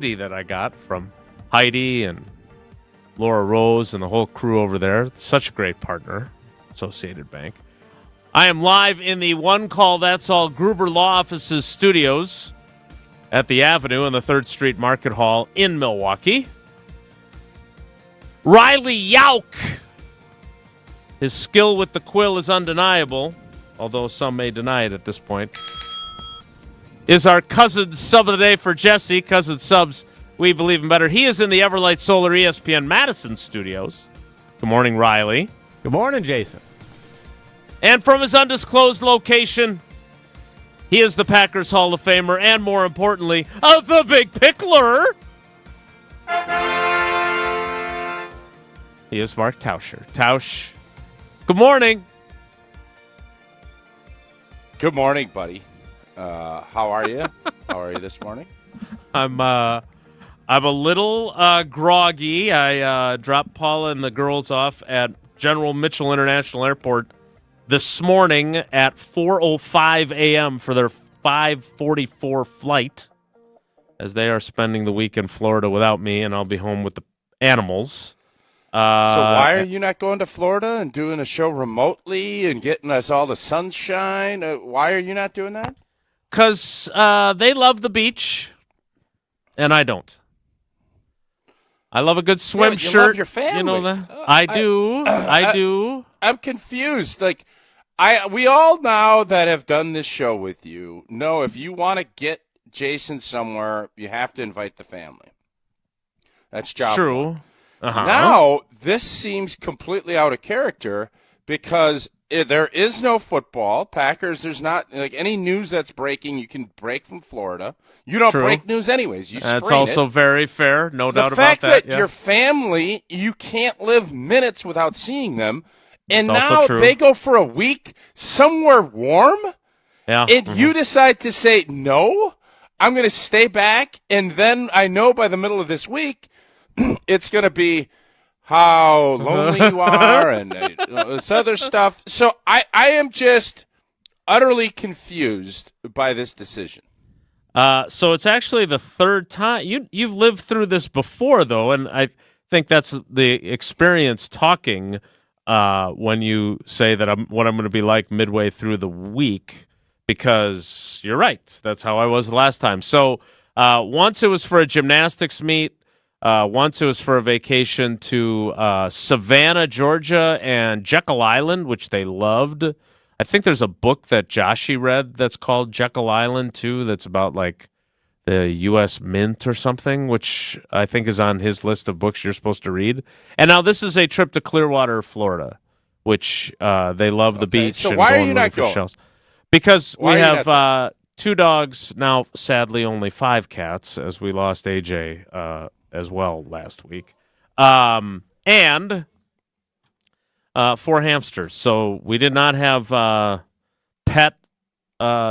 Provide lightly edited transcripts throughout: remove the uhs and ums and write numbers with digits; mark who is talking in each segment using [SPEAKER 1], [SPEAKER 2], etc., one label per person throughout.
[SPEAKER 1] that I got from Heidi and Laura Rose and the whole crew over there. Such a great partner, Associated Bank. I am live in the One Call That's All Gruber Law Offices studios at the Avenue in the 3rd Street Market Hall in Milwaukee. Riley Yauk. His skill with the quill is undeniable, although some may deny it at this point. Is our cousin sub of the day for Jesse. Cousin subs, we believe in better. He is in the Everlight Solar ESPN Madison studios. Good morning, Riley.
[SPEAKER 2] Good morning, Jason.
[SPEAKER 1] And from his undisclosed location, he is the Packers Hall of Famer and, more importantly, the Big Pickler. He is Mark Tauscher. Tausch, good morning.
[SPEAKER 3] Good morning, buddy. How are you? How are you this morning?
[SPEAKER 1] I'm a little groggy. I dropped Paula and the girls off at General Mitchell International Airport this morning at 4:05 a.m. for their 5:44 flight, as they are spending the week in Florida without me, and I'll be home with the animals.
[SPEAKER 3] So why are you not going to Florida and doing a show remotely and getting us all the sunshine? Why are you not doing that?
[SPEAKER 1] Because they love the beach, and I don't. I love a good swim shirt.
[SPEAKER 3] You love your family.
[SPEAKER 1] You know that? I do.
[SPEAKER 3] I'm confused. Like, we all now that have done this show with you know if you want to get Jason somewhere, you have to invite the family. That's job
[SPEAKER 1] true.
[SPEAKER 3] one.
[SPEAKER 1] Uh-huh.
[SPEAKER 3] Now, this seems completely out of character because there is no football. Packers, there's not like any news that's breaking. You can break from Florida. You don't break news anyways. You
[SPEAKER 1] That's
[SPEAKER 3] spring
[SPEAKER 1] also
[SPEAKER 3] it.
[SPEAKER 1] very fair. No doubt about that.
[SPEAKER 3] The fact that
[SPEAKER 1] yeah.
[SPEAKER 3] your family, you can't live minutes without seeing them. And
[SPEAKER 1] That's
[SPEAKER 3] now
[SPEAKER 1] also true.
[SPEAKER 3] they go for a week somewhere warm.
[SPEAKER 1] Yeah.
[SPEAKER 3] And you decide to say, no, I'm going to stay back. And then I know by the middle of this week, it's going to be how lonely you are and this other stuff. So I am just utterly confused by this decision.
[SPEAKER 1] So it's actually the third time. You've lived through this before, though, and I think that's the experience talking when you say that what I'm going to be like midway through the week, because you're right. That's how I was the last time. So once it was for a gymnastics meet. Once it was for a vacation to Savannah, Georgia, and Jekyll Island, which they loved. I think there's a book that Joshie read that's called Jekyll Island, too, that's about, like, the U.S. Mint or something, which I think is on his list of books you're supposed to read. And now this is a trip to Clearwater, Florida, which they love the beach.
[SPEAKER 3] So
[SPEAKER 1] and
[SPEAKER 3] why are
[SPEAKER 1] going
[SPEAKER 3] you not
[SPEAKER 1] for
[SPEAKER 3] going?
[SPEAKER 1] shells. Because
[SPEAKER 3] Why
[SPEAKER 1] we
[SPEAKER 3] are you
[SPEAKER 1] have
[SPEAKER 3] not
[SPEAKER 1] 2 dogs, now sadly only 5 cats, as we lost AJ as well last week, and 4 hamsters. So we did not have pet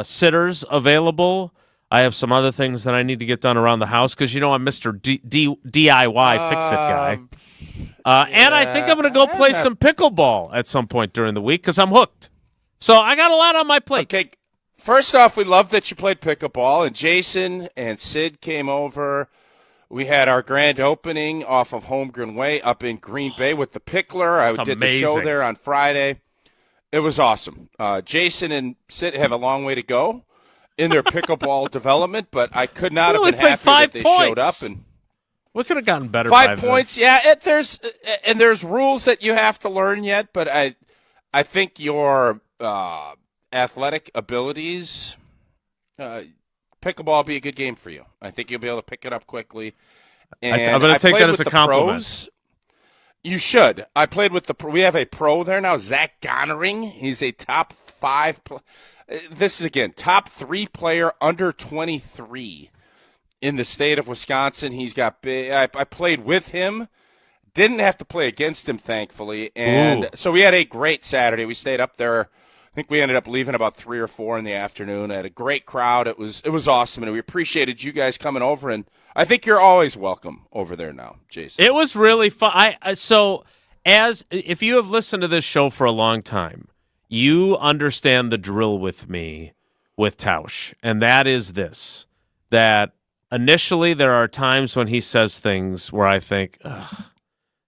[SPEAKER 1] sitters available. I have some other things that I need to get done around the house because, you know, I'm Mr. DIY fix-it guy. And I think I'm going to go play some pickleball at some point during the week because I'm hooked. So I got a lot on my plate.
[SPEAKER 3] Okay, first off, we love that you played pickleball, and Jason and Sid came over. We had our grand opening off of Holmgren Way up in Green Bay with the Pickler. I did the show there on Friday. It was awesome. Jason and Sid have a long way to go in their pickleball development, but I could not have been happier that they showed up. And
[SPEAKER 1] we could have gotten better.
[SPEAKER 3] 5 points, yeah. There's rules that you have to learn yet, but I think your athletic abilities. Pickleball will be a good game for you. I think you'll be able to pick it up quickly. And
[SPEAKER 1] I'm going to take that as a compliment.
[SPEAKER 3] Pros. You should. I played with we have a pro there now, Zach Gonnering. He's a top 5. This is, again, top 3 player under 23 in the state of Wisconsin. He's got big. I played with him. Didn't have to play against him, thankfully. And so we had a great Saturday. We stayed up there. I think we ended up leaving about 3 or 4 in the afternoon. I had a great crowd. It was awesome, and we appreciated you guys coming over. And I think you're always welcome over there now, Jason.
[SPEAKER 1] It was really fun. So if you have listened to this show for a long time, you understand the drill with me with Tausch, and that is this: that initially there are times when he says things where I think, ugh,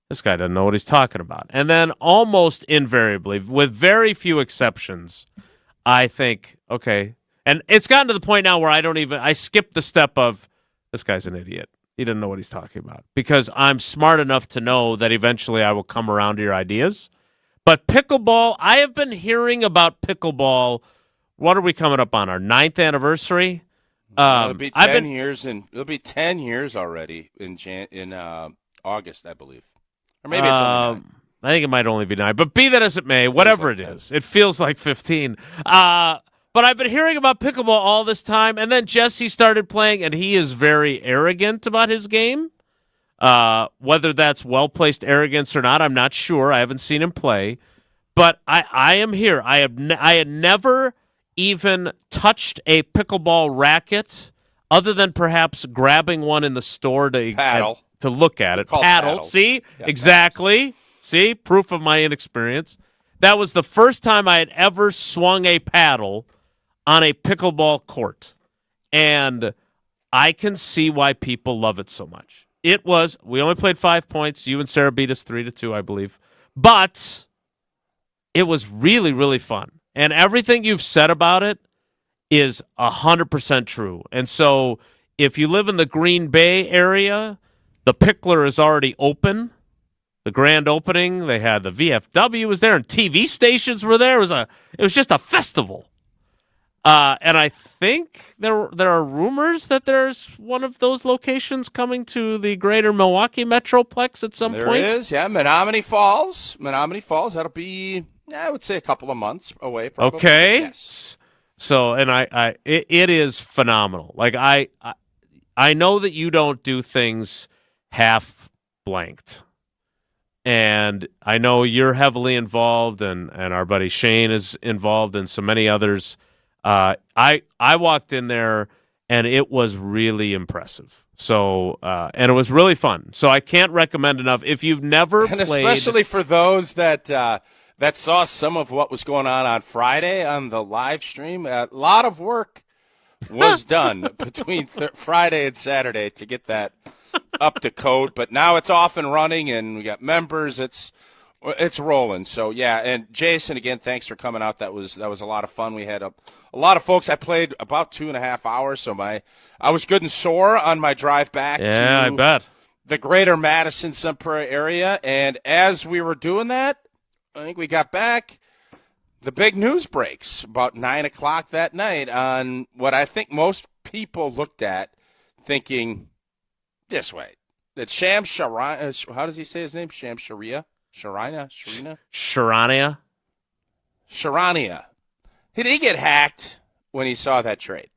[SPEAKER 1] this guy doesn't know what he's talking about. And then almost invariably, with very few exceptions, I think, okay. And it's gotten to the point now where I skip the step of, this guy's an idiot. He doesn't know what he's talking about. Because I'm smart enough to know that eventually I will come around to your ideas. But pickleball, I have been hearing about pickleball. What are we coming up on? Our 9th anniversary?
[SPEAKER 3] It'll be 10 years, and it'll be 10 years already in August, I believe. Or maybe it's only 9.
[SPEAKER 1] I think it might only be 9. But be that as it may, whatever it is, it feels like 15. But I've been hearing about pickleball all this time, and then Jesse started playing, and he is very arrogant about his game. Whether that's well-placed arrogance or not, I'm not sure. I haven't seen him play. But I am here. I had never even touched a pickleball racket other than perhaps grabbing one in the store to look at it. Paddle. See? Yeah, exactly. Paddles. See? Proof of my inexperience. That was the first time I had ever swung a paddle on a pickleball court. And I can see why people love it so much. We only played 5 points. You and Sarah beat us 3-2, I believe. But it was really, really fun. And everything you've said about it is 100% true. And so if you live in the Green Bay area, the Pickler is already open. The grand opening, they had the VFW was there and TV stations were there. It was just a festival. And I think there are rumors that there's one of those locations coming to the greater Milwaukee Metroplex at some point.
[SPEAKER 3] There is, yeah. Menominee Falls. That'll be, I would say, a couple of months away, probably.
[SPEAKER 1] Okay.
[SPEAKER 3] Yes.
[SPEAKER 1] So, and it is phenomenal. Like, I know that you don't do things half blanked. And I know you're heavily involved, and our buddy Shane is involved, and so many others. I walked in there, and it was really impressive. So, and it was really fun. So I can't recommend enough. If you've never
[SPEAKER 3] played,
[SPEAKER 1] especially
[SPEAKER 3] for those that saw some of what was going on Friday on the live stream, a lot of work was done between Friday and Saturday to get that up to code. But now it's off and running, and we got members. It's rolling. So yeah, and Jason, again, thanks for coming out. That was a lot of fun. We had a lot of folks. I played about 2.5 hours, so I was good and sore on my drive back.
[SPEAKER 1] Yeah,
[SPEAKER 3] to
[SPEAKER 1] I bet
[SPEAKER 3] the greater Madison Sun Prairie area. And as we were doing that, I think we got back. The big news breaks about 9:00 that night on what I think most people looked at, thinking this way: that Sham Charania, how does he say his name? Sham Sharia. Charania. Did he get hacked when he saw that trade?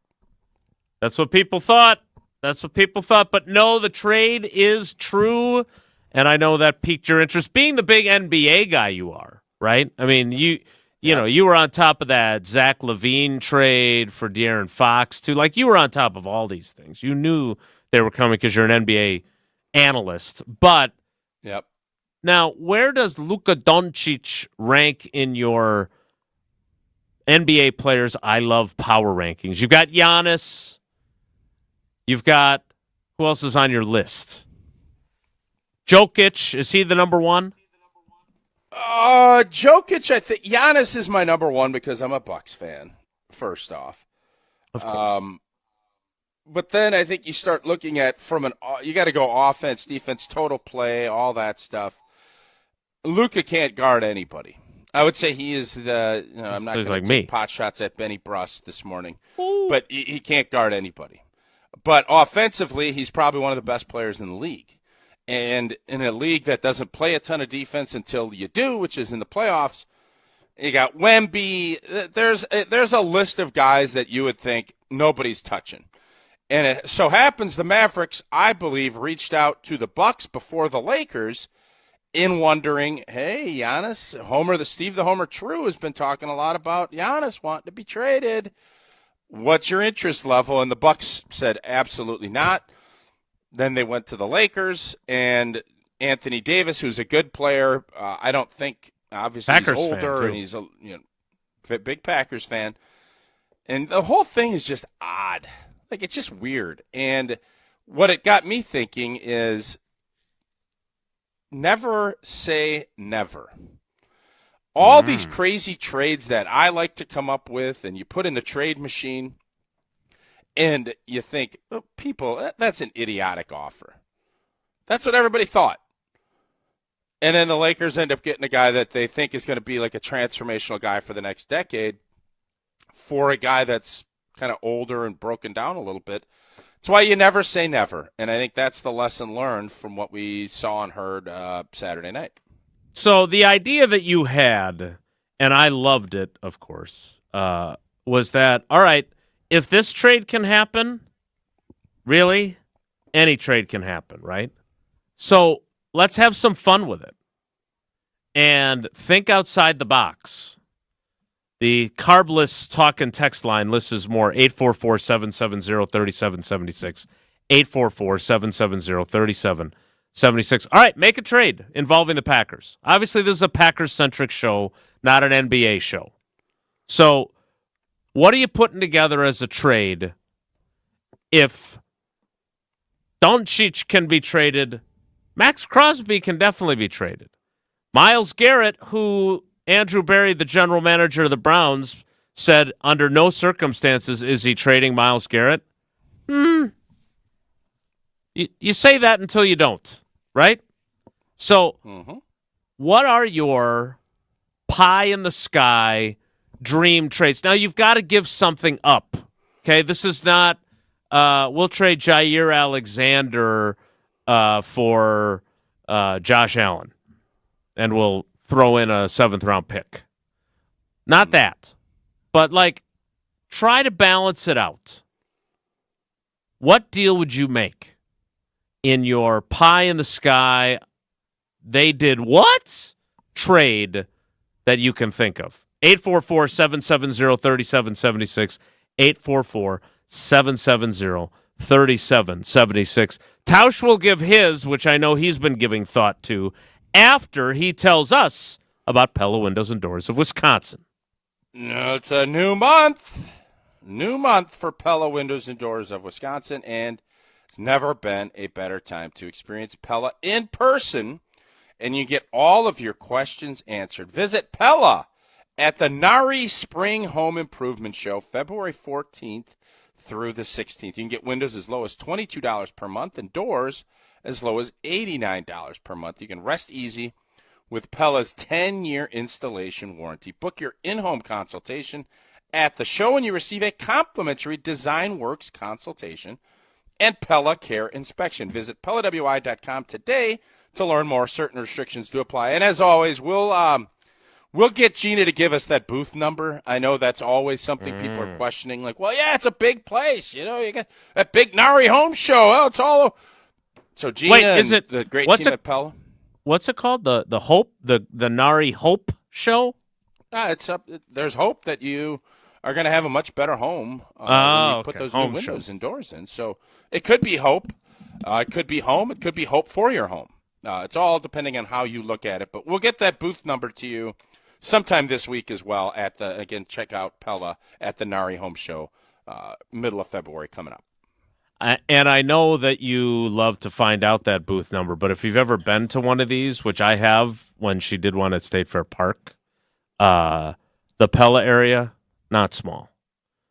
[SPEAKER 1] That's what people thought. But no, the trade is true, and I know that piqued your interest. Being the big NBA guy you are, right? I mean, you know, you were on top of that Zach LaVine trade for De'Aaron Fox, too. Like, you were on top of all these things. You knew they were coming because you're an NBA analyst. But
[SPEAKER 3] yep.
[SPEAKER 1] Now, where does Luka Doncic rank in your NBA players I love power rankings? You've got Giannis. You've got, who else is on your list? Jokic, is he the number one?
[SPEAKER 3] Jokic, I think. Giannis is my number one because I'm a Bucks fan, first off.
[SPEAKER 1] Of course.
[SPEAKER 3] But then I think you start looking at you got to go offense, defense, total play, all that stuff. Luka can't guard anybody. I would say he is I'm not going to take pot shots at Benny Bruss this morning, but he can't guard anybody. But offensively, he's probably one of the best players in the league. And in a league that doesn't play a ton of defense until you do, which is in the playoffs, you got Wemby. There's a list of guys that you would think nobody's touching. And it so happens the Mavericks, I believe, reached out to the Bucks before the Lakers in wondering, hey, Giannis, Steve the Homer True has been talking a lot about Giannis wanting to be traded. What's your interest level? And the Bucks said absolutely not. Then they went to the Lakers, and Anthony Davis, who's a good player, I don't think, obviously
[SPEAKER 1] Packers
[SPEAKER 3] he's older and he's a big Packers fan. And the whole thing is just odd. Like, it's just weird. And what it got me thinking is never say never. All these crazy trades that I like to come up with, and you put in the trade machine, and you think, oh, people, that's an idiotic offer. That's what everybody thought. And then the Lakers end up getting a guy that they think is going to be like a transformational guy for the next decade for a guy that's kind of older and broken down a little bit. That's why you never say never. And I think that's the lesson learned from what we saw and heard Saturday night.
[SPEAKER 1] So the idea that you had, and I loved it, of course, was that, all right, if this trade can happen, really, any trade can happen, right? So let's have some fun with it and think outside the box. The carbless talk and text line lists more, 844-770-3776, 844-770-3776. All right, make a trade involving the Packers. Obviously, this is a Packers-centric show, not an NBA show. So what are you putting together as a trade if Doncic can be traded? Max Crosby can definitely be traded. Myles Garrett, who Andrew Berry, the general manager of the Browns, said under no circumstances is he trading Myles Garrett. You say that until you don't, right? So what are your pie-in-the-sky dream trades? Now, you've got to give something up, okay? This is not we'll trade Jair Alexander for Josh Allen, and we'll throw in a 7th-round pick. Not that. But, try to balance it out. What deal would you make in your pie-in-the-sky, they did what? Trade that you can think of? 844-770-3776, 844-770-3776. Tausch will give his, which I know he's been giving thought to, after he tells us about Pella Windows and Doors of Wisconsin.
[SPEAKER 3] No, it's a new month. New month for Pella Windows and Doors of Wisconsin, and it's never been a better time to experience Pella in person, and you get all of your questions answered. Visit Pella at the Nari Spring Home Improvement Show, February 14th through the 16th. You can get windows as low as $22 per month and doors as low as $89 per month. You can rest easy with Pella's 10-year installation warranty. Book your in-home consultation at the show, and you receive a complimentary Design Works consultation and Pella Care inspection. Visit PellaWI.com today to learn more. Certain restrictions do apply. And as always, we'll get Gina to give us that booth number. I know that's always something people are questioning. Well, yeah, it's a big place. You got that big Nari home show. Oh, it's all. So Gina,
[SPEAKER 1] wait, is it
[SPEAKER 3] the great team at Pella?
[SPEAKER 1] What's it called? The Hope, the Nari Hope show?
[SPEAKER 3] It's up. There's hope that you are going to have a much better home when you put those home new windows and doors in. So it could be hope. It could be home. It could be hope for your home. It's all depending on how you look at it. But we'll get that booth number to you sometime this week as well. Check out Pella at the Nari Home Show, middle of February coming up.
[SPEAKER 1] And I know that you love to find out that booth number, but if you've ever been to one of these, which I have when she did one at State Fair Park, the Pella area, not small.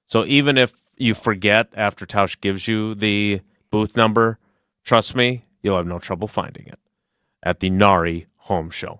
[SPEAKER 1] So even if you forget after Tausch gives you the booth number, trust me, you'll have no trouble finding it at the Nari Home Show.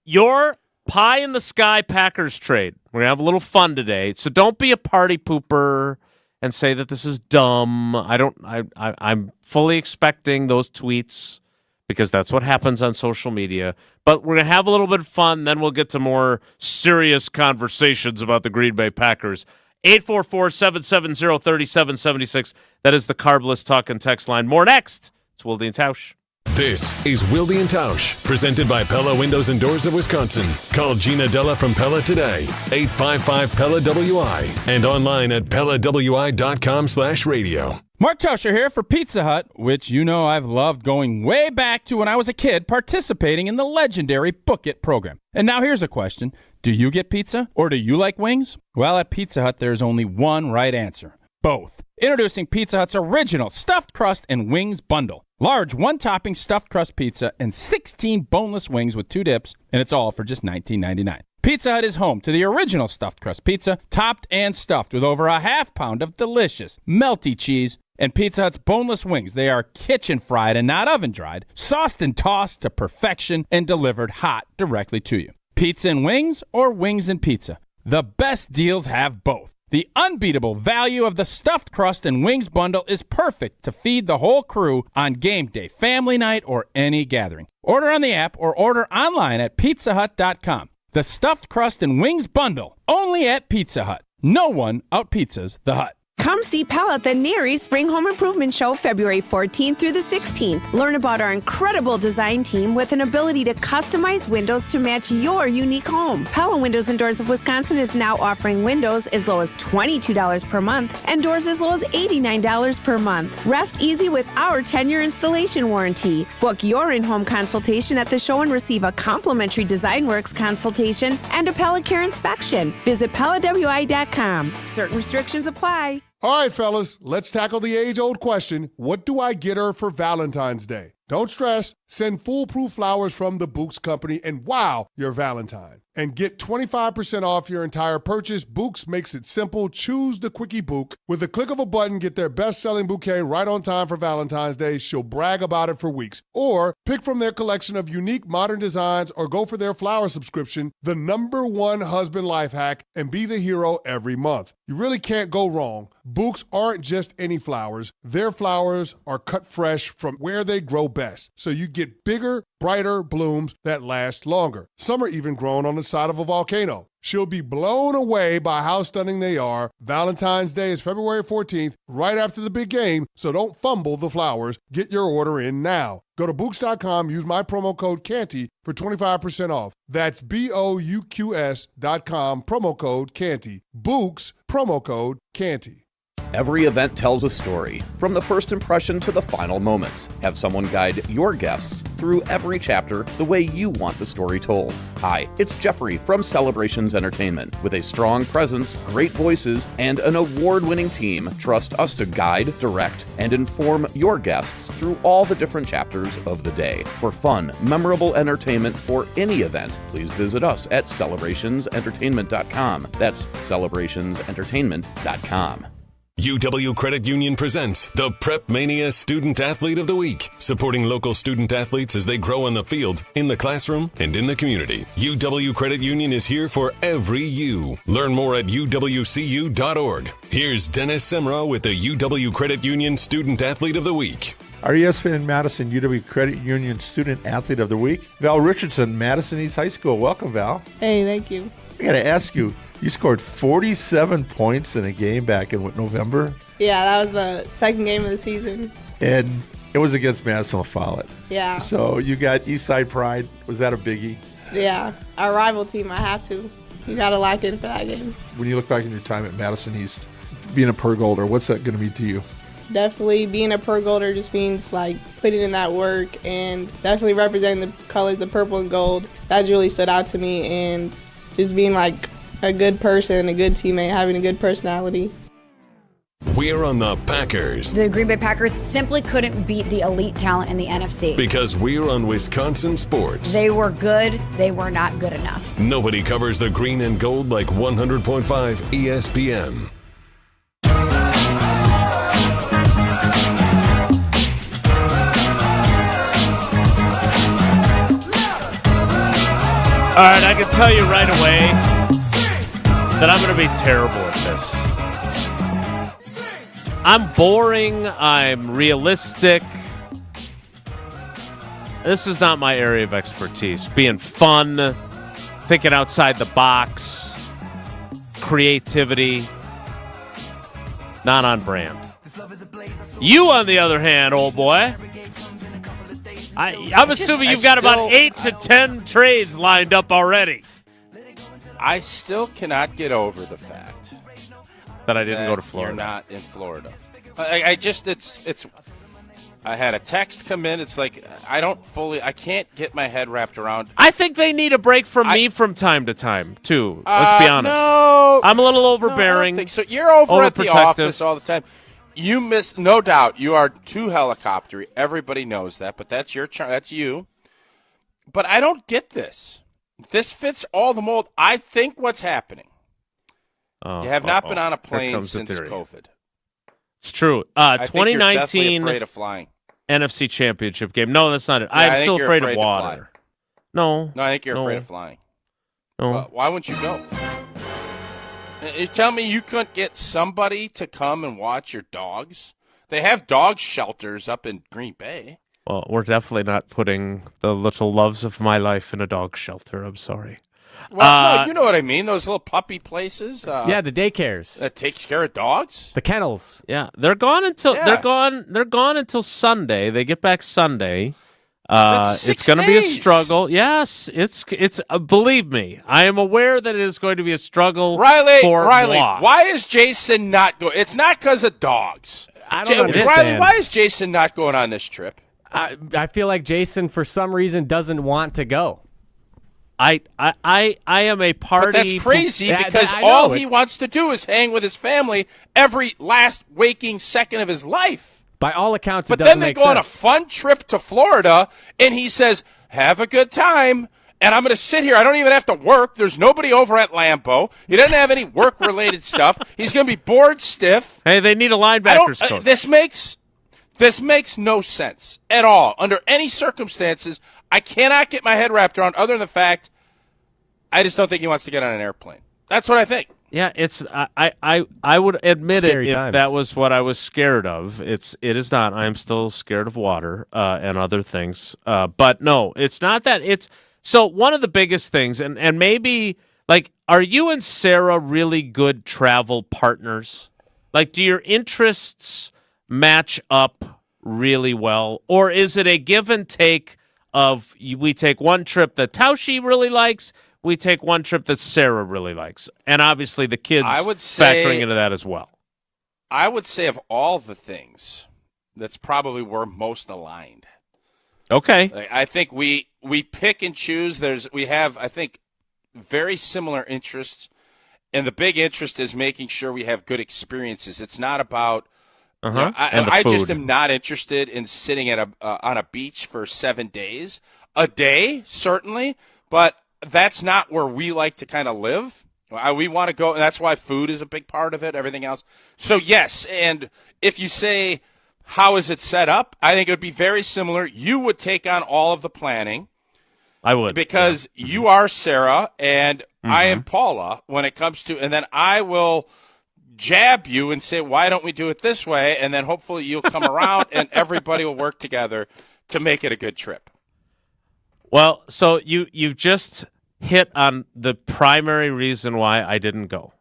[SPEAKER 1] Your pie-in-the-sky Packers trade. We're going to have a little fun today, so don't be a party pooper and say that this is dumb. I'm fully expecting those tweets because that's what happens on social media. But we're going to have a little bit of fun, then we'll get to more serious conversations about the Green Bay Packers. 844-770-3776. That is the Carbless Talk and Text line. More next. It's Wilde And Tausch.
[SPEAKER 2] This is Wilde And Tausch, presented by Pella Windows and Doors of Wisconsin. Call Gina Della from Pella today, 855-PELLA-WI, and online at PellaWI.com/radio.
[SPEAKER 4] Mark Tauscher here for Pizza Hut, which I've loved going way back to when I was a kid participating in the legendary Book It program. And now here's a question. Do you get pizza or do you like wings? Well, at Pizza Hut, there's only one right answer. both. Introducing Pizza Hut's original stuffed crust and wings bundle. Large one-topping stuffed crust pizza and 16 boneless wings with 2 dips, and it's all for just $19.99. Pizza Hut is home to the original stuffed crust pizza, topped and stuffed with over a half pound of delicious, melty cheese, and Pizza Hut's boneless wings. They are kitchen-fried and not oven-dried, sauced and tossed to perfection, and delivered hot directly to you. Pizza and wings or wings and pizza? The best deals have both. The unbeatable value of the stuffed crust and wings bundle is perfect to feed the whole crew on game day, family night, or any gathering. Order on the app or order online at pizzahut.com. The stuffed crust and wings bundle, only at Pizza Hut. No one out-pizzas the Hut.
[SPEAKER 5] Come see Pella at the Neary Spring Home Improvement Show February 14th through the 16th. Learn about our incredible design team with an ability to customize windows to match your unique home. Pella Windows and Doors of Wisconsin is now offering windows as low as $22 per month and doors as low as $89 per month. Rest easy with our 10-year installation warranty. Book your in-home consultation at the show and receive a complimentary DesignWorks consultation and a Pella Care inspection. Visit PellaWI.com. Certain restrictions apply.
[SPEAKER 6] All right, fellas, let's tackle the age-old question, what do I get her for Valentine's Day? Don't stress. Send foolproof flowers from the Books Company and wow your Valentine. And get 25% off your entire purchase. Books makes it simple. Choose the Quickie Book. With a click of a button, get their best-selling bouquet right on time for Valentine's Day. She'll brag about it for weeks. Or pick from their collection of unique modern designs or go for their flower subscription, the #1 husband life hack, and be the hero every month. You really can't go wrong. Books aren't just any flowers. Their flowers are cut fresh from where they grow best. So you get bigger, brighter blooms that last longer. Some are even grown on the side of a volcano. She'll be blown away by how stunning they are. Valentine's Day is February 14th, right after the big game, so don't fumble the flowers. Get your order in now. Go to Books.com, use my promo code Canty for 25% off. That's BOUQS.com, promo code Canty. Books, promo code Canty.
[SPEAKER 7] Every event tells a story, from the first impression to the final moments. Have someone guide your guests through every chapter the way you want the story told. Hi, it's Jeffrey from Celebrations Entertainment. With a strong presence, great voices, and an award-winning team, trust us to guide, direct, and inform your guests through all the different chapters of the day. For fun, memorable entertainment for any event, please visit us at celebrationsentertainment.com. That's celebrationsentertainment.com.
[SPEAKER 2] UW Credit Union presents the Prep Mania Student Athlete of the Week, supporting local student athletes as they grow on the field, in the classroom, and in the community. UW Credit Union is here for every you. Learn more at uwcu.org. Here's Dennis Semra with the UW Credit Union Student Athlete of the Week.
[SPEAKER 8] Our ESPN Madison UW Credit Union Student Athlete of the Week, Val Richardson, Madison East High School. Welcome, Val.
[SPEAKER 9] Hey, thank you.
[SPEAKER 8] I got to ask you, you scored 47 points in a game back in November.
[SPEAKER 9] Yeah, that was the second game of the season.
[SPEAKER 8] And it was against Madison Follett.
[SPEAKER 9] Yeah.
[SPEAKER 8] So you got Eastside Pride. Was that a biggie?
[SPEAKER 9] Yeah, our rival team, I have to. You got to lock in for that game.
[SPEAKER 8] When you look back in your time at Madison East, being a Purgolder, what's that going to mean to you?
[SPEAKER 9] Definitely being a Purgolder just means like putting in that work and definitely representing the colors, the purple and gold. That really stood out to me, and just being like a good person, a good teammate, having a good personality.
[SPEAKER 2] We're on the Packers.
[SPEAKER 10] The Green Bay Packers simply couldn't beat the elite talent in the NFC.
[SPEAKER 2] Because we're on Wisconsin sports.
[SPEAKER 10] They were good, they were not good enough.
[SPEAKER 2] Nobody covers the green and gold like 100.5 ESPN.
[SPEAKER 1] All right, I can tell you right away that I'm going to be terrible at this. I'm boring. I'm realistic. This is not my area of expertise. Being fun, thinking outside the box, creativity, not on brand. You, on the other hand, old boy, I'm assuming you've got about 8 to 10 trades lined up already.
[SPEAKER 3] I still cannot get over the fact
[SPEAKER 1] that I didn't go to Florida.
[SPEAKER 3] You're not in Florida. I just it's I had a text come in. It's like I can't get my head wrapped around.
[SPEAKER 1] I think they need a break from me from time to time, too. Let's be honest.
[SPEAKER 3] No,
[SPEAKER 1] I'm a little overbearing.
[SPEAKER 3] No, I don't think so. You're over at the office all the time. You miss, no doubt, you are too helicoptery. Everybody knows that, but that's that's you. But I don't get this. This fits all the mold. I think what's happening. You have not been on a plane since COVID.
[SPEAKER 1] It's true.
[SPEAKER 3] I think
[SPEAKER 1] 2019
[SPEAKER 3] you're afraid of flying.
[SPEAKER 1] NFC Championship game. No, that's not it. I'm still afraid of water. No,
[SPEAKER 3] I think you're afraid of flying.
[SPEAKER 1] No.
[SPEAKER 3] Well, why wouldn't you go? You tell me you couldn't get somebody to come and watch your dogs? They have dog shelters up in Green Bay.
[SPEAKER 1] Well, we're definitely not putting the little loves of my life in a dog shelter. I'm sorry.
[SPEAKER 3] Well, no, you know what I mean. Those little puppy places.
[SPEAKER 11] Yeah, the daycares
[SPEAKER 3] that takes care of dogs.
[SPEAKER 11] The kennels.
[SPEAKER 1] Yeah, they're gone until they're gone until Sunday. They get back Sunday. It's going to be a struggle. Yes, it's believe me, I am aware that it is going to be a struggle.
[SPEAKER 3] Riley,
[SPEAKER 1] moi.
[SPEAKER 3] why is Jason not going? It's not because of dogs.
[SPEAKER 11] I don't understand.
[SPEAKER 3] Riley, why is Jason not going on this trip?
[SPEAKER 11] I feel like Jason, for some reason, doesn't want to go.
[SPEAKER 1] I am a party.
[SPEAKER 3] But that's crazy because all he wants to do is hang with his family every last waking second of his life.
[SPEAKER 11] By all accounts,
[SPEAKER 3] but then they go on a fun trip to Florida, and he says, "Have a good time." And I'm going to sit here. I don't even have to work. There's nobody over at Lambeau. He doesn't have any work-related stuff. He's going to be bored stiff.
[SPEAKER 1] Hey, they need a linebackers coach.
[SPEAKER 3] This makes no sense at all. Under any circumstances, I cannot get my head wrapped around other than the fact I just don't think he wants to get on an airplane. That's what I think.
[SPEAKER 1] Yeah, it's I would admit
[SPEAKER 11] Scary
[SPEAKER 1] it
[SPEAKER 11] times.
[SPEAKER 1] if that was what I was scared of. It is not. I am still scared of water and other things. But no, it's not that. It's so one of the biggest things, and maybe like, are you and Sarah really good travel partners? Like, do your interests match up really well, or is it a give and take of we take one trip that Tausch really likes, we take one trip that Sarah really likes, and obviously the kids factoring into that as well?
[SPEAKER 3] I would say of all the things, that's probably we're most aligned.
[SPEAKER 1] Okay.
[SPEAKER 3] Like, I think we pick and choose. We have, I think, very similar interests, and the big interest is making sure we have good experiences. It's not about I just am not interested in sitting at on a beach for 7 days. A day, certainly, but that's not where we like to kind of live. We want to go, and that's why food is a big part of it, everything else. So, yes, and if you say, how is it set up? I think it would be very similar. You would take on all of the planning.
[SPEAKER 1] I would.
[SPEAKER 3] Because you are Sarah, and I am Paula when it comes to, and then I will jab you and say, why don't we do it this way? And then hopefully you'll come around and everybody will work together to make it a good trip.
[SPEAKER 1] Well, so you've just hit on the primary reason why I didn't go.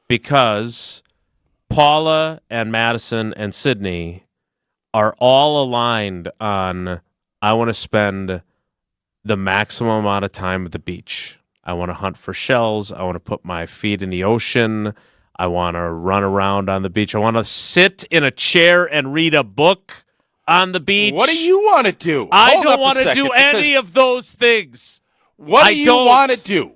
[SPEAKER 1] Because Paula and Madison and Sydney are all aligned on, I want to spend the maximum amount of time at the beach. I want to hunt for shells. I want to put my feet in the ocean. I want to run around on the beach. I want to sit in a chair and read a book on the beach.
[SPEAKER 3] What do you want to do?
[SPEAKER 1] I don't want to do any of those things.
[SPEAKER 3] What do you want to do?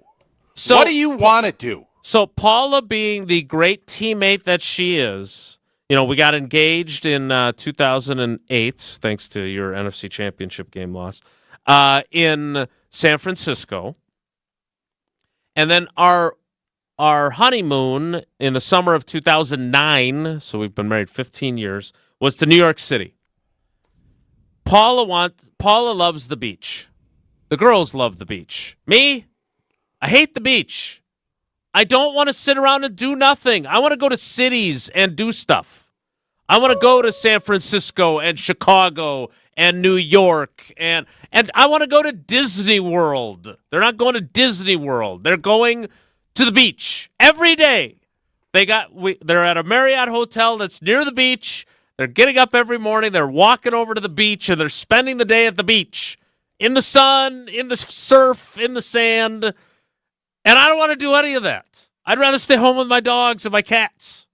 [SPEAKER 1] So,
[SPEAKER 3] what do you want to do?
[SPEAKER 1] So Paula, being the great teammate that she is, we got engaged in 2008, thanks to your NFC Championship game loss, in San Francisco. And then our honeymoon in the summer of 2009, so we've been married 15 years, was to New York City. Paula loves the beach. The girls love the beach. Me, I hate the beach. I don't want to sit around and do nothing. I want to go to cities and do stuff. I want to go to San Francisco and Chicago and New York and I want to go to Disney World. They're not going to Disney World. They're going to the beach every day. They're at a Marriott hotel that's near the beach. They're getting up every morning. They're walking over to the beach and they're spending the day at the beach in the sun, in the surf, in the sand. And I don't want to do any of that. I'd rather stay home with my dogs and my cats.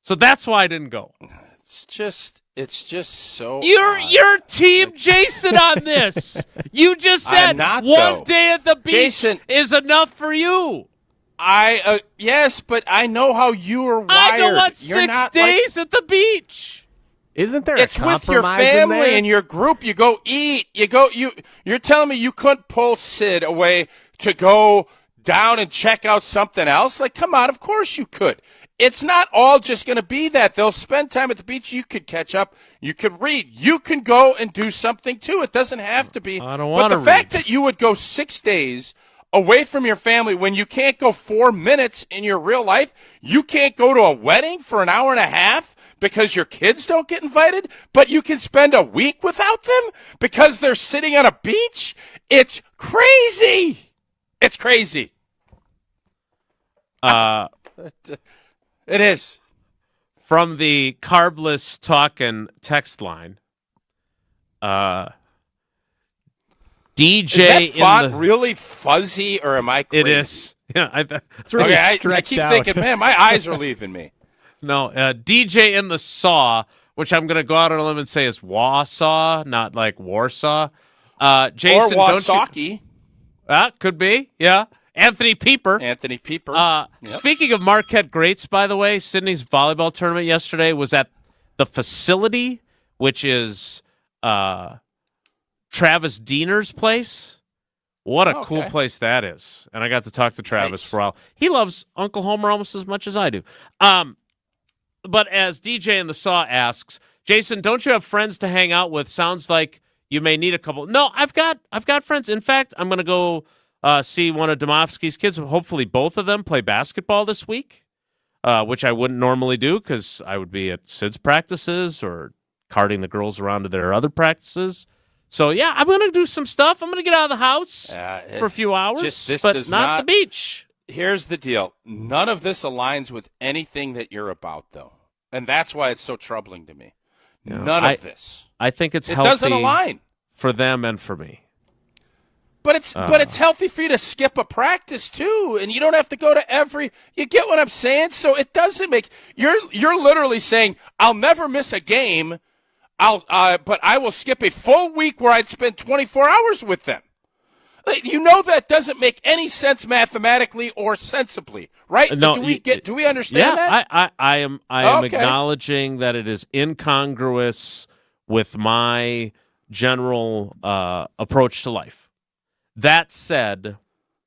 [SPEAKER 1] So that's why I didn't go.
[SPEAKER 3] It's just, It's just so.
[SPEAKER 1] You're Team Jason on this. You just said one day at the beach
[SPEAKER 3] Jason,
[SPEAKER 1] is enough for you.
[SPEAKER 3] Yes, but I know how you are wired.
[SPEAKER 1] I don't want 6 days at the beach.
[SPEAKER 11] Isn't there
[SPEAKER 3] it's
[SPEAKER 11] a compromise
[SPEAKER 3] with your family
[SPEAKER 11] in there?
[SPEAKER 3] and your group. You go eat. You're telling me you couldn't pull Sid away to go down and check out something else? Like, come on, of course you could. It's not all just going to be that. They'll spend time at the beach. You could catch up. You could read. You can go and do something, too. It doesn't have to be.
[SPEAKER 1] I don't want to read.
[SPEAKER 3] But the fact that you would go 6 days away from your family when you can't go 4 minutes in your real life, you can't go to a wedding for an hour and a half because your kids don't get invited, but you can spend a week without them because they're sitting on a beach? It's crazy. It's crazy. It is.
[SPEAKER 1] From the carbless talking text line, DJ
[SPEAKER 3] is that font
[SPEAKER 1] in the
[SPEAKER 3] really fuzzy, or am I crazy?
[SPEAKER 1] It is. Yeah,
[SPEAKER 11] it's really
[SPEAKER 3] I
[SPEAKER 11] stretched
[SPEAKER 3] keep
[SPEAKER 11] out.
[SPEAKER 3] thinking, man, my eyes are leaving me.
[SPEAKER 1] No, DJ in the Saw, which I'm going to go out on a limb and say is Wausau, not like Warsaw. Jason,
[SPEAKER 3] or
[SPEAKER 1] don't you? Could be, yeah. Anthony Pieper. Speaking of Marquette greats, by the way, Sydney's volleyball tournament yesterday was at the facility, which is Travis Diener's place. What a cool place that is. And I got to talk to Travis for a while. He loves Uncle Homer almost as much as I do. But as DJ in the Saw asks, Jason, don't you have friends to hang out with? Sounds like you may need a couple. No, I've got friends. In fact, I'm going to go see one of Domofsky's kids. Hopefully both of them play basketball this week, which I wouldn't normally do because I would be at Sid's practices or carting the girls around to their other practices. So, yeah, I'm going to do some stuff. I'm going to get out of the house for a few hours, but not the beach.
[SPEAKER 3] Here's the deal. None of this aligns with anything that you're about, though. And that's why it's so troubling to me. None of this.
[SPEAKER 1] I think it
[SPEAKER 3] doesn't align
[SPEAKER 1] for them and for me.
[SPEAKER 3] But it's healthy for you to skip a practice too, and you don't have to go to every. You get what I'm saying? So it doesn't make you're literally saying I'll never miss a game. But I will skip a full week where I'd spend 24 hours with them. You know that doesn't make any sense mathematically or sensibly, right?
[SPEAKER 1] No,
[SPEAKER 3] do we understand that?
[SPEAKER 1] Yeah, I am acknowledging that it is incongruous with my general approach to life. That said,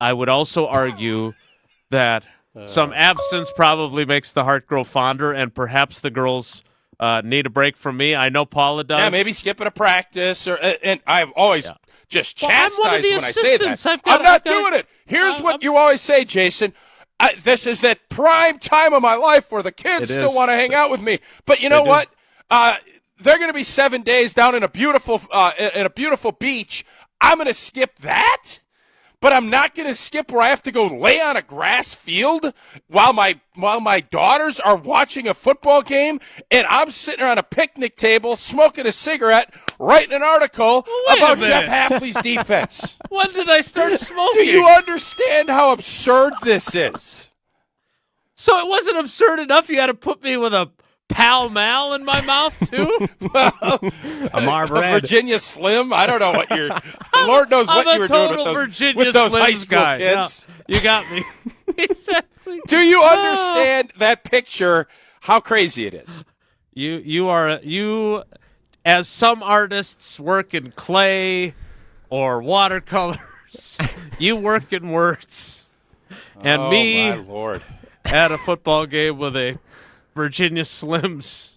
[SPEAKER 1] I would also argue that some absence probably makes the heart grow fonder, and perhaps the girls need a break from me. I know Paula does.
[SPEAKER 3] Yeah, maybe skipping a practice, and I've always just chastised
[SPEAKER 1] I'm one of the
[SPEAKER 3] when I say that.
[SPEAKER 1] I'm
[SPEAKER 3] not doing it. Here's what you always say, Jason. This is that prime time of my life where the kids still want to hang out with me. But you know what? They're going to be 7 days down in a beautiful beach. I'm going to skip that, but I'm not going to skip where I have to go lay on a grass field while my daughters are watching a football game, and I'm sitting around a picnic table smoking a cigarette, writing an article about Jeff Hafley's defense.
[SPEAKER 1] When did I start smoking?
[SPEAKER 3] Do you understand how absurd this is?
[SPEAKER 1] So it wasn't absurd enough you had to put me with a Pall Mall in my mouth, too?
[SPEAKER 11] A Marv Red.
[SPEAKER 3] Virginia Slim? I don't know what you're... Lord knows what you were doing with those high school kids.
[SPEAKER 1] Yeah, you got me. Exactly.
[SPEAKER 3] Do you understand that picture, how crazy it is?
[SPEAKER 1] You, as some artists work in clay or watercolors, you work in words. And
[SPEAKER 3] my Lord.
[SPEAKER 1] At a football game with a Virginia Slims,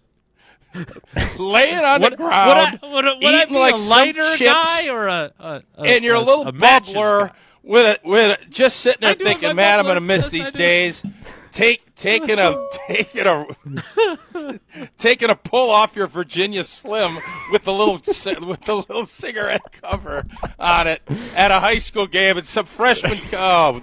[SPEAKER 3] laying on the ground,
[SPEAKER 1] would I
[SPEAKER 3] eating
[SPEAKER 1] be
[SPEAKER 3] like
[SPEAKER 1] a lighter
[SPEAKER 3] some chips,
[SPEAKER 1] guy or a
[SPEAKER 3] and you're a little bubbler with just sitting there thinking, man, I'm going to miss these days. Taking a pull off your Virginia Slim with the little cigarette cover on it at a high school game and some freshman. Oh,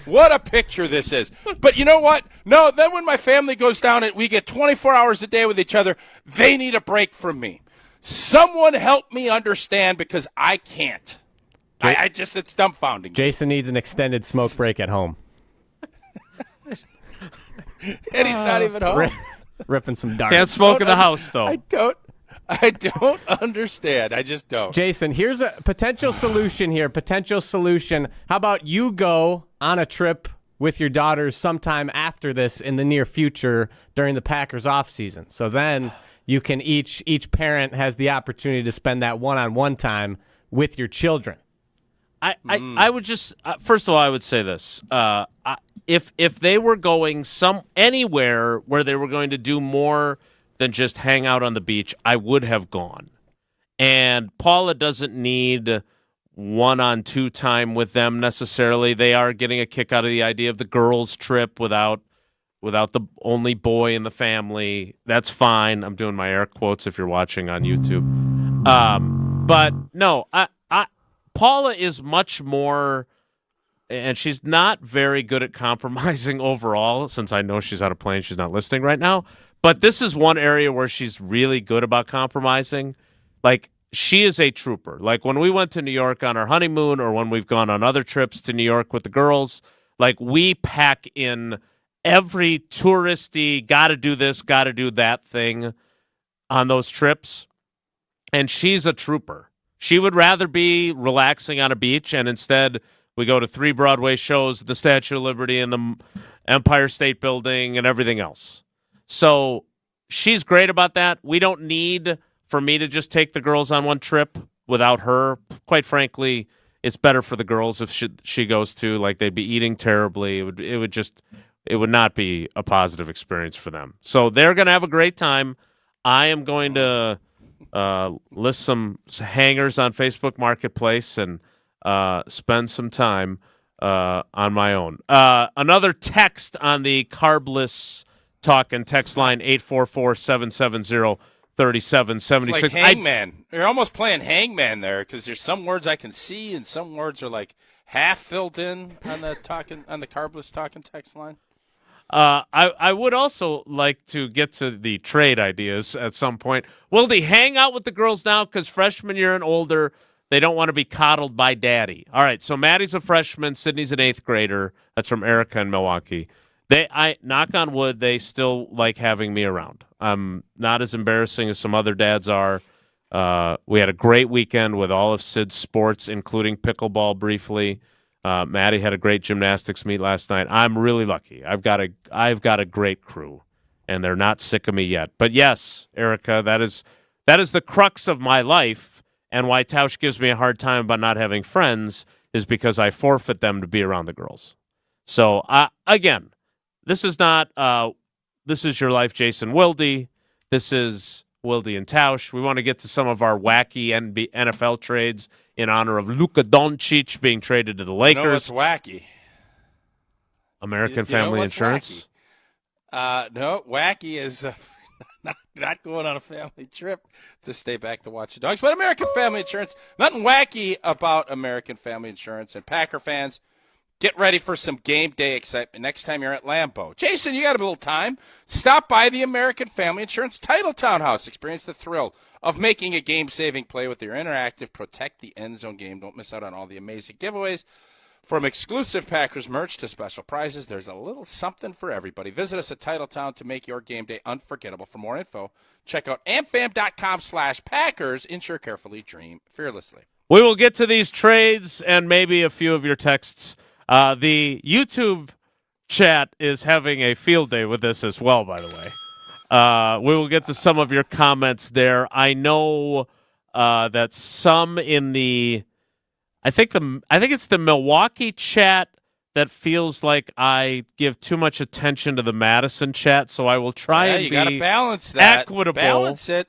[SPEAKER 3] what a picture this is! But you know what? No, then when my family goes down and we get 24 hours a day with each other, they need a break from me. Someone help me understand because I can't. It's dumbfounding.
[SPEAKER 11] Jason needs an extended smoke break at home.
[SPEAKER 3] And he's not even home.
[SPEAKER 11] ripping some darts.
[SPEAKER 1] Can't smoke in the house, though.
[SPEAKER 3] I don't understand. I just don't.
[SPEAKER 11] Jason, here's a potential solution here. Potential solution. How about you go on a trip with your daughters sometime after this in the near future during the Packers offseason? So then you can each parent has the opportunity to spend that one-on-one time with your children.
[SPEAKER 1] I would just first of all, I would say this: if they were going anywhere where they were going to do more than just hang out on the beach, I would have gone. And Paula doesn't need 1-on-2 time with them necessarily. They are getting a kick out of the idea of the girls' trip without the only boy in the family. That's fine. I'm doing my air quotes if you're watching on YouTube. But no, Paula is much more, and she's not very good at compromising overall, since I know she's on a plane. She's not listening right now. But this is one area where she's really good about compromising. Like, she is a trooper. Like, when we went to New York on our honeymoon, or when we've gone on other trips to New York with the girls, like, we pack in every touristy, got to do this, got to do that thing on those trips. And she's a trooper. She would rather be relaxing on a beach, and instead we go to 3 Broadway shows, the Statue of Liberty and the Empire State Building and everything else. So she's great about that. We don't need for me to just take the girls on one trip without her. Quite frankly, it's better for the girls if she goes too. Like, they'd be eating terribly. It would not be a positive experience for them. So they're going to have a great time. I am going to list some hangers on Facebook Marketplace and spend some time on my own. Another text on the carbless talk and text line 844-770-3776.
[SPEAKER 3] It's like Hangman. You're almost playing Hangman there, because there's some words I can see and some words are like half filled in on the carbless talking text line.
[SPEAKER 1] I would also like to get to the trade ideas at some point. Will they hang out with the girls now? Because freshman year and older, they don't want to be coddled by daddy. All right, so Maddie's a freshman, Sydney's an 8th grader. That's from Erica in Milwaukee. I knock on wood, they still like having me around. I'm not as embarrassing as some other dads are. We had a great weekend with all of Sid's sports, including pickleball briefly. Maddie had a great gymnastics meet last night. I'm really lucky. I've got a great crew, and they're not sick of me yet. But yes, Erica, that is the crux of my life, and why Tausch gives me a hard time about not having friends is because I forfeit them to be around the girls. So again, this is not This Is Your Life, Jason Wilde. This is Wilde and Tausch. We want to get to some of our wacky NFL trades in honor of Luka Doncic being traded to the Lakers.
[SPEAKER 3] You know what's wacky?
[SPEAKER 1] American Family Insurance?
[SPEAKER 3] No, wacky is not going on a family trip to stay back to watch the dogs. But American Family Insurance, nothing wacky about American Family Insurance. And Packer fans, get ready for some game day excitement next time you're at Lambeau. Jason, you got a little time. Stop by the American Family Insurance Title Townhouse. Experience the thrill of making a game-saving play with your interactive Protect the End Zone game. Don't miss out on all the amazing giveaways. From exclusive Packers merch to special prizes, there's a little something for everybody. Visit us at Titletown to make your game day unforgettable. For more info, check out amfam.com/Packers. Insure carefully, dream fearlessly.
[SPEAKER 1] We will get to these trades and maybe a few of your texts. The YouTube chat is having a field day with this as well, by the way. We will get to some of your comments there. I know that some in the I think it's the Milwaukee chat that feels like I give too much attention to the Madison chat, so I will try and
[SPEAKER 3] you
[SPEAKER 1] be
[SPEAKER 3] gotta balance that.
[SPEAKER 1] equitable.
[SPEAKER 3] Balance it.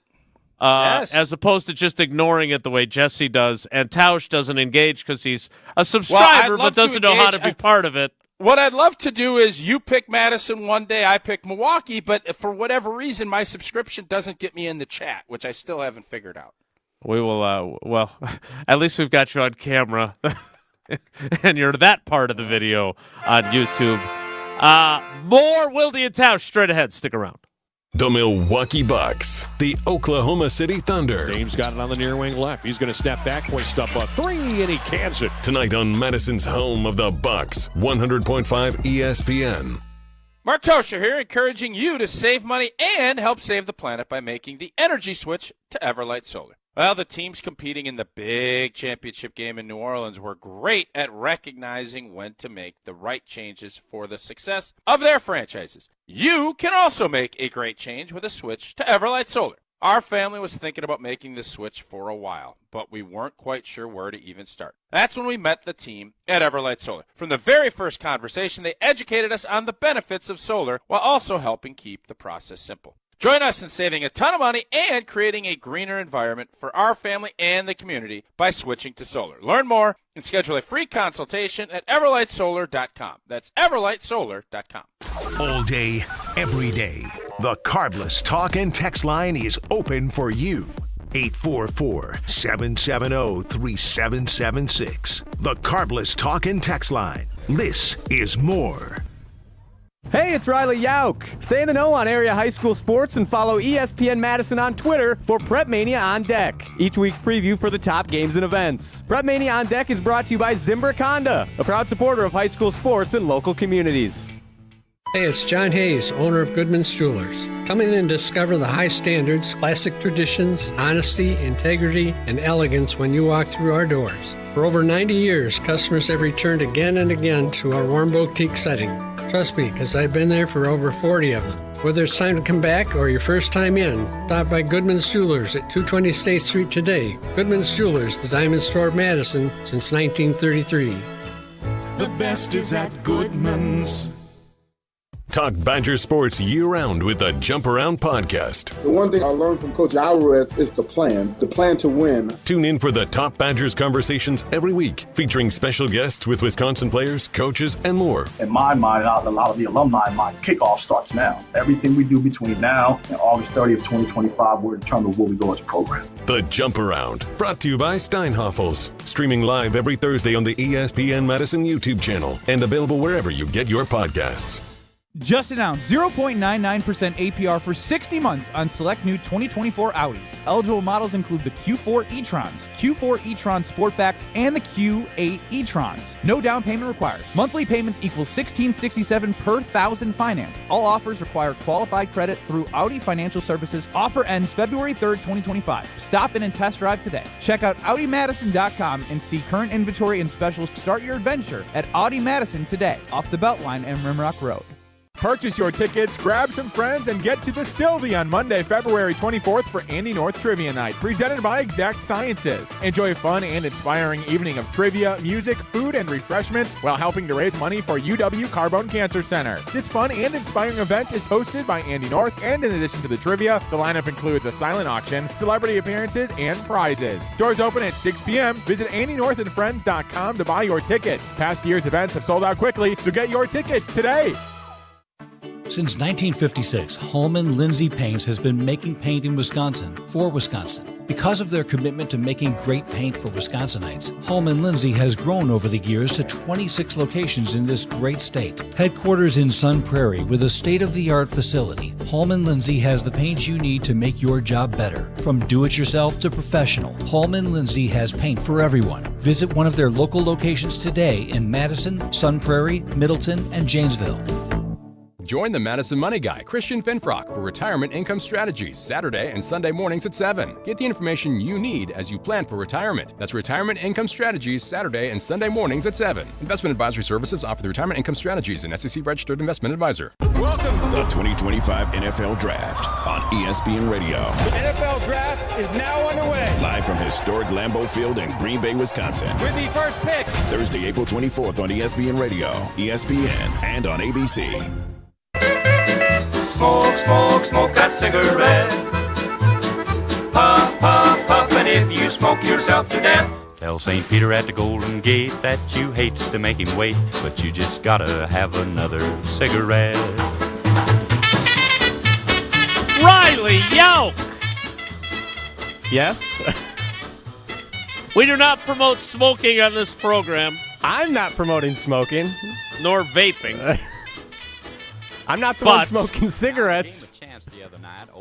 [SPEAKER 3] Yes.
[SPEAKER 1] As opposed to just ignoring it the way Jesse does. And Tausch doesn't engage because he's a subscriber but doesn't know how to be part of it.
[SPEAKER 3] What I'd love to do is you pick Madison one day, I pick Milwaukee, but for whatever reason, my subscription doesn't get me in the chat, which I still haven't figured out.
[SPEAKER 1] We will, well, at least we've got you on camera, and you're that part of the video on YouTube. More Wilde and Tausch straight ahead. Stick around.
[SPEAKER 2] The Milwaukee Bucks, the Oklahoma City Thunder.
[SPEAKER 12] James got it on the near wing left. He's going to step back, hoist up a three, and he cans it.
[SPEAKER 2] Tonight on Madison's home of the Bucks, 100.5 ESPN.
[SPEAKER 3] Mark Toscher here, encouraging you to save money and help save the planet by making the energy switch to Everlight Solar. Well, the teams competing in the big championship game in New Orleans were great at recognizing when to make the right changes for the success of their franchises. You can also make a great change with a switch to Everlight Solar. Our family was thinking about making this switch for a while, but we weren't quite sure where to even start. That's when we met the team at Everlight Solar. From the very first conversation, they educated us on the benefits of solar while also helping keep the process simple. Join us in saving a ton of money and creating a greener environment for our family and the community by switching to solar. Learn more and schedule a free consultation at everlightsolar.com. That's everlightsolar.com.
[SPEAKER 13] All day, every day, the Carbless Talk and Text line is open for you. 844-770-3776. The Carbless Talk and Text line. This is more.
[SPEAKER 11] Hey, it's Riley Yauk. Stay in the know on area high school sports and follow ESPN Madison on Twitter for Prep Mania on Deck, each week's preview for the top games and events. Prep Mania on Deck is brought to you by Zimbrick Honda, a proud supporter of high school sports and local communities.
[SPEAKER 14] Hey, it's John Hayes, owner of Goodman's Jewelers. Come in and discover the high standards, classic traditions, honesty, integrity, and elegance when you walk through our doors. For over 90 years, customers have returned again and again to our warm boutique setting. Trust me, because I've been there for over 40 of them. Whether it's time to come back or your first time in, stop by Goodman's Jewelers at 220 State Street today. Goodman's Jewelers, the diamond store of Madison since 1933.
[SPEAKER 15] The best is at Goodman's.
[SPEAKER 2] Talk Badger sports year-round with the Jump Around podcast.
[SPEAKER 16] The one thing I learned from Coach Alvarez is the plan to win.
[SPEAKER 2] Tune in for the Top Badgers conversations every week, featuring special guests with Wisconsin players, coaches, and more.
[SPEAKER 17] In my mind, a lot of the alumni mind, kickoff starts now. Everything we do between now and August 30th, 2025, we're determined where we go as a program.
[SPEAKER 2] The Jump Around, brought to you by Steinhoffels, streaming live every Thursday on the ESPN Madison YouTube channel and available wherever you get your podcasts.
[SPEAKER 18] Just announced 0.99% APR for 60 months on select new 2024 Audis. Eligible models include the Q4 e-trons, Q4 e-tron Sportbacks, and the Q8 e-trons. No down payment required. Monthly payments equal $1,667 per $1,000 finance. All offers require qualified credit through Audi Financial Services. Offer ends February 3rd, 2025. Stop in and test drive today. Check out AudiMadison.com and see current inventory and specials. Start your adventure at Audi Madison today, off the Beltline and Rimrock Road.
[SPEAKER 19] Purchase your tickets, grab some friends, and get to the Sylvie on Monday, February 24th for Andy North Trivia Night, presented by Exact Sciences. Enjoy a fun and inspiring evening of trivia, music, food, and refreshments while helping to raise money for UW Carbone Cancer Center. This fun and inspiring event is hosted by Andy North, and in addition to the trivia, the lineup includes a silent auction, celebrity appearances, and prizes. Doors open at 6 p.m. Visit AndyNorthAndFriends.com to buy your tickets. Past year's events have sold out quickly, so get your tickets today.
[SPEAKER 20] Since 1956, Holman Lindsay Paints has been making paint in Wisconsin for Wisconsin. Because of their commitment to making great paint for Wisconsinites, Holman Lindsay has grown over the years to 26 locations in this great state. Headquarters in Sun Prairie with a state-of-the-art facility, Holman Lindsay has the paint you need to make your job better. From do-it-yourself to professional, Holman Lindsay has paint for everyone. Visit one of their local locations today in Madison, Sun Prairie, Middleton, and Janesville.
[SPEAKER 21] Join the Madison Money Guy, Christian Finfrock, for Retirement Income Strategies, Saturday and Sunday mornings at 7. Get the information you need as you plan for retirement. That's Retirement Income Strategies, Saturday and Sunday mornings at 7. Investment advisory services offered through Retirement Income Strategies, an SEC-registered investment advisor.
[SPEAKER 15] Welcome.
[SPEAKER 22] The 2025 NFL Draft on ESPN Radio.
[SPEAKER 15] The NFL Draft is now underway.
[SPEAKER 22] Live from historic Lambeau Field in Green Bay, Wisconsin.
[SPEAKER 15] With the first pick.
[SPEAKER 22] Thursday, April 24th on ESPN Radio, ESPN, and on ABC.
[SPEAKER 23] Smoke, smoke, smoke that cigarette. Puff, puff, puff, and if you smoke yourself to death.
[SPEAKER 24] Tell St. Peter at the Golden Gate that you hates to make him wait, but you just gotta have another cigarette.
[SPEAKER 1] Riley Yauk!
[SPEAKER 11] Yes?
[SPEAKER 1] We do not promote smoking on this program.
[SPEAKER 11] I'm not promoting smoking.
[SPEAKER 1] Nor vaping.
[SPEAKER 11] I'm not the one smoking cigarettes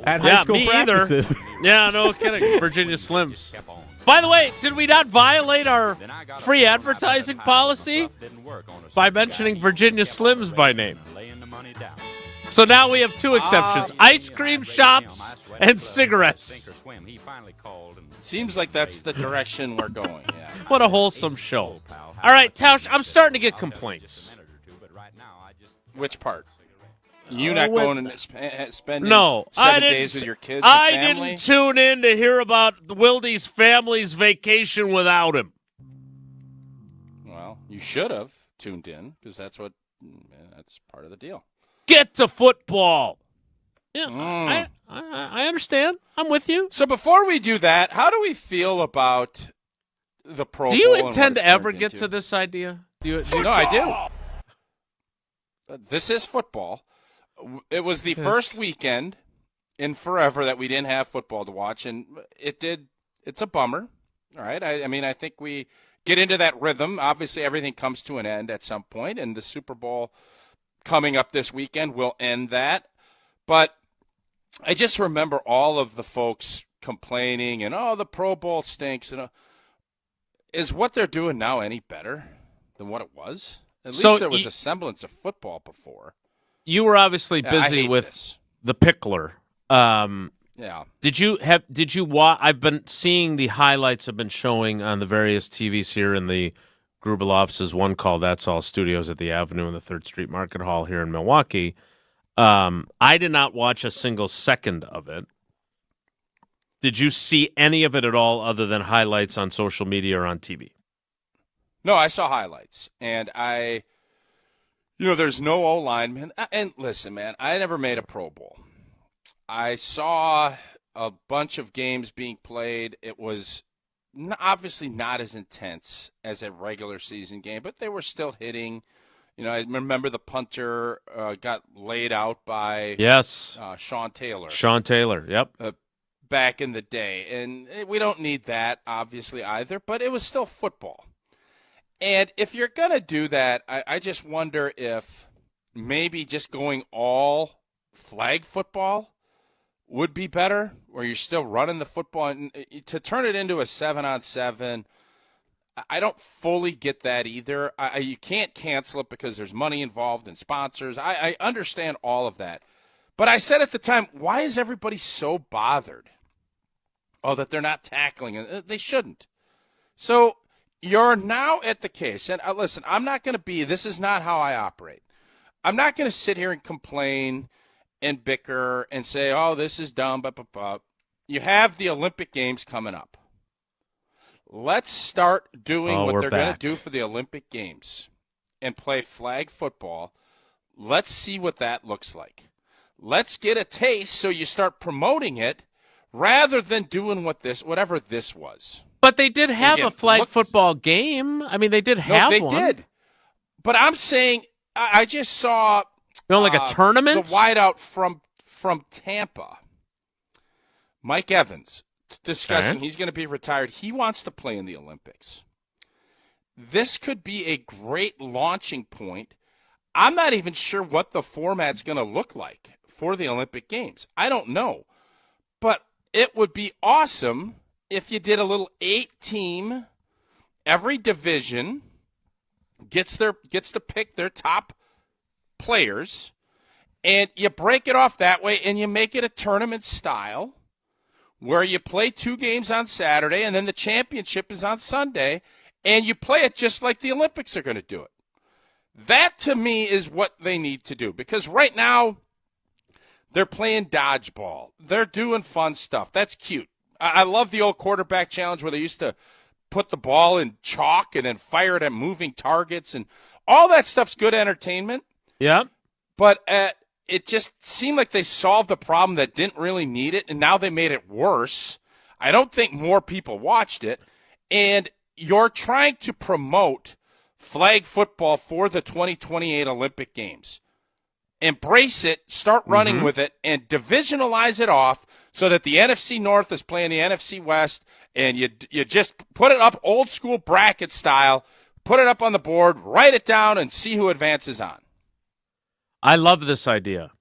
[SPEAKER 11] at high school practices.
[SPEAKER 1] Yeah, no kidding. Virginia Slims. By the way, did we not violate our free advertising policy by mentioning Virginia Slims by name? So now we have two exceptions: ice cream shops and cigarettes.
[SPEAKER 3] Seems like that's the direction we're going. Yeah.
[SPEAKER 1] What a wholesome show. All right, Tausch, I'm starting to get complaints.
[SPEAKER 3] Which part? You not going and spending 7 days with your kids
[SPEAKER 1] I
[SPEAKER 3] and family?
[SPEAKER 1] didn't tune in to hear about Wildy's family's vacation without him.
[SPEAKER 3] Well, you should have tuned in because that's part of the deal.
[SPEAKER 1] Get to football. Yeah, I understand. I'm with you.
[SPEAKER 3] So before we do that, how do we feel about the Pro Bowl?
[SPEAKER 1] Do you intend to ever get to this idea?
[SPEAKER 3] No, I do. This is football. It was the first weekend in forever that we didn't have football to watch, and it's a bummer. All right. I think we get into that rhythm. Obviously, everything comes to an end at some point, and the Super Bowl coming up this weekend will end that. But I just remember all of the folks complaining and, the Pro Bowl stinks. And is what they're doing now any better than what it was? At least there was a semblance of football before.
[SPEAKER 1] You were obviously busy with the pickler.
[SPEAKER 3] Yeah.
[SPEAKER 1] Did you watch? I've been seeing the highlights have been showing on the various TVs here in the Grubel offices. One called That's All Studios at the Avenue and the 3rd Street Market Hall here in Milwaukee. I did not watch a single second of it. Did you see any of it at all other than highlights on social media or on TV?
[SPEAKER 3] No, I saw highlights, and there's no O-lineman. And listen, man, I never made a Pro Bowl. I saw a bunch of games being played. It was obviously not as intense as a regular season game, but they were still hitting. I remember the punter got laid out by Sean Taylor.
[SPEAKER 1] Sean Taylor, yep.
[SPEAKER 3] Back in the day. And we don't need that, obviously, either, but it was still football. And if you're going to do that, I just wonder if maybe just going all flag football would be better, where you're still running the football. And to turn it into a 7-on-7, I don't fully get that either. You can't cancel it because there's money involved and sponsors. I understand all of that. But I said at the time, why is everybody so bothered? That they're not tackling. They shouldn't. So you're now at the case. And listen, I'm not going to this is not how I operate. I'm not going to sit here and complain and bicker and say, this is dumb. You have the Olympic Games coming up. Let's start doing what they're going to do for the Olympic Games and play flag football. Let's see what that looks like. Let's get a taste so you start promoting it rather than doing whatever this was.
[SPEAKER 1] But they did have a flag football game. I mean, they did have one.
[SPEAKER 3] They did. But I'm saying I just saw
[SPEAKER 1] like a tournament?
[SPEAKER 3] The wideout from Tampa, Mike Evans, discussing he's going to be retired. He wants to play in the Olympics. This could be a great launching point. I'm not even sure what the format's going to look like for the Olympic Games. I don't know. But it would be awesome if you did a little 8-team, every division gets to pick their top players, and you break it off that way, and you make it a tournament style where you play 2 games on Saturday, and then the championship is on Sunday, and you play it just like the Olympics are going to do it. That, to me, is what they need to do, because right now they're playing dodgeball. They're doing fun stuff. That's cute. I love the old quarterback challenge where they used to put the ball in chalk and then fire it at moving targets, and all that stuff's good entertainment.
[SPEAKER 1] Yeah.
[SPEAKER 3] But it just seemed like they solved a problem that didn't really need it, and now they made it worse. I don't think more people watched it. And you're trying to promote flag football for the 2028 Olympic Games. Embrace it, start running with it, and divisionalize it off so that the NFC North is playing the NFC West, and you just put it up old school bracket style, put it up on the board, write it down, and see who advances on.
[SPEAKER 1] I love this idea.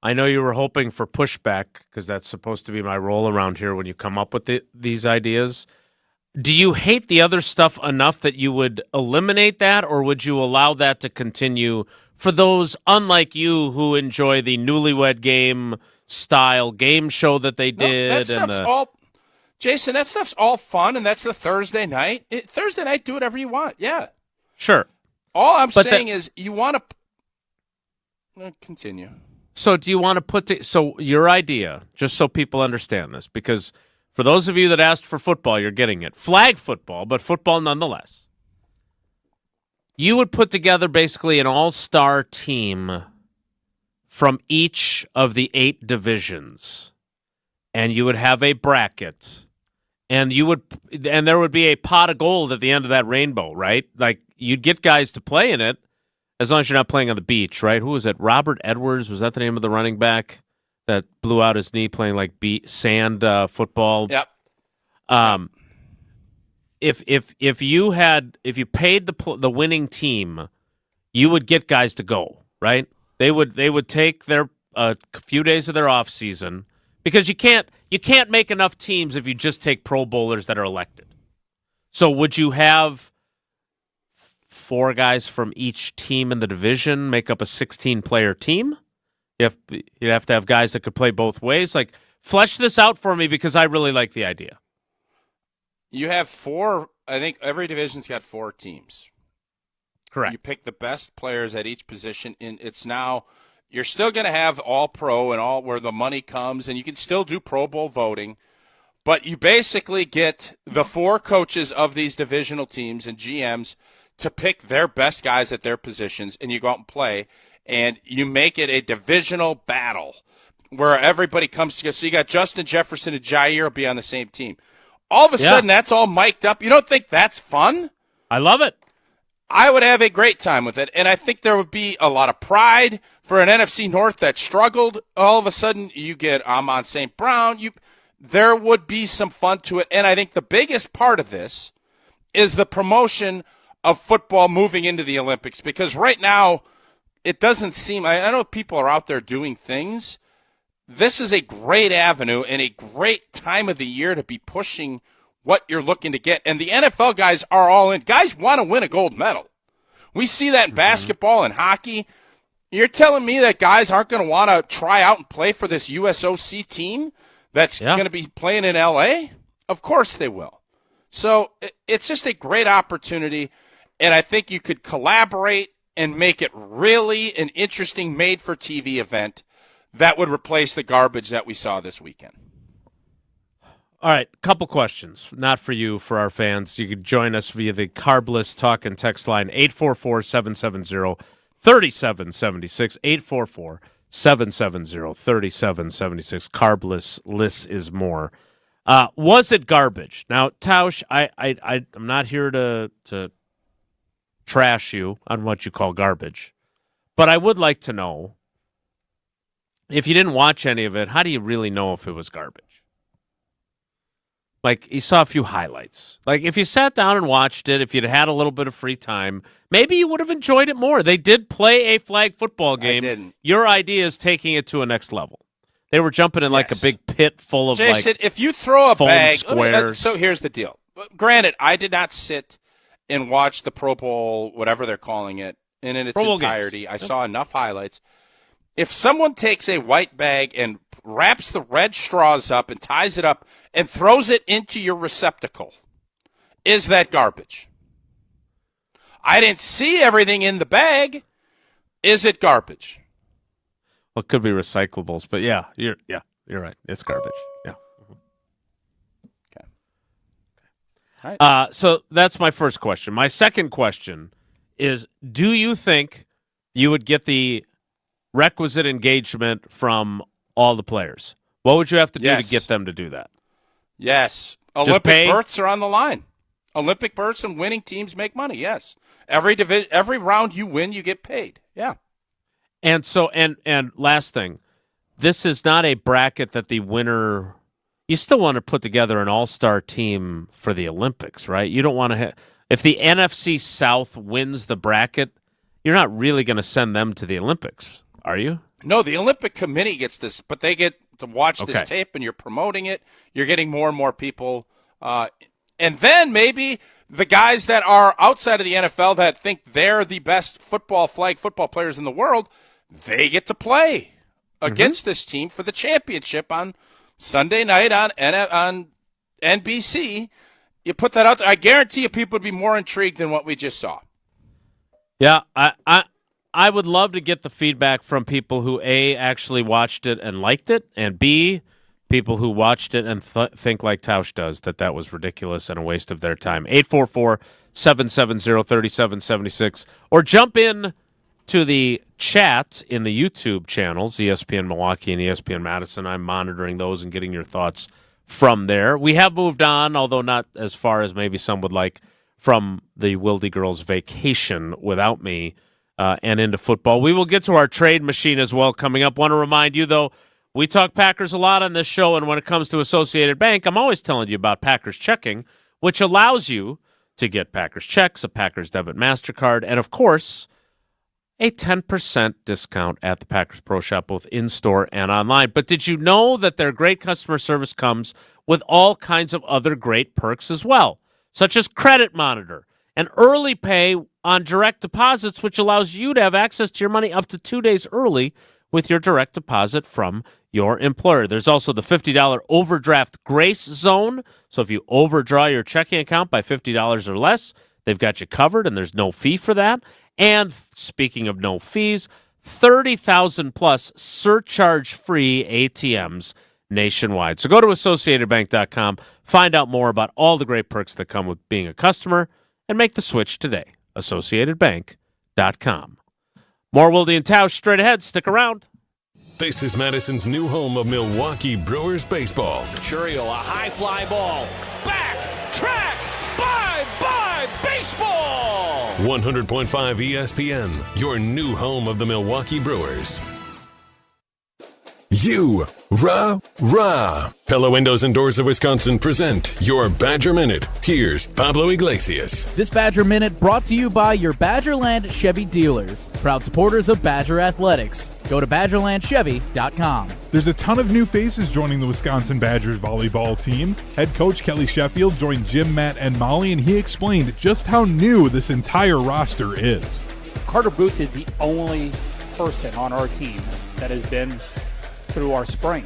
[SPEAKER 1] I know you were hoping for pushback because that's supposed to be my role around here when you come up with these ideas. Do you hate the other stuff enough that you would eliminate that, or would you allow that to continue for those unlike you who enjoy the Newlywed Game style game show that they did.
[SPEAKER 3] That stuff's all, Jason, that stuff's all fun, and that's the Thursday night. Thursday night, do whatever you want. Yeah.
[SPEAKER 1] Sure.
[SPEAKER 3] All I'm saying is you want to continue.
[SPEAKER 1] So do you want to so your idea, just so people understand this, because for those of you that asked for football, you're getting it. Flag football, but football nonetheless. You would put together basically an all-star team from each of the 8 divisions, and you would have a bracket, and there would be a pot of gold at the end of that rainbow, right? Like, you'd get guys to play in it, as long as you're not playing on the beach, right? Who was it? Robert Edwards, was that the name of the running back that blew out his knee playing like sand football?
[SPEAKER 3] Yep.
[SPEAKER 1] If you paid the winning team, you would get guys to go, right? They would take their a few days of their off season, because you can't make enough teams if you just take Pro Bowlers that are elected. So would you have 4 guys from each team in the division make up a 16-player team? You'd have to have guys that could play both ways. Like, flesh this out for me, because I really like the idea.
[SPEAKER 3] You have 4. I think every division's got 4 teams.
[SPEAKER 1] Correct.
[SPEAKER 3] You pick the best players at each position. It's now you're still going to have all pro and all where the money comes, and you can still do Pro Bowl voting. But you basically get the 4 coaches of these divisional teams and GMs to pick their best guys at their positions, and you go out and play, and you make it a divisional battle where everybody comes together. So you got Justin Jefferson and Jair will be on the same team. All of a sudden, that's all mic'd up. You don't think that's fun?
[SPEAKER 1] I love it.
[SPEAKER 3] I would have a great time with it, and I think there would be a lot of pride for an NFC North that struggled. All of a sudden, you get Amon St. Brown. There would be some fun to it, and I think the biggest part of this is the promotion of football moving into the Olympics, because right now it doesn't seem – I know people are out there doing things. This is a great avenue and a great time of the year to be pushing – what you're looking to get. And the NFL guys are all in. Guys want to win a gold medal. We see that in basketball and hockey. You're telling me that guys aren't going to want to try out and play for this USOC team that's going to be playing in L.A.? Of course they will. So it's just a great opportunity, and I think you could collaborate and make it really an interesting made-for-TV event that would replace the garbage that we saw this weekend.
[SPEAKER 1] All right, couple questions. Not for you, for our fans. You can join us via the Carbless Talk and Text line, 844-770-3776, 844-770-3776. Carbless, less is more. Was it garbage? Now, Tausch, I'm not here to trash you on what you call garbage, but I would like to know, if you didn't watch any of it, how do you really know if it was garbage? Like, you saw a few highlights. Like, if you sat down and watched it, if you'd had a little bit of free time, maybe you would have enjoyed it more. They did play a flag football game.
[SPEAKER 3] I didn't.
[SPEAKER 1] Your idea is taking it to a next level. They were jumping in like a big pit full of
[SPEAKER 3] Jason, if you throw a
[SPEAKER 1] foam
[SPEAKER 3] bag,
[SPEAKER 1] squares.
[SPEAKER 3] So here's the deal. Granted, I did not sit and watch the Pro Bowl, whatever they're calling it, in its
[SPEAKER 1] Pro Bowl
[SPEAKER 3] entirety.
[SPEAKER 1] games.
[SPEAKER 3] I saw enough highlights. If someone takes a white bag and wraps the red straws up and ties it up and throws it into your receptacle, is that garbage? I didn't see everything in the bag. Is it garbage?
[SPEAKER 1] Well, it could be recyclables, but you're right. It's garbage. Yeah.
[SPEAKER 3] Okay. All right.
[SPEAKER 1] So that's my first question. My second question is, do you think you would get the requisite engagement from all the players? What would you have to do to get them to do that?
[SPEAKER 3] Yes. Olympic berths are on the line. Olympic berths and winning teams make money, yes. Every round you win, you get paid. Yeah.
[SPEAKER 1] And so, and last thing, this is not a bracket that the winner, you still want to put together an all-star team for the Olympics, right? You don't want to if the NFC South wins the bracket, you're not really going to send them to the Olympics, are you?
[SPEAKER 3] No, the Olympic Committee gets this, but they get to watch this tape, and you're promoting it. You're getting more and more people. And then maybe the guys that are outside of the NFL that think they're the best flag football players in the world, they get to play against this team for the championship on Sunday night on NBC. You put that out there, I guarantee you people would be more intrigued than what we just saw.
[SPEAKER 1] Yeah, I would love to get the feedback from people who, A, actually watched it and liked it, and B, people who watched it and think like Tausch does, that was ridiculous and a waste of their time. 844-770-3776. Or jump in to the chat in the YouTube channels, ESPN Milwaukee and ESPN Madison. I'm monitoring those and getting your thoughts from there. We have moved on, although not as far as maybe some would like, from the Wilde girls' vacation without me and into football. We will get to our trade machine as well coming up. Want to remind you, though, we talk Packers a lot on this show, and when it comes to Associated Bank, I'm always telling you about Packers Checking, which allows you to get Packers checks, a Packers debit MasterCard, and, of course, a 10% discount at the Packers Pro Shop, both in-store and online. But did you know that their great customer service comes with all kinds of other great perks as well, such as Credit Monitor and early pay on direct deposits, which allows you to have access to your money up to 2 days early with your direct deposit from your employer. There's also the $50 overdraft grace zone. So if you overdraw your checking account by $50 or less, they've got you covered, and there's no fee for that. And speaking of no fees, 30,000 plus surcharge-free ATMs nationwide. So go to AssociatedBank.com, find out more about all the great perks that come with being a customer, and make the switch today. AssociatedBank.com. More Wilde and Tausch straight ahead. Stick around.
[SPEAKER 2] This is Madison's new home of Milwaukee Brewers baseball.
[SPEAKER 12] Churio, a high fly ball. Back, track, bye, baseball!
[SPEAKER 2] 100.5 ESPN, your new home of the Milwaukee Brewers. Rah! Pella Windows and Doors of Wisconsin present your Badger Minute. Here's Pablo Iglesias.
[SPEAKER 4] This Badger Minute brought to you by your Badgerland Chevy dealers, proud supporters of Badger Athletics. Go to BadgerlandChevy.com.
[SPEAKER 19] There's a ton of new faces joining the Wisconsin Badgers volleyball team. Head coach Kelly Sheffield joined Jim, Matt, and Molly, and he explained just how new this entire roster is.
[SPEAKER 5] Carter Booth is the only person on our team that has been through our spring.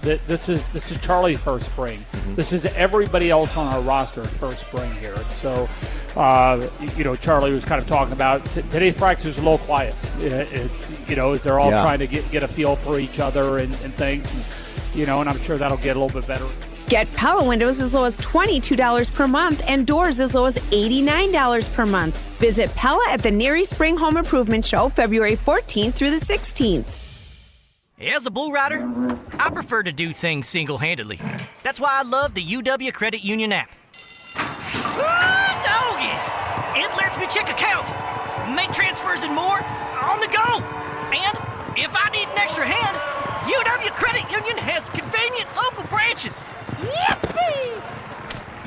[SPEAKER 5] This is Charlie's first spring. Mm-hmm. This is everybody else on our roster's first spring here. So, Charlie was kind of talking about today's practice is a little quiet. It's as they're all trying to get a feel for each other and things, and I'm sure that'll get a little bit better.
[SPEAKER 6] Get Pella windows as low as $22 per month and doors as low as $89 per month. Visit Pella at the Neary Spring Home Improvement Show February 14th through the 16th.
[SPEAKER 7] As a bull rider, I prefer to do things single-handedly. That's why I love the UW Credit Union app. Doggy! It lets me check accounts, make transfers and more on the go. And if I need an extra hand, UW Credit Union has convenient local branches. Yippee!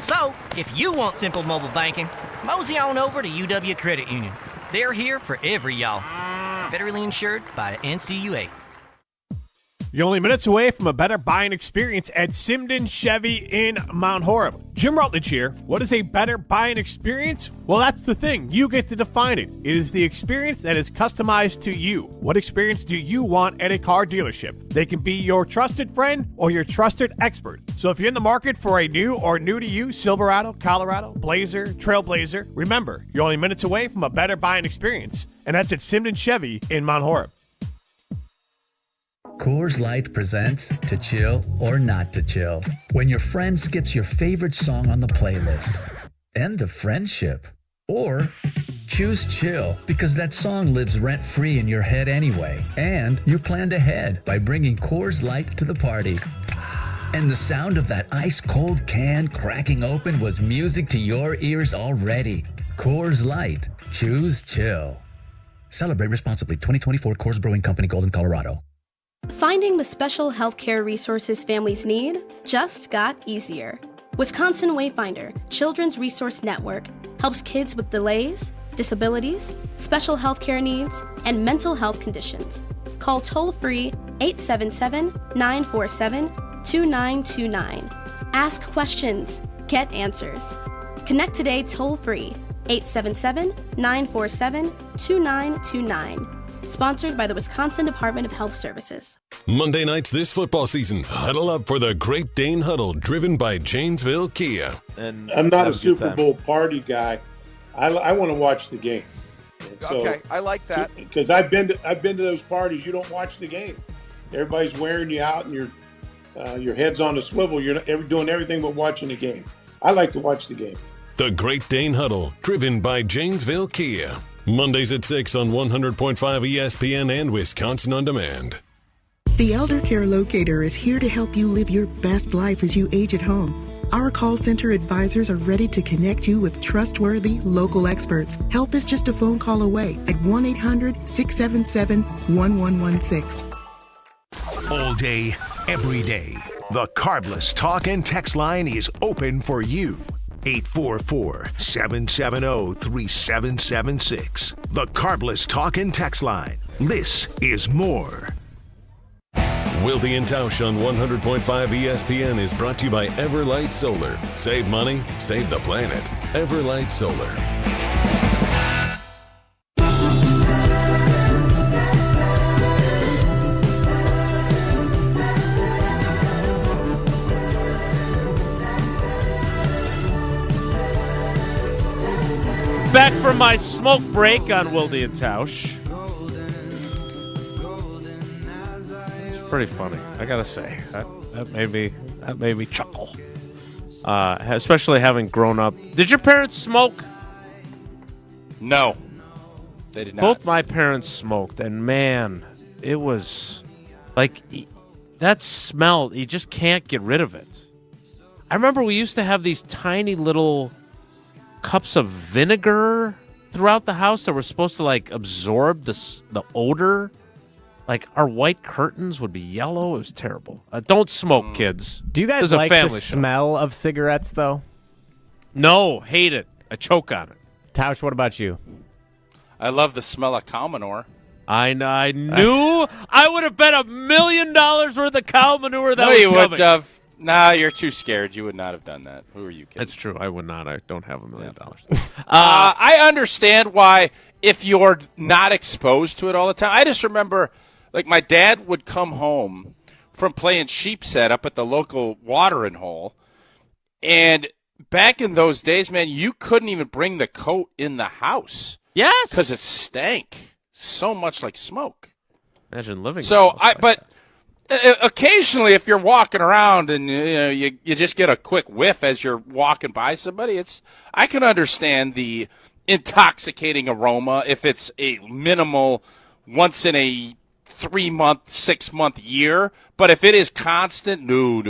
[SPEAKER 7] So, if you want simple mobile banking, mosey on over to UW Credit Union. They're here for every y'all. Federally insured by NCUA.
[SPEAKER 25] You're only minutes away from a better buying experience at Simden Chevy in Mount Horeb. Jim Rutledge here. What is a better buying experience? Well, that's the thing. You get to define it. It is the experience that is customized to you. What experience do you want at a car dealership? They can be your trusted friend or your trusted expert. So if you're in the market for a new or new-to-you Silverado, Colorado, Blazer, Trailblazer, remember, you're only minutes away from a better buying experience. And that's at Simden Chevy in Mount Horeb.
[SPEAKER 26] Coors Light presents To Chill or Not to Chill. When your friend skips your favorite song on the playlist. End the friendship. Or choose chill because that song lives rent-free in your head anyway. And you planned ahead by bringing Coors Light to the party. And the sound of that ice-cold can cracking open was music to your ears already. Coors Light. Choose chill. Celebrate responsibly. 2024 Coors Brewing Company, Golden, Colorado.
[SPEAKER 27] Finding the special healthcare resources families need just got easier. Wisconsin Wayfinder Children's Resource Network helps kids with delays, disabilities, special healthcare needs, and mental health conditions. Call toll-free 877-947-2929. Ask questions, get answers. Connect today toll-free, 877-947-2929. Sponsored by the Wisconsin Department of Health Services.
[SPEAKER 2] Monday nights this football season, huddle up for the Great Dane Huddle, driven by Janesville Kia.
[SPEAKER 8] And I'm not a Super Bowl party guy. I want to watch the game. So,
[SPEAKER 9] okay, I like that.
[SPEAKER 8] Because I've been to those parties. You don't watch the game. Everybody's wearing you out, and your head's on a swivel. You're doing everything but watching the game. I like to watch the game.
[SPEAKER 2] The Great Dane Huddle, driven by Janesville Kia. Mondays at 6 on 100.5 ESPN and Wisconsin On Demand.
[SPEAKER 10] The Elder Care Locator is here to help you live your best life as you age at home. Our call center advisors are ready to connect you with trustworthy local experts. Help is just a phone call away at 1-800-677-1116.
[SPEAKER 13] All day, every day, the Carbless Talk and Text line is open for you. 844-770-3776. The Carbless Talk and Text line. This is more.
[SPEAKER 2] Wilde And Tausch on 100.5 ESPN is brought to you by Everlight Solar. Save money, save the planet. Everlight Solar.
[SPEAKER 1] Back from my smoke break on Wilde And Tausch. It's pretty funny, I gotta say. That made me chuckle. Especially having grown up. Did your parents smoke?
[SPEAKER 3] No, they did not.
[SPEAKER 1] Both my parents smoked, and man, it was like that smell. You just can't get rid of it. I remember we used to have these tiny little cups of vinegar throughout the house that were supposed to like absorb the odor. Like our white curtains would be yellow. It was terrible. Don't smoke, kids.
[SPEAKER 11] Do you guys like the smell of cigarettes, though?
[SPEAKER 1] No, hate it. I choke on it.
[SPEAKER 11] Tausch, what about you?
[SPEAKER 3] I love the smell of cow manure.
[SPEAKER 1] I knew I would have bet $1 million worth of cow manure that was
[SPEAKER 3] you
[SPEAKER 1] coming.
[SPEAKER 3] would have. Nah, you're too scared. You would not have done that. Who are you kidding?
[SPEAKER 1] That's true. I would not. I don't have $1 million.
[SPEAKER 3] I understand why if you're not exposed to it all the time. I just remember, like, my dad would come home from playing sheep set up at the local watering hole, and back in those days, man, you couldn't even bring the coat in the house.
[SPEAKER 1] Yes,
[SPEAKER 3] because it stank so much like smoke.
[SPEAKER 1] Imagine living.
[SPEAKER 3] But occasionally, if you're walking around and you just get a quick whiff as you're walking by somebody, I can understand the intoxicating aroma if it's a minimal once in a 3-month, 6-month year. But if it is constant, no,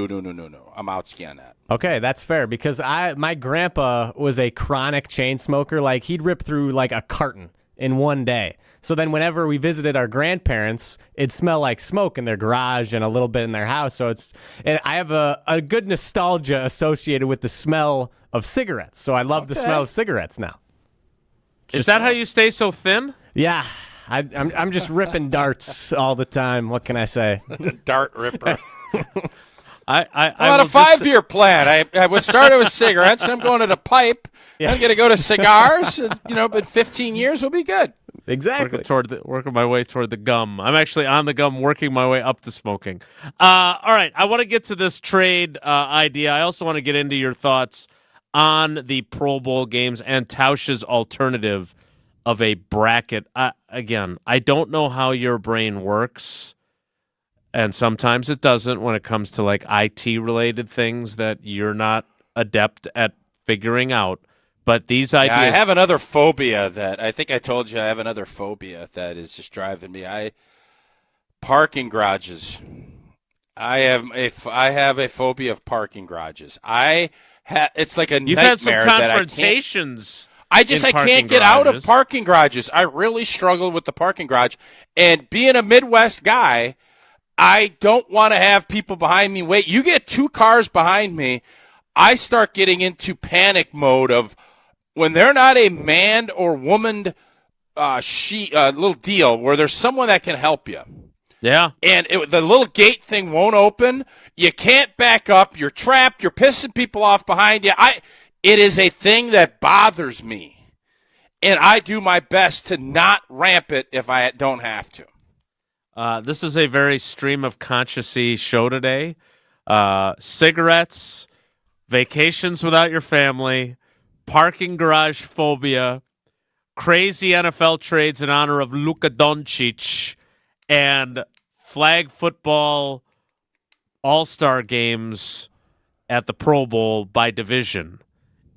[SPEAKER 3] I'm out on that.
[SPEAKER 11] Okay, that's fair because my grandpa was a chronic chain smoker. Like he'd rip through like a carton in one day. So then whenever we visited our grandparents, it'd smell like smoke in their garage and a little bit in their house. So I have a good nostalgia associated with the smell of cigarettes. So I love the smell of cigarettes now.
[SPEAKER 1] Is that how you stay so thin?
[SPEAKER 11] Yeah. I'm just ripping darts all the time. What can I say?
[SPEAKER 3] Dart ripper.
[SPEAKER 1] I'm
[SPEAKER 3] on a 5-year plan. I was started with cigarettes, and I'm going to the pipe. Yeah. I'm going to go to cigars. But 15 years will be good.
[SPEAKER 11] Exactly.
[SPEAKER 1] Working my way toward the gum. I'm actually on the gum, working my way up to smoking. All right, I want to get to this trade idea. I also want to get into your thoughts on the Pro Bowl games and Tausch's alternative of a bracket. Again, I don't know how your brain works. And sometimes it doesn't when it comes to like IT-related things that you're not adept at figuring out. But these ideas...
[SPEAKER 3] I have another phobia that I think I told you I have another phobia that is just driving me. Parking garages. I have a phobia of parking garages. It's like a
[SPEAKER 1] You've
[SPEAKER 3] nightmare
[SPEAKER 1] had some
[SPEAKER 3] that
[SPEAKER 1] confrontations.
[SPEAKER 3] I can't get out of parking garages. I really struggle with the parking garage. And being a Midwest guy, I don't want to have people behind me wait. You get 2 cars behind me, I start getting into panic mode of when they're not a manned or womaned little deal where there's someone that can help you.
[SPEAKER 1] Yeah.
[SPEAKER 3] And the little gate thing won't open. You can't back up. You're trapped. You're pissing people off behind you. It is a thing that bothers me, and I do my best to not ramp it if I don't have to.
[SPEAKER 1] This is a very stream of consciousness show today. Cigarettes, vacations without your family, parking garage phobia, crazy NFL trades in honor of Luka Doncic, and flag football all-star games at the Pro Bowl by division.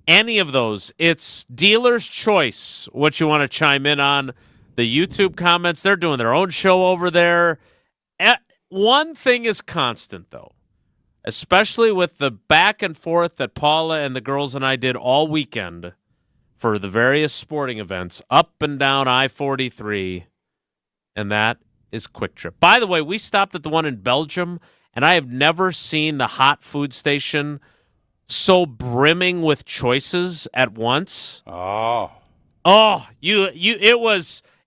[SPEAKER 1] Any of those, it's dealer's choice what you want to chime in on. The YouTube comments, they're doing their own show over there. One thing is constant, though, especially with the back and forth that Paula and the girls and I did all weekend for the various sporting events up and down I-43, and that is Quick Trip. By the way, we stopped at the one in Belgium, and I have never seen the hot food station so brimming with choices at once.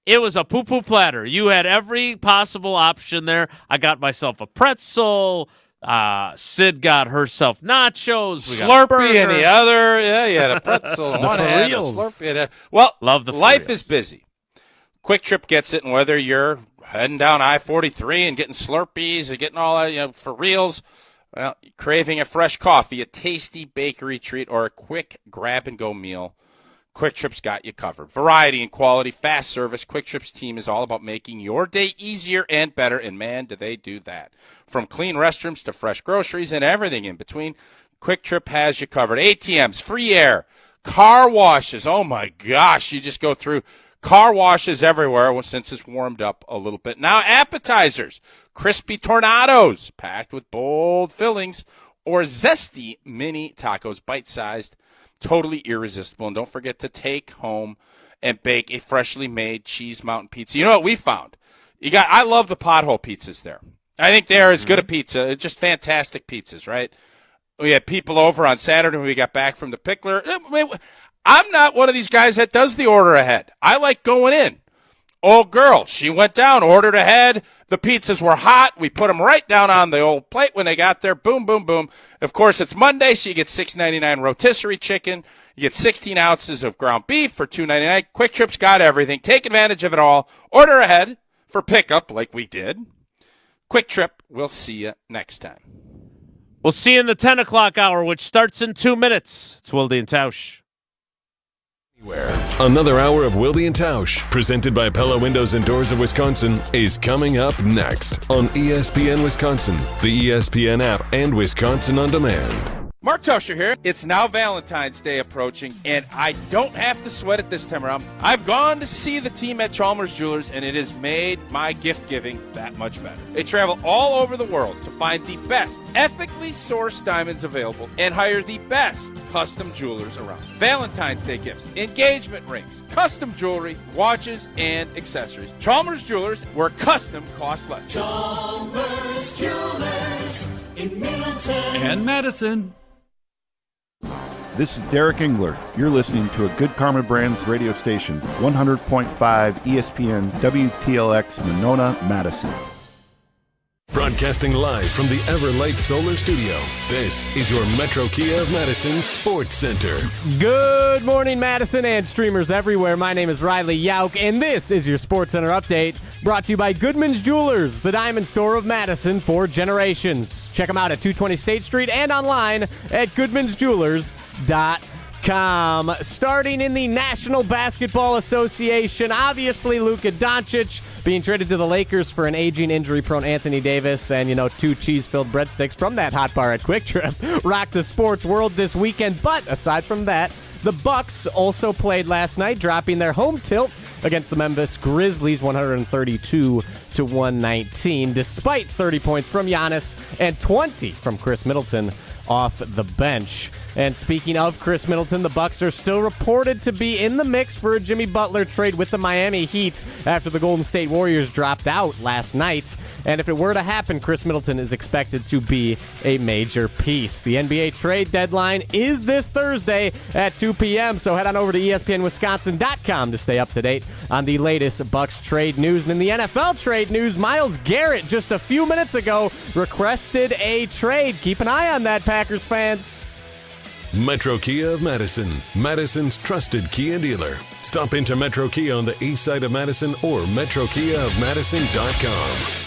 [SPEAKER 1] It was a poo-poo platter. You had every possible option there. I got myself a pretzel. Sid got herself nachos. We got
[SPEAKER 3] Slurpee and the other. Yeah, you had a pretzel.
[SPEAKER 1] The
[SPEAKER 3] one
[SPEAKER 1] for
[SPEAKER 3] hand,
[SPEAKER 1] reals.
[SPEAKER 3] a Slurpee. Well,
[SPEAKER 1] love the
[SPEAKER 3] life is busy. Quick Trip gets it, and whether you're heading down I-43 and getting Slurpees and getting all that, for reals, well, craving a fresh coffee, a tasty bakery treat, or a quick grab-and-go meal, Quick Trip's got you covered. Variety and quality, fast service. Quick Trip's team is all about making your day easier and better, and man, do they do that. From clean restrooms to fresh groceries and everything in between, Quick Trip has you covered. ATMs, free air, car washes. Oh, my gosh, you just go through car washes everywhere since it's warmed up a little bit. Now appetizers, crispy tornadoes packed with bold fillings, or zesty mini tacos, bite-sized, totally irresistible. And don't forget to take home and bake a freshly made cheese mountain pizza. You know what we found? I love the pothole pizzas there. I think they are as good a pizza. It's just fantastic pizzas, right? We had people over on Saturday when we got back from the pickler. I'm not one of these guys that does the order ahead. I like going in. Old girl, she went down, ordered ahead. The pizzas were hot. We put them right down on the old plate when they got there. Boom, boom, boom. Of course, it's Monday, so you get $6.99 rotisserie chicken. You get 16 ounces of ground beef for $2.99. Quick Trip's got everything. Take advantage of it all. Order ahead for pickup like we did. Quick Trip, we'll see you next time.
[SPEAKER 1] We'll see you in the 10 o'clock hour, which starts in 2 minutes. It's Wilde And Tausch.
[SPEAKER 2] Another hour of Wilde And Tausch, presented by Pella Windows and Doors of Wisconsin, is coming up next on ESPN Wisconsin, the ESPN app, and Wisconsin On Demand.
[SPEAKER 3] Mark Tauscher here. It's now Valentine's Day approaching, and I don't have to sweat it this time around. I've gone to see the team at Chalmers Jewelers, and it has made my gift giving that much better. They travel all over the world to find the best, ethically sourced diamonds available and hire the best custom jewelers around. Valentine's Day gifts, engagement rings, custom jewelry, watches, and accessories. Chalmers Jewelers, where custom costs less.
[SPEAKER 15] Chalmers Jewelers in Middleton
[SPEAKER 9] and Madison.
[SPEAKER 14] This is Derek Engler. You're listening to a Good Karma Brands radio station, 100.5 ESPN WTLX Monona, Madison.
[SPEAKER 2] Broadcasting live from the Everlight Solar Studio, this is your Metro Kia of Madison Sports Center.
[SPEAKER 11] Good morning, Madison and streamers everywhere. My name is Riley Yauk, and this is your Sports Center update, brought to you by Goodman's Jewelers, the diamond store of Madison for generations. Check them out at 220 State Street and online at goodmansjewelers.com. Starting in the National Basketball Association, obviously Luka Doncic being traded to the Lakers for an aging, injury-prone Anthony Davis and, 2 cheese-filled breadsticks from that hot bar at Quick Trip rocked the sports world this weekend. But aside from that, the Bucks also played last night, dropping their home tilt against the Memphis Grizzlies 132-119, despite 30 points from Giannis and 20 from Chris Middleton off the bench. And speaking of Chris Middleton, the Bucks are still reported to be in the mix for a Jimmy Butler trade with the Miami Heat after the Golden State Warriors dropped out last night. And if it were to happen, Chris Middleton is expected to be a major piece. The NBA trade deadline is this Thursday at 2 p.m., so head on over to ESPNWisconsin.com to stay up to date on the latest Bucks trade news. And in the NFL trade news, Myles Garrett just a few minutes ago requested a trade. Keep an eye on that, Packers fans.
[SPEAKER 2] Metro Kia of Madison, Madison's trusted Kia dealer. Stop into Metro Kia on the east side of Madison or metrokiaofmadison.com.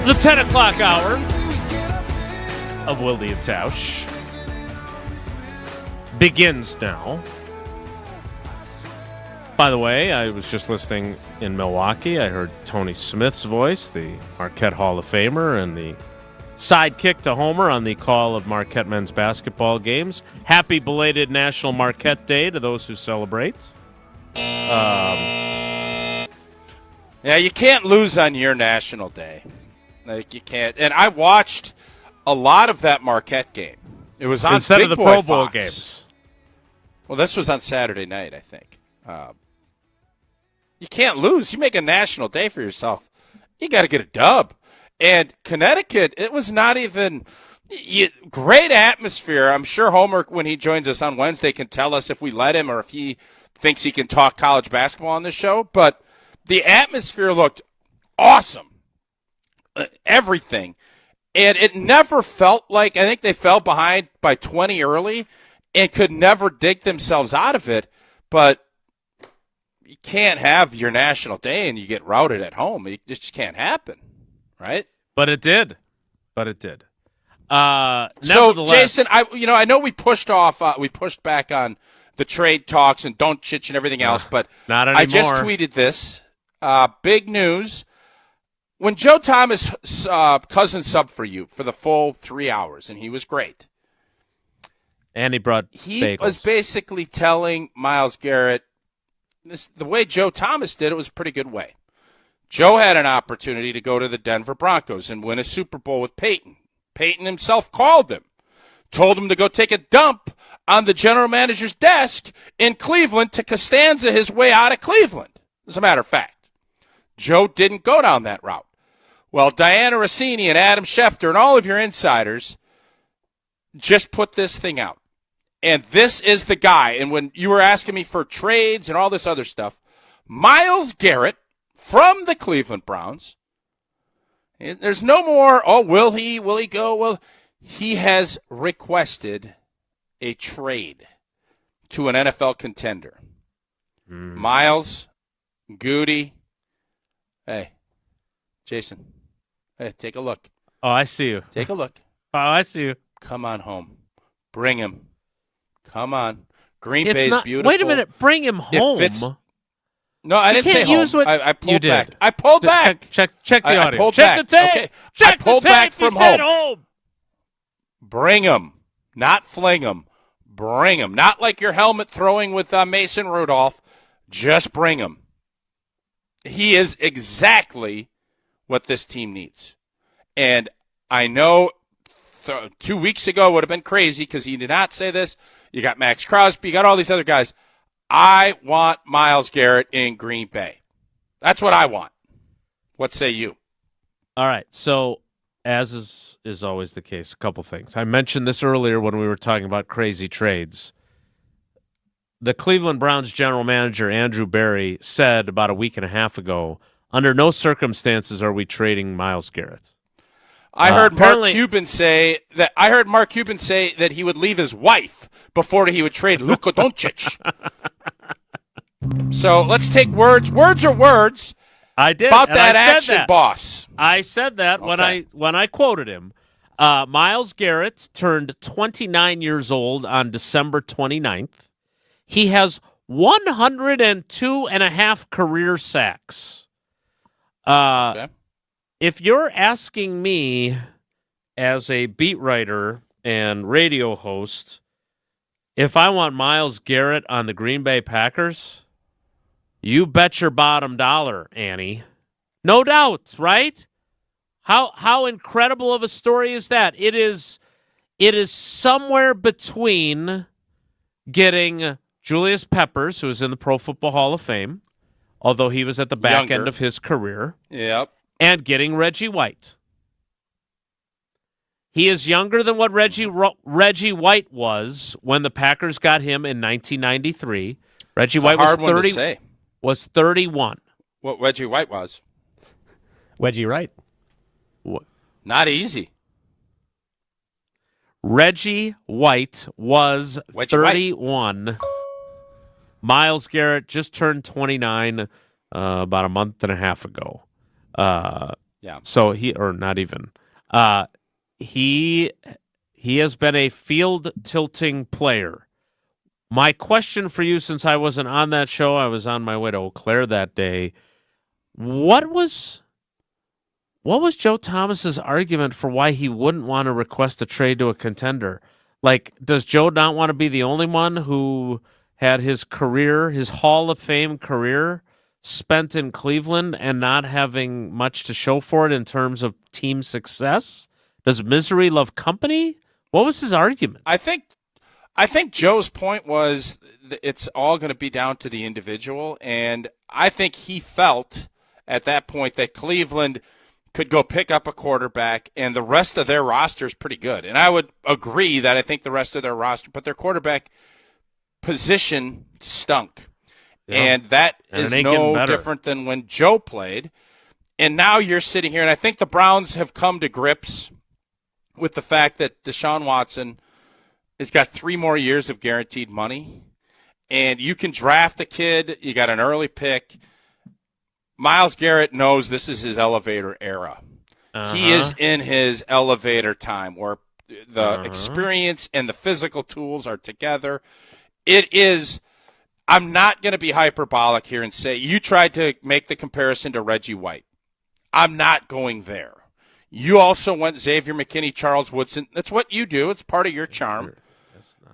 [SPEAKER 1] The 10 o'clock hour of Wilde And Tausch begins now. By the way, I was just listening in Milwaukee. I heard Tony Smith's voice, the Marquette Hall of Famer, and the sidekick to Homer on the call of Marquette men's basketball games. Happy belated National Marquette Day to those who celebrate.
[SPEAKER 3] Yeah, you can't lose on your National Day. Like, you can't. And I watched a lot of that Marquette game. It was on
[SPEAKER 1] instead
[SPEAKER 3] Big
[SPEAKER 1] of the
[SPEAKER 3] Boy
[SPEAKER 1] Pro Bowl
[SPEAKER 3] Fox.
[SPEAKER 1] games.
[SPEAKER 3] Well, this was on Saturday night, I think. You can't lose. You make a national day for yourself. You got to get a dub. And Connecticut, it was not even great atmosphere. I'm sure Homer, when he joins us on Wednesday, can tell us if we let him or if he thinks he can talk college basketball on this show. But the atmosphere looked awesome. Everything. And it never felt like, I think they fell behind by 20 early and could never dig themselves out of it. But you can't have your national day and you get routed at home. It just can't happen, right?
[SPEAKER 1] But it did.
[SPEAKER 3] So,
[SPEAKER 1] Nevertheless,
[SPEAKER 3] Jason, I know we pushed back on the trade talks and Doncic and everything else, but
[SPEAKER 1] not anymore.
[SPEAKER 3] I just tweeted this. Big news. When Joe Thomas cousin subbed for you for the full 3 hours, and he was great.
[SPEAKER 1] And he brought
[SPEAKER 3] He
[SPEAKER 1] bagels.
[SPEAKER 3] was basically telling Myles Garrett, the way Joe Thomas did it was a pretty good way. Joe had an opportunity to go to the Denver Broncos and win a Super Bowl with Peyton. Peyton himself called him, told him to go take a dump on the general manager's desk in Cleveland to Costanza his way out of Cleveland, as a matter of fact. Joe didn't go down that route. Well, Diana Rossini and Adam Schefter and all of your insiders just put this thing out. And this is the guy. And when you were asking me for trades and all this other stuff, Myles Garrett from the Cleveland Browns, there's no more, will he go? Well, he has requested a trade to an NFL contender. Myles, Goody, hey, Jason, hey, take a look.
[SPEAKER 1] Oh, I see you.
[SPEAKER 3] Take a look.
[SPEAKER 1] Oh, I see you.
[SPEAKER 3] Come on home. Bring him. Come on. Green Bay's beautiful.
[SPEAKER 1] Wait a minute. Bring him home.
[SPEAKER 3] No, I didn't say home. I pulled back. I pulled back.
[SPEAKER 1] Check the audio.
[SPEAKER 3] Check
[SPEAKER 1] the tape.
[SPEAKER 3] Okay.
[SPEAKER 1] Check
[SPEAKER 3] I pulled
[SPEAKER 1] the tape.
[SPEAKER 3] back from
[SPEAKER 1] he said
[SPEAKER 3] home. Bring him. Not fling him. Bring him. Not like your helmet throwing with Mason Rudolph. Just bring him. He is exactly what this team needs. And I know 2 weeks ago would have been crazy because he did not say this. You got Max Crosby. You got all these other guys. I want Myles Garrett in Green Bay. That's what I want. What say you?
[SPEAKER 1] All right. So, as is always the case, a couple things. I mentioned this earlier when we were talking about crazy trades. The Cleveland Browns general manager, Andrew Berry, said about a week and a half ago, under no circumstances are we trading Myles Garrett.
[SPEAKER 3] I heard Mark Cuban say that he would leave his wife before he would trade Luka Doncic. So let's take words. Words are words.
[SPEAKER 1] I did
[SPEAKER 3] about that action, boss.
[SPEAKER 1] I said that when I quoted him. Myles Garrett turned 29 years old on December 29th. He has 102 and a half career sacks. If you're asking me as a beat writer and radio host, if I want Myles Garrett on the Green Bay Packers, you bet your bottom dollar, Annie. No doubt, right? How incredible of a story is that? It is somewhere between getting Julius Peppers, who is in the Pro Football Hall of Fame, although he was at the back end of his career.
[SPEAKER 3] Yep.
[SPEAKER 1] And getting Reggie White. He is younger than what Reggie White was when the Packers got him in 1993. Reggie White was 31.
[SPEAKER 3] What Reggie White was?
[SPEAKER 11] Wedgie Wright.
[SPEAKER 3] Not easy.
[SPEAKER 1] Reggie White was 31. Myles Garrett just turned 29 about a month and a half ago.
[SPEAKER 3] Yeah.
[SPEAKER 1] So he has been a field tilting player. My question for you, since I wasn't on that show, I was on my way to Eau Claire that day. What was Joe Thomas's argument for why he wouldn't want to request a trade to a contender? Like, does Joe not want to be the only one who had his Hall of Fame career spent in Cleveland and not having much to show for it in terms of team success? Does misery love company? What was his argument?
[SPEAKER 3] I think Joe's point was it's all going to be down to the individual, and I think he felt at that point that Cleveland could go pick up a quarterback, and the rest of their roster is pretty good. And I would agree that I think the rest of their roster, but their quarterback position stunk. Yeah. And that is no different than when Joe played. And now you're sitting here, and I think the Browns have come to grips with the fact that Deshaun Watson has got 3 more years of guaranteed money. And you can draft a kid. You got an early pick. Myles Garrett knows this is his elevator era. He is in his elevator time where the experience and the physical tools are together. It is – I'm not going to be hyperbolic here and say you tried to make the comparison to Reggie White. I'm not going there. You also went Xavier McKinney, Charles Woodson. That's what you do. It's part of your charm.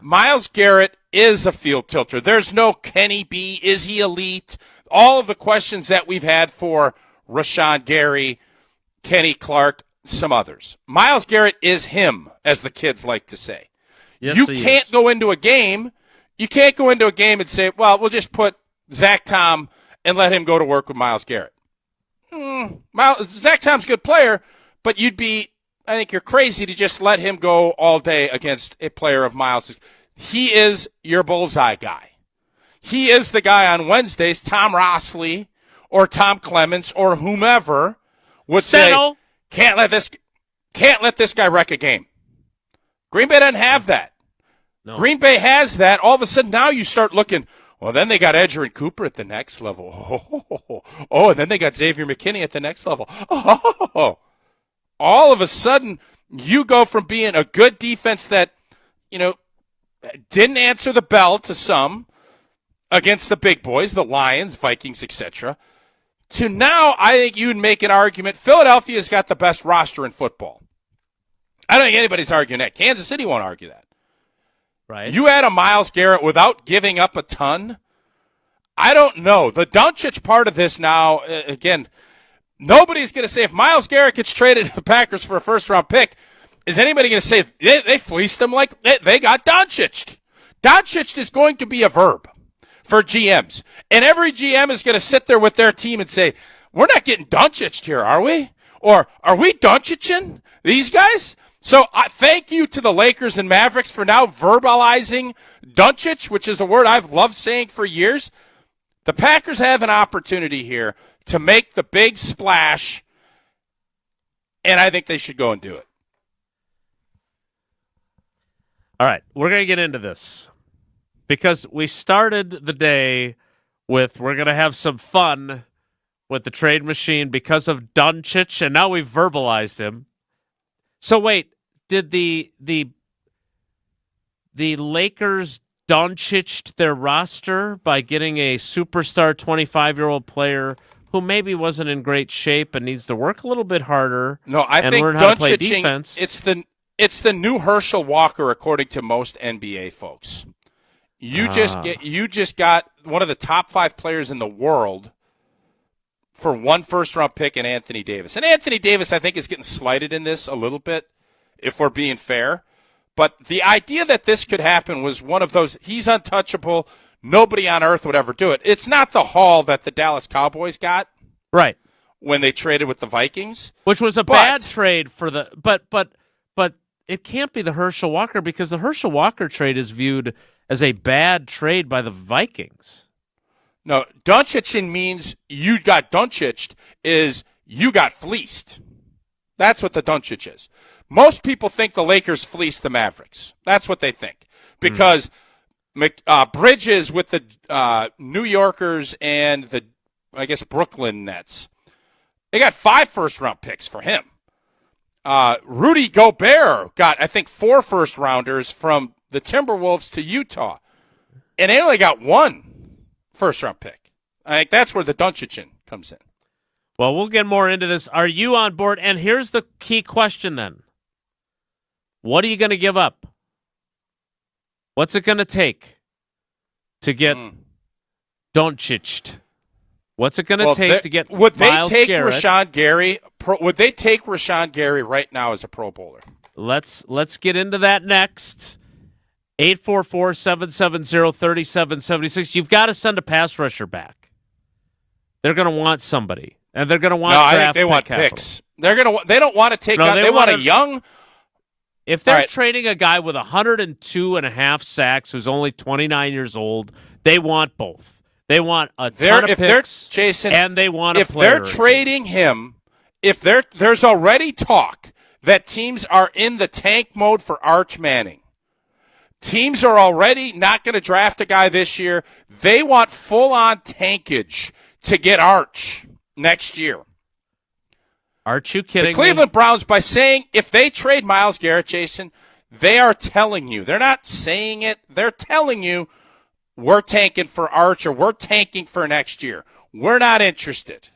[SPEAKER 3] Myles Garrett is a field tilter. There's no Kenny B. Is he elite? All of the questions that we've had for Rashawn Gary, Kenny Clark, some others. Myles Garrett is him, as the kids like to say.
[SPEAKER 1] Yes,
[SPEAKER 3] you can't go into a game. You can't go into a game and say, well, we'll just put Zach Tom and let him go to work with Myles Garrett. Zach Tom's a good player, but I think you're crazy to just let him go all day against a player of Myles'. He is your bullseye guy. He is the guy on Wednesdays, Tom Rossley or Tom Clements or whomever would say, can't let this guy wreck a game. Green Bay doesn't have that. No. Green Bay has that. All of a sudden now you start looking, well, then they got Edger and Cooper at the next level. Oh, and then they got Xavier McKinney at the next level. Oh. All of a sudden you go from being a good defense that, didn't answer the bell to some against the big boys, the Lions, Vikings, etc., to now I think you'd make an argument Philadelphia's got the best roster in football. I don't think anybody's arguing that. Kansas City won't argue that.
[SPEAKER 1] Right.
[SPEAKER 3] You add a Myles Garrett without giving up a ton. I don't know. The Doncic part of this now, again, nobody's going to say if Myles Garrett gets traded to the Packers for a first-round pick, is anybody going to say they fleeced him like they got Doncic? Doncic is going to be a verb for GMs. And every GM is going to sit there with their team and say, we're not getting Doncic here, are we? Or are we Doncicing these guys? So thank you to the Lakers and Mavericks for now verbalizing Doncic, which is a word I've loved saying for years. The Packers have an opportunity here to make the big splash, and I think they should go and do it.
[SPEAKER 1] All right, we're going to get into this because we started the day with we're going to have some fun with the trade machine because of Doncic, and now we've verbalized him. So wait, did the Lakers Doncic their roster by getting a superstar 25-year-old player who maybe wasn't in great shape and needs to work a little bit harder?
[SPEAKER 3] No, I think
[SPEAKER 1] learn how to play defense.
[SPEAKER 3] It's the new Herschel Walker, according to most NBA folks. You just got one of the top 5 players in the world for 1 first-round pick in Anthony Davis. And Anthony Davis, I think, is getting slighted in this a little bit, if we're being fair. But the idea that this could happen was one of those, he's untouchable, nobody on earth would ever do it. It's not the haul that the Dallas Cowboys got.
[SPEAKER 1] Right.
[SPEAKER 3] When they traded with the Vikings.
[SPEAKER 1] Which was a bad trade for the, but it can't be the Herschel Walker because the Herschel Walker trade is viewed as a bad trade by the Vikings.
[SPEAKER 3] No, Doncic means you got Doncic is you got fleeced. That's what the Doncic is. Most people think the Lakers fleeced the Mavericks. That's what they think. Because Bridges with the New Yorkers and the, I guess, Brooklyn Nets, they got 5 first-round picks for him. Rudy Gobert got, I think, 4 first-rounders from the Timberwolves to Utah. And they only got 1 first-round pick. I think that's where the Doncic comes in.
[SPEAKER 1] Well, we'll get more into this. Are you on board? And here's the key question then. What are you going to give up? What's it going to take to get Doncic? What's it going to take to get
[SPEAKER 3] would
[SPEAKER 1] Miles
[SPEAKER 3] they take
[SPEAKER 1] Garrett?
[SPEAKER 3] Rashawn Gary? Would they take Rashawn Gary right now as a Pro Bowler?
[SPEAKER 1] Let's get into that next. 844-770-3776. You've got to send a pass rusher back. They're going to want somebody, and they're going to want draft
[SPEAKER 3] I think they want
[SPEAKER 1] capital.
[SPEAKER 3] picks. They don't want to take out. They want a young.
[SPEAKER 1] If they're trading a guy with 102.5 sacks who's only 29 years old, they want both. They want a ton of picks,
[SPEAKER 3] Jason,
[SPEAKER 1] and they want a player.
[SPEAKER 3] If they're trading him, there's already talk that teams are in the tank mode for Arch Manning. Teams are already not going to draft a guy this year. They want full-on tankage to get Arch next year.
[SPEAKER 1] Aren't you kidding
[SPEAKER 3] me? The Cleveland Browns, by saying if they trade Myles Garrett, Jason, they are telling you. They're not saying it. They're telling you we're tanking for Arch or we're tanking for next year. We're not interested.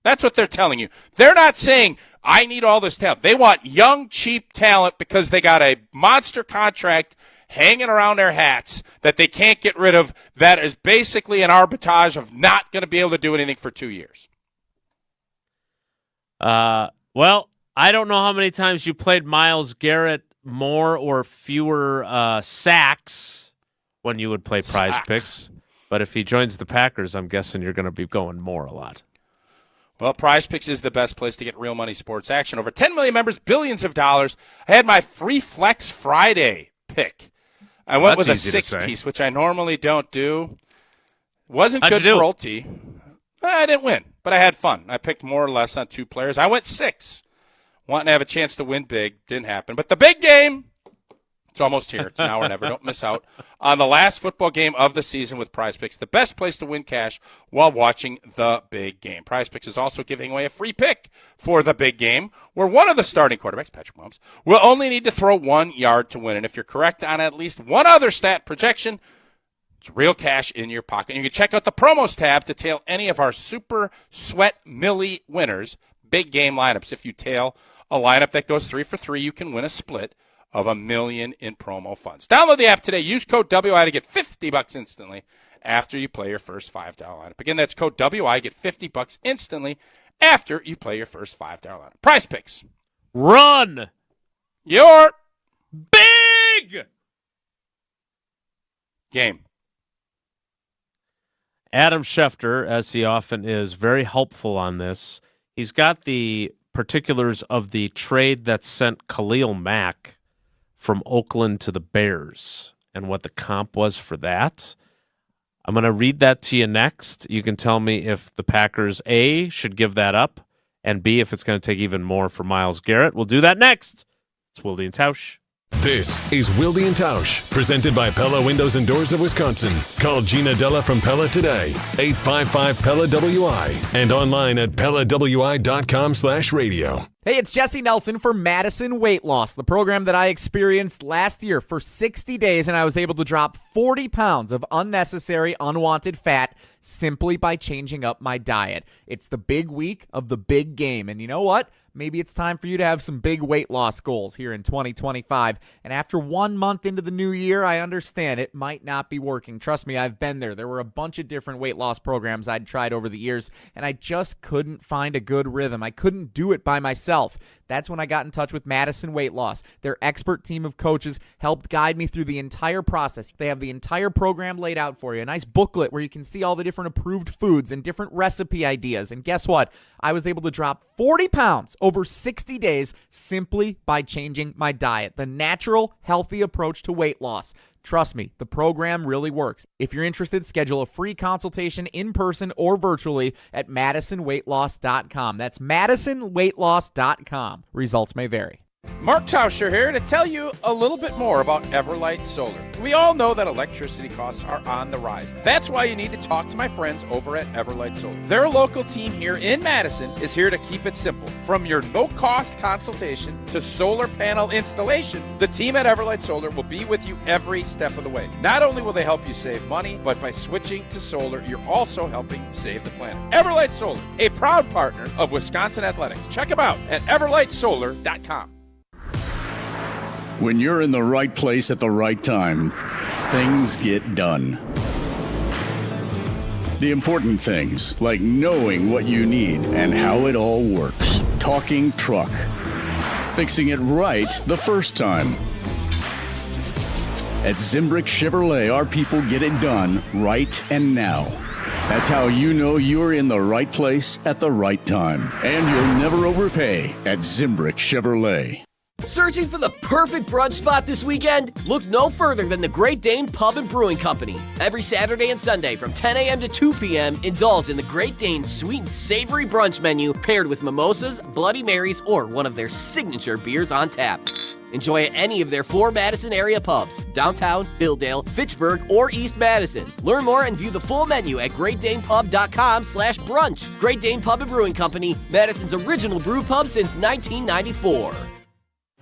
[SPEAKER 3] That's what they're telling you. They're not saying, I need all this talent. They want young, cheap talent because they got a monster contract hanging around their hats that they can't get rid of that is basically an arbitrage of not going to be able to do anything for 2 years.
[SPEAKER 1] Well, I don't know how many times you played Myles Garrett more or fewer sacks when you would play Prize Picks. But if he joins the Packers, I'm guessing you're going to be going more a lot.
[SPEAKER 3] Well, Prize Picks is the best place to get real money sports action. Over 10 million members, billions of dollars. I had my free Flex Friday pick. I went with a 6-piece, which I normally don't do. Wasn't good for Ulti. I didn't win, but I had fun. I picked more or less on 2 players. I went 6. Wanting to have a chance to win big. Didn't happen. But the big game, it's almost here. It's now or never. Don't miss out on the last football game of the season with Prize Picks, the best place to win cash while watching the big game. Prize Picks is also giving away a free pick for the big game where one of the starting quarterbacks, Patrick Mahomes, will only need to throw 1 yard to win. And if you're correct on at least one other stat projection, it's real cash in your pocket. You can check out the promos tab to tail any of our Super Sweat Millie winners, big game lineups. If you tail a lineup that goes 3 for 3, you can win a split of $1 million in promo funds. Download the app today. Use code WI to get $50 instantly after you play your first $5 lineup. Again, that's code WI. Get $50 instantly after you play your first $5 lineup. Prize Picks.
[SPEAKER 1] Run
[SPEAKER 3] your
[SPEAKER 1] big
[SPEAKER 3] game.
[SPEAKER 1] Adam Schefter, as he often is, very helpful on this. He's got the particulars of the trade that sent Khalil Mack from Oakland to the Bears and what the comp was for that. I'm going to read that to you next. You can tell me if the Packers, A, should give that up, and B, if it's going to take even more for Myles Garrett. We'll do that next. It's Wilde And Tausch.
[SPEAKER 2] This is Wilde And Tausch, presented by Pella Windows and Doors of Wisconsin. Call Gina Della from Pella today, 855-PELLA-WI, and online at PellaWI.com/radio.
[SPEAKER 9] Hey, it's Jesse Nelson for Madison Weight Loss, the program that I experienced last year for 60 days, and I was able to drop 40 pounds of unnecessary, unwanted fat simply by changing up my diet. It's the big week of the big game, and you know what? Maybe it's time for you to have some big weight loss goals here in 2025. And after 1 month into the new year, I understand it might not be working. Trust me, I've been there. There were a bunch of different weight loss programs I'd tried over the years, and I just couldn't find a good rhythm. I couldn't do it by myself. That's when I got in touch with Madison Weight Loss. Their expert team of coaches helped guide me through the entire process. They have the entire program laid out for you, a nice booklet where you can see all the different approved foods and different recipe ideas. And guess what? I was able to drop 40 pounds over 60 days simply by changing my diet. The natural, healthy approach to weight loss. Trust me, the program really works. If you're interested, schedule a free consultation in person or virtually at MadisonWeightLoss.com. That's MadisonWeightLoss.com. Results may vary.
[SPEAKER 3] Mark Tauscher here to tell you a little bit more about Everlight Solar. We all know that electricity costs are on the rise. That's why you need to talk to my friends over at Everlight Solar. Their local team here in Madison is here to keep it simple. From your no-cost consultation to solar panel installation, the team at Everlight Solar will be with you every step of the way. Not only will they help you save money, but by switching to solar, you're also helping save the planet. Everlight Solar, a proud partner of Wisconsin Athletics. Check them out at everlightsolar.com.
[SPEAKER 16] When you're in the right place at the right time, things get done. The important things, like knowing what you need and how it all works. Talking truck. Fixing it right the first time. At Zimbrick Chevrolet, our people get it done right and now. That's how you know you're in the right place at the right time. And you'll never overpay at Zimbrick Chevrolet.
[SPEAKER 17] Searching for the perfect brunch spot this weekend? Look no further than the Great Dane Pub and Brewing Company. Every Saturday and Sunday from 10 a.m. to 2 p.m., indulge in the Great Dane sweet and savory brunch menu paired with mimosas, Bloody Marys, or one of their signature beers on tap. Enjoy at any of their 4 Madison area pubs, downtown, Hilldale, Fitchburg, or East Madison. Learn more and view the full menu at greatdanepub.com/brunch. Great Dane Pub and Brewing Company, Madison's original brew pub since 1994.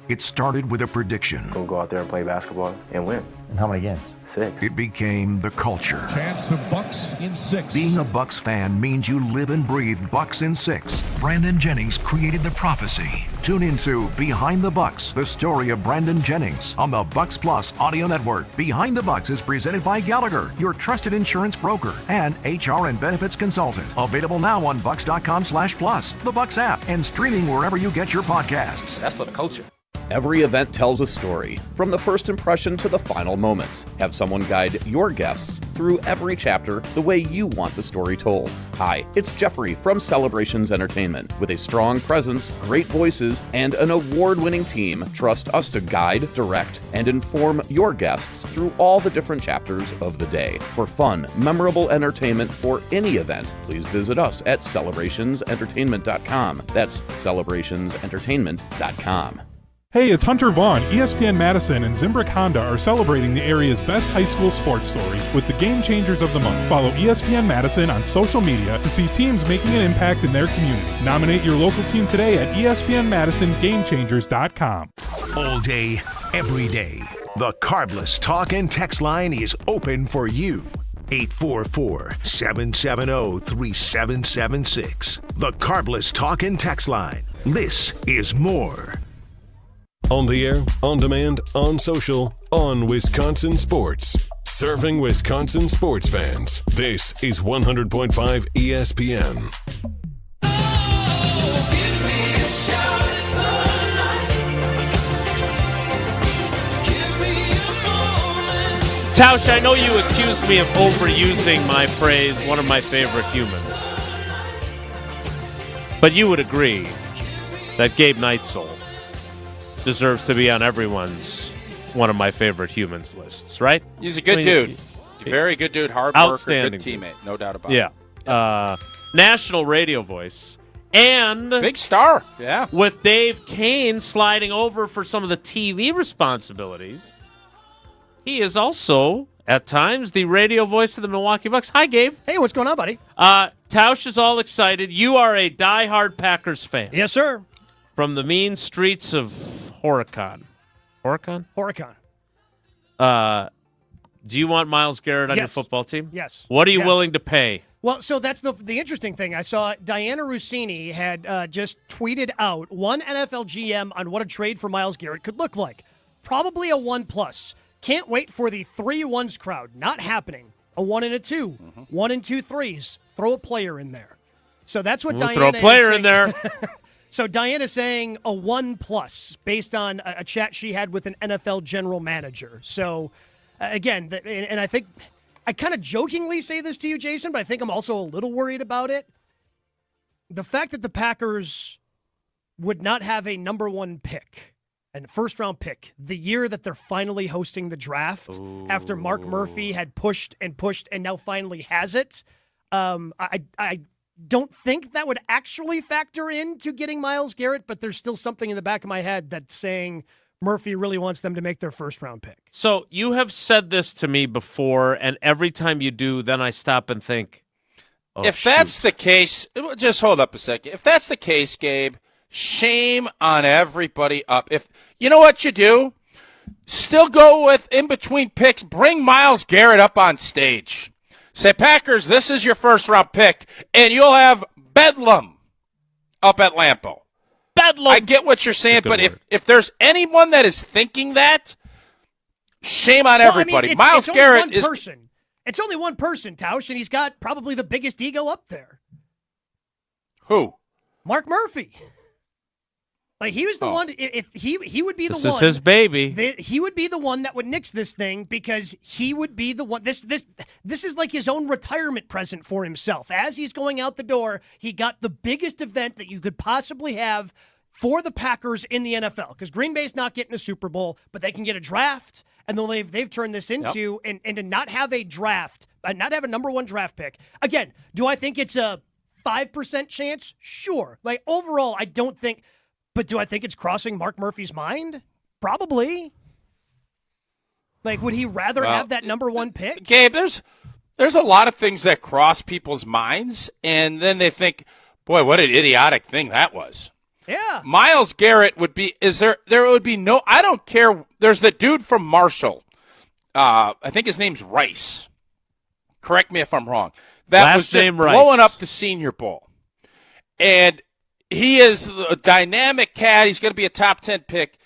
[SPEAKER 13] It started with a prediction.
[SPEAKER 18] We'll go out there and play basketball and win.
[SPEAKER 20] And how many games?
[SPEAKER 18] 6.
[SPEAKER 13] It became the culture.
[SPEAKER 20] Chance of Bucks in 6.
[SPEAKER 13] Being a Bucks fan means you live and breathe Bucks in 6. Brandon Jennings created the prophecy. Tune into Behind the Bucks, the story of Brandon Jennings on the Bucks Plus audio network. Behind the Bucks is presented by Gallagher, your trusted insurance broker and HR and benefits consultant. Available now on bucks.com/plus, the Bucks app, and streaming wherever you get your podcasts.
[SPEAKER 18] That's for the culture.
[SPEAKER 21] Every event tells a story, from the first impression to the final moments. Have someone guide your guests through every chapter the way you want the story told. Hi, it's Jeffrey from Celebrations Entertainment. With a strong presence, great voices, and an award-winning team, trust us to guide, direct, and inform your guests through all the different chapters of the day. For fun, memorable entertainment for any event, please visit us at celebrationsentertainment.com. That's celebrationsentertainment.com.
[SPEAKER 19] Hey, it's Hunter Vaughn. ESPN Madison and Zimbrick Honda are celebrating the area's best high school sports stories with the Game Changers of the Month. Follow ESPN Madison on social media to see teams making an impact in their community. Nominate your local team today at ESPNMadisonGameChangers.com.
[SPEAKER 13] All day, every day. The Carbless Talk and Text line is open for you. 844-770-3776. The Carbless Talk and Text line. This is more.
[SPEAKER 2] On the air, on demand, on social, on Wisconsin Sports. Serving Wisconsin sports fans. This is 100.5 ESPN.
[SPEAKER 1] Tausch, I know you accused me of overusing my phrase, one of my favorite humans. But you would agree that Gabe Neitzel deserves to be on everyone's one of my favorite humans lists, right?
[SPEAKER 3] He's a good dude. Very good dude, hard worker, good teammate, no doubt about it.
[SPEAKER 1] Yeah. National radio voice. And
[SPEAKER 3] big star, yeah.
[SPEAKER 1] With Dave Kane sliding over for some of the TV responsibilities, he is also, at times, the radio voice of the Milwaukee Bucks. Hi, Gabe.
[SPEAKER 22] Hey, what's going on, buddy?
[SPEAKER 1] Tausch is all excited. You are a diehard Packers fan.
[SPEAKER 22] Yes, sir.
[SPEAKER 1] From the mean streets of Horicon. Horicon?
[SPEAKER 22] Horicon.
[SPEAKER 1] Do you want Myles Garrett on your football team?
[SPEAKER 22] Yes.
[SPEAKER 1] What are you willing to pay?
[SPEAKER 22] Well, so that's the interesting thing. I saw Diana Rossini had just tweeted out one NFL GM on what a trade for Myles Garrett could look like. Probably a 1+. Can't wait for the 3 1s crowd. Not happening. A 1 and a 2. 1 and 2 3s. Throw a player in there. So that's what Diana
[SPEAKER 1] throw a player in there.
[SPEAKER 22] So Diana's saying a 1+ based on a chat she had with an NFL general manager. So, again, and I think I kind of jokingly say this to you, Jason, but I think I'm also a little worried about it. The fact that the Packers would not have a number one pick and first-round pick the year that they're finally hosting the draft after Mark Murphy had pushed and now finally has it, I don't think that would actually factor into getting Myles Garrett, but there's still something in the back of my head that's saying Murphy really wants them to make their first-round pick.
[SPEAKER 1] So you have said this to me before, and every time you do, then I stop and think,
[SPEAKER 3] if that's the case, just hold up a second. If that's the case, Gabe, shame on everybody up. If you know what you do, still go with in between picks. Bring Myles Garrett up on stage. Say, Packers, this is your first-round pick, and you'll have Bedlam up at Lambeau.
[SPEAKER 1] Bedlam.
[SPEAKER 3] I get what you're saying, but if there's anyone that is thinking that, shame on everybody.
[SPEAKER 22] I mean,
[SPEAKER 3] Myles Garrett
[SPEAKER 22] is person. It's only one person, Tausch, and he's got probably the biggest ego up there.
[SPEAKER 3] Who?
[SPEAKER 22] Mark Murphy. Like, he was the one, if he would be the one.
[SPEAKER 1] This is his baby.
[SPEAKER 22] He would be the one that would nix this thing because he would be the one. This is like his own retirement present for himself. As he's going out the door, he got the biggest event that you could possibly have for the Packers in the NFL. Because Green Bay's not getting a Super Bowl, but they can get a draft. And they've turned this into, and to not have a draft, not have a number one draft pick. Again, do I think it's a 5% chance? Sure. Like, overall, I don't think. But do I think it's crossing Mark Murphy's mind? Probably. Like, would he rather have that number one pick?
[SPEAKER 3] Gabe, there's a lot of things that cross people's minds, and then they think, boy, what an idiotic thing that was.
[SPEAKER 22] Yeah.
[SPEAKER 3] Myles Garrett would be, there would be no, I don't care. There's the dude from Marshall. I think his name's Rice. Correct me if I'm wrong. That was just blowing up the Senior Bowl. And he is a dynamic cat. He's going to be a top 10 pick.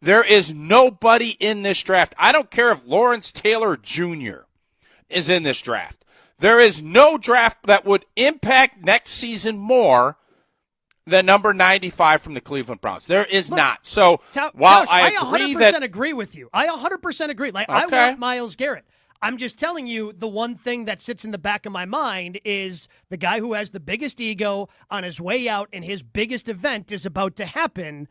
[SPEAKER 3] There is nobody in this draft. I don't care if Lawrence Taylor Jr. is in this draft. There is no draft that would impact next season more than number 95 from the Cleveland Browns. There is not. So while I agree
[SPEAKER 22] 100% agree with you. I 100% agree. Like, I want Myles Garrett. I'm just telling you, the one thing that sits in the back of my mind is the guy who has the biggest ego on his way out and his biggest event is about to happen.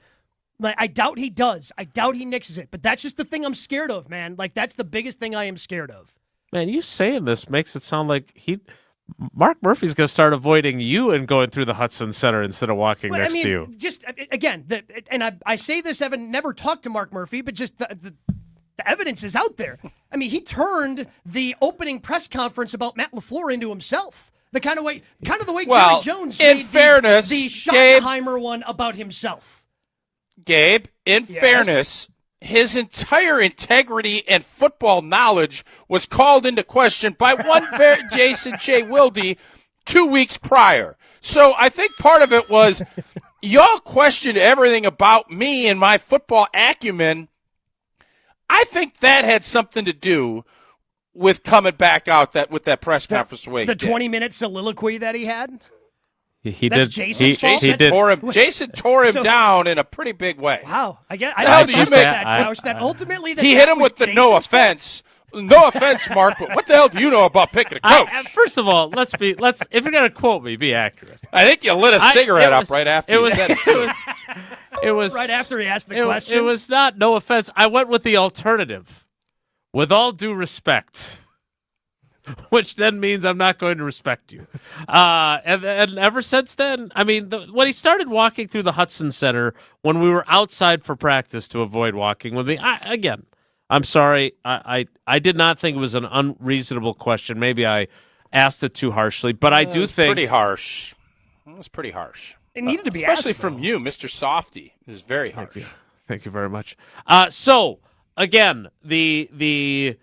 [SPEAKER 22] Like, I doubt he does. I doubt he nixes it. But that's just the thing I'm scared of, man. Like, that's the biggest thing I am scared of.
[SPEAKER 1] Man, you saying this makes it sound like Mark Murphy's going to start avoiding you and going through the Hudson Center instead of walking next to you.
[SPEAKER 22] Just, again, I say this, having never talked to Mark Murphy, but just the evidence is out there. I mean, he turned the opening press conference about Matt LaFleur into himself. The kind of the way Jerry Jones made the Schottenheimer one about himself.
[SPEAKER 3] Gabe, in fairness, his entire integrity and football knowledge was called into question by one Jason J. Wilde 2 weeks prior. So I think part of it was y'all questioned everything about me and my football acumen. I think that had something to do with coming back out with that press conference the way
[SPEAKER 22] the 20-minute soliloquy that he had.
[SPEAKER 1] That's
[SPEAKER 22] Jason's fault.
[SPEAKER 3] Jason tore him down in a pretty big way.
[SPEAKER 22] Wow, I didn't know that, Tausch. That ultimately
[SPEAKER 3] he hit him with the no offense. No offense, Mark, but what the hell do you know about picking a coach?
[SPEAKER 1] First of all, let's if you're gonna quote me, be accurate.
[SPEAKER 3] I think you lit a cigarette up right after you said it.
[SPEAKER 22] It was right after he asked the question.
[SPEAKER 1] It was not no offense. I went with the alternative. With all due respect, which then means I'm not going to respect you. And ever since then, I mean, when he started walking through the Hudson Center when we were outside for practice to avoid walking with me, I'm sorry. I did not think it was an unreasonable question. Maybe I asked it too harshly, but I do think
[SPEAKER 3] pretty harsh. It was pretty harsh.
[SPEAKER 22] It needed to be
[SPEAKER 3] especially
[SPEAKER 22] asked,
[SPEAKER 3] from you, Mr. Softy. It was very harsh.
[SPEAKER 1] Thank you very much. So again, the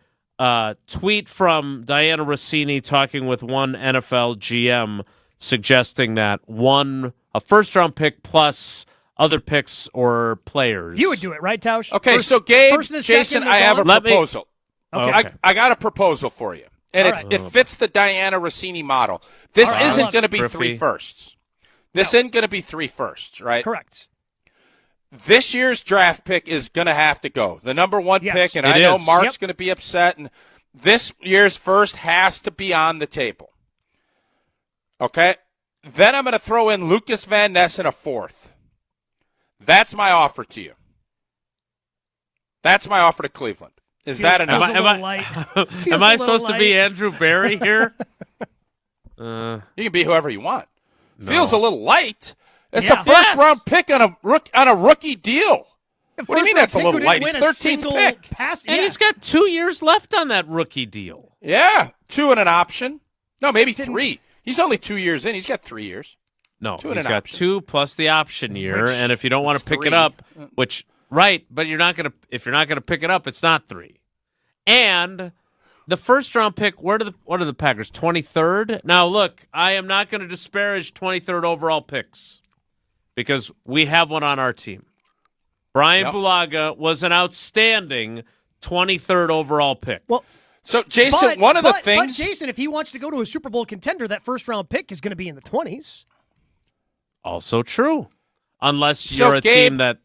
[SPEAKER 1] tweet from Diana Rossini talking with one NFL GM suggesting that a first-round pick plus other picks or players.
[SPEAKER 22] You would do it, right, Tausch?
[SPEAKER 3] Okay, so Gabe, Jason, I have a proposal.
[SPEAKER 22] Okay.
[SPEAKER 3] I got a proposal for you, and it fits the Diana Rossini model. This isn't going to be three firsts. This isn't going to be three firsts, right?
[SPEAKER 22] Correct.
[SPEAKER 3] This year's draft pick is going to have to go. The number one pick, and I know Mark's going to be upset, and this year's first has to be on the table. Okay? Then I'm going to throw in Lucas Van Ness in a fourth. That's my offer to you. That's my offer to Cleveland. Is that enough?
[SPEAKER 1] Am I supposed to be Andrew Barry here?
[SPEAKER 3] You can be whoever you want.
[SPEAKER 1] No.
[SPEAKER 3] Feels a little light. It's a first-round pick on a rookie deal. What do you mean that's a little light? He's 13th pick.
[SPEAKER 1] And he's got 2 years left on that rookie deal.
[SPEAKER 3] Yeah, 2 and an option. No, maybe 3. He's only 2 years in. He's got 3 years.
[SPEAKER 1] No,
[SPEAKER 3] 2 and
[SPEAKER 1] he's
[SPEAKER 3] an
[SPEAKER 1] got
[SPEAKER 3] option.
[SPEAKER 1] 2 plus the option year,
[SPEAKER 3] Which
[SPEAKER 1] and if you don't want to pick
[SPEAKER 3] 3.
[SPEAKER 1] it up, but you're not gonna. If you're not gonna pick it up, it's not 3. And the first round pick, what are the Packers? 23rd. Now look, I am not going to disparage 23rd overall picks because we have one on our team. Brian Bulaga was an outstanding 23rd overall pick.
[SPEAKER 22] Well,
[SPEAKER 3] so Jason, one of the things,
[SPEAKER 22] but Jason, if he wants to go to a Super Bowl contender, that first round pick is going to be in the 20s.
[SPEAKER 1] Also true, unless you're a team that.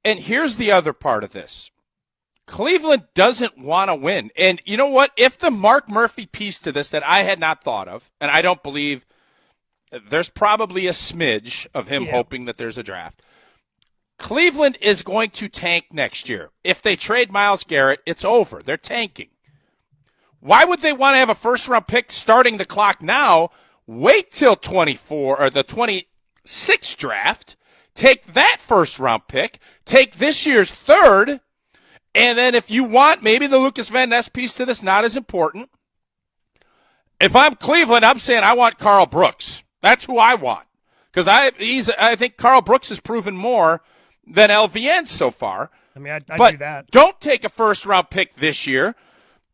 [SPEAKER 3] And here's the other part of this. Cleveland doesn't want to win. And you know what? If the Mark Murphy piece to this that I had not thought of, and I don't believe there's probably a smidge of him hoping that there's a draft. Cleveland is going to tank next year. If they trade Myles Garrett, it's over. They're tanking. Why would they want to have a first-round pick starting the clock now? Wait till 24 or the 26th draft. Take that first-round pick. Take this year's third. And then if you want, maybe the Lucas Van Ness piece to this, not as important. If I'm Cleveland, I'm saying I want Carl Brooks. That's who I want. Because I think Carl Brooks has proven more than LVN so far.
[SPEAKER 22] I mean, I
[SPEAKER 3] but
[SPEAKER 22] do that.
[SPEAKER 3] Don't take a first-round pick this year.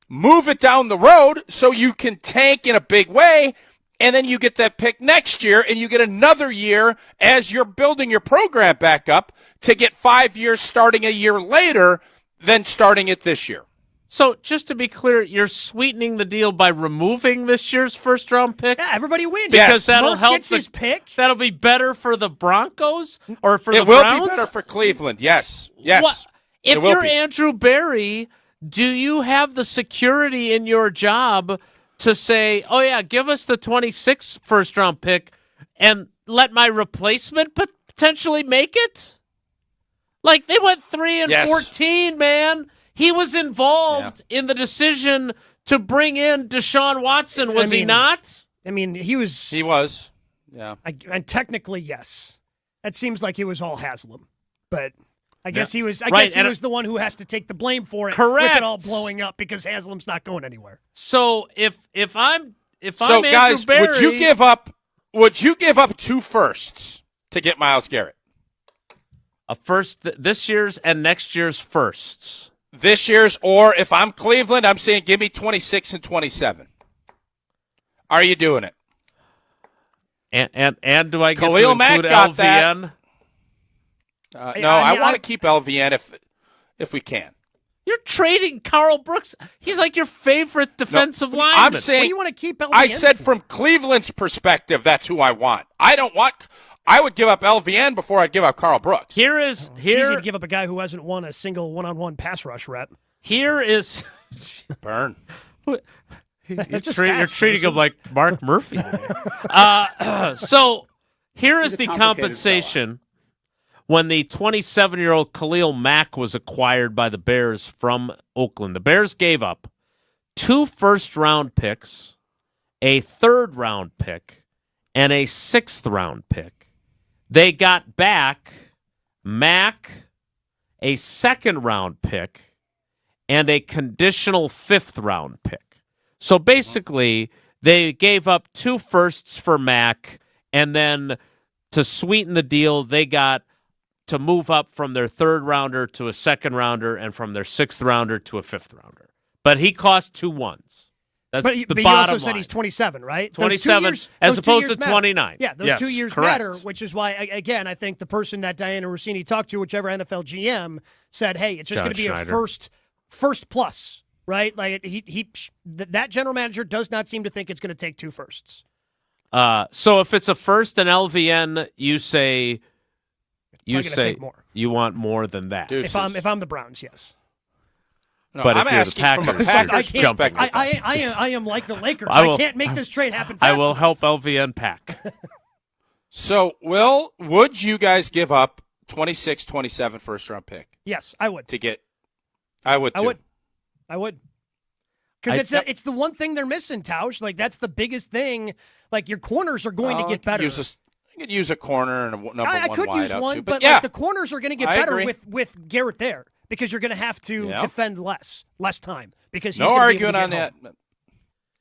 [SPEAKER 3] Move it down the road so you can tank in a big way, and then you get that pick next year, and you get another year as you're building your program back up to get 5 years starting a year later than starting it this year.
[SPEAKER 1] So just to be clear, you're sweetening the deal by removing this year's first-round pick?
[SPEAKER 22] Yeah, everybody wins.
[SPEAKER 1] Because that'll help
[SPEAKER 22] gets his pick.
[SPEAKER 1] That'll be better for the Broncos or for the
[SPEAKER 3] Browns? It
[SPEAKER 1] Browns?
[SPEAKER 3] will be better for Cleveland, yes. Yes.
[SPEAKER 1] If you're Andrew Barry, do you have the security in your job to say, oh, yeah, give us the 26th first-round pick and let my replacement potentially make it? Like, they went 3-14, man. He was involved in the decision to bring in Deshaun Watson, was he not?
[SPEAKER 22] I mean, he was.
[SPEAKER 3] He was, yeah.
[SPEAKER 22] And technically, yes. It seems like it was all Haslam. But I guess he was. I
[SPEAKER 1] Right,
[SPEAKER 22] guess he
[SPEAKER 1] and
[SPEAKER 22] was the one who has to take the blame for it.
[SPEAKER 1] Correct.
[SPEAKER 22] With it all blowing up because Haslam's not going anywhere.
[SPEAKER 1] So if I'm
[SPEAKER 3] So
[SPEAKER 1] Andrew
[SPEAKER 3] guys,
[SPEAKER 1] Barry,
[SPEAKER 3] would you give up 2 firsts to get Myles Garrett?
[SPEAKER 1] a first this year's and next year's firsts?
[SPEAKER 3] This year's, or if I'm Cleveland, I'm saying give me 26 and 27. Are you doing it?
[SPEAKER 1] And do I get
[SPEAKER 3] Khalil
[SPEAKER 1] to
[SPEAKER 3] Mack
[SPEAKER 1] include
[SPEAKER 3] got
[SPEAKER 1] LVN?
[SPEAKER 3] No, I want to keep LVN if we can.
[SPEAKER 1] You're trading Carl Brooks. He's like your favorite defensive lineman.
[SPEAKER 3] I'm saying,
[SPEAKER 22] What do you want to keep LVN
[SPEAKER 3] I said
[SPEAKER 22] for?
[SPEAKER 3] from Cleveland's perspective, that's who I want. I would give up LVN before I'd give up Carl Brooks.
[SPEAKER 22] It's easy to give up a guy who hasn't won a single one-on-one pass rush rep.
[SPEAKER 1] Here is
[SPEAKER 3] burn.
[SPEAKER 1] You're treating him like Mark Murphy. So here is the compensation when the 27-year-old Khalil Mack was acquired by the Bears from Oakland. The Bears gave up 2 first-round picks, a third-round pick, and a 6th-round pick. They got back Mack, a 2nd-round pick, and a conditional 5th-round pick. So basically, they gave up 2 firsts for Mack, and then to sweeten the deal, they got to move up from their 3rd-rounder to a 2nd-rounder and from their 6th-rounder to a 5th-rounder. But he cost 2 ones. That's
[SPEAKER 22] But
[SPEAKER 1] the
[SPEAKER 22] you
[SPEAKER 1] bottom
[SPEAKER 22] also said
[SPEAKER 1] line.
[SPEAKER 22] he's 27, right?
[SPEAKER 1] 27 as opposed to 29.
[SPEAKER 22] Yeah, those
[SPEAKER 1] Yes,
[SPEAKER 22] 2 years
[SPEAKER 1] correct.
[SPEAKER 22] matter, which is why, again, I think the person that Diana Rossini talked to, whichever NFL GM, said, hey, it's just
[SPEAKER 1] John
[SPEAKER 22] going to be
[SPEAKER 1] Schneider.
[SPEAKER 22] a first plus, right? Like that general manager does not seem to think it's going to take 2 firsts.
[SPEAKER 1] So if it's a first and LVN, you say
[SPEAKER 22] take more.
[SPEAKER 1] you want more than that.
[SPEAKER 22] If I'm the Browns, yes.
[SPEAKER 3] No,
[SPEAKER 1] But
[SPEAKER 3] I'm
[SPEAKER 1] if you're the
[SPEAKER 3] asking from a
[SPEAKER 1] Packers,
[SPEAKER 3] Packers
[SPEAKER 1] you're jumping.
[SPEAKER 3] perspective.
[SPEAKER 22] I am like the Lakers.
[SPEAKER 1] I
[SPEAKER 22] I
[SPEAKER 1] will-
[SPEAKER 22] can't make this trade happen
[SPEAKER 1] I
[SPEAKER 22] fast
[SPEAKER 1] will
[SPEAKER 22] enough.
[SPEAKER 1] help LVN pack.
[SPEAKER 3] So, Will, would you guys give up 26, 27 first-round pick?
[SPEAKER 22] Yes, I would.
[SPEAKER 3] I would, too.
[SPEAKER 22] I would. Because it's the one thing they're missing, Tausch. Like, that's the biggest thing. Like, your corners are going to get better.
[SPEAKER 3] You could use a corner and a number
[SPEAKER 22] I
[SPEAKER 3] one
[SPEAKER 22] could
[SPEAKER 3] wide
[SPEAKER 22] use
[SPEAKER 3] out
[SPEAKER 22] one,
[SPEAKER 3] too,
[SPEAKER 22] but
[SPEAKER 3] yeah,
[SPEAKER 22] like, the corners are going to get better
[SPEAKER 3] agree.
[SPEAKER 22] with Garrett there because you're going to have to defend less time because he's
[SPEAKER 3] no
[SPEAKER 22] gonna be able
[SPEAKER 3] arguing
[SPEAKER 22] to
[SPEAKER 3] on
[SPEAKER 22] get
[SPEAKER 3] that.
[SPEAKER 22] home.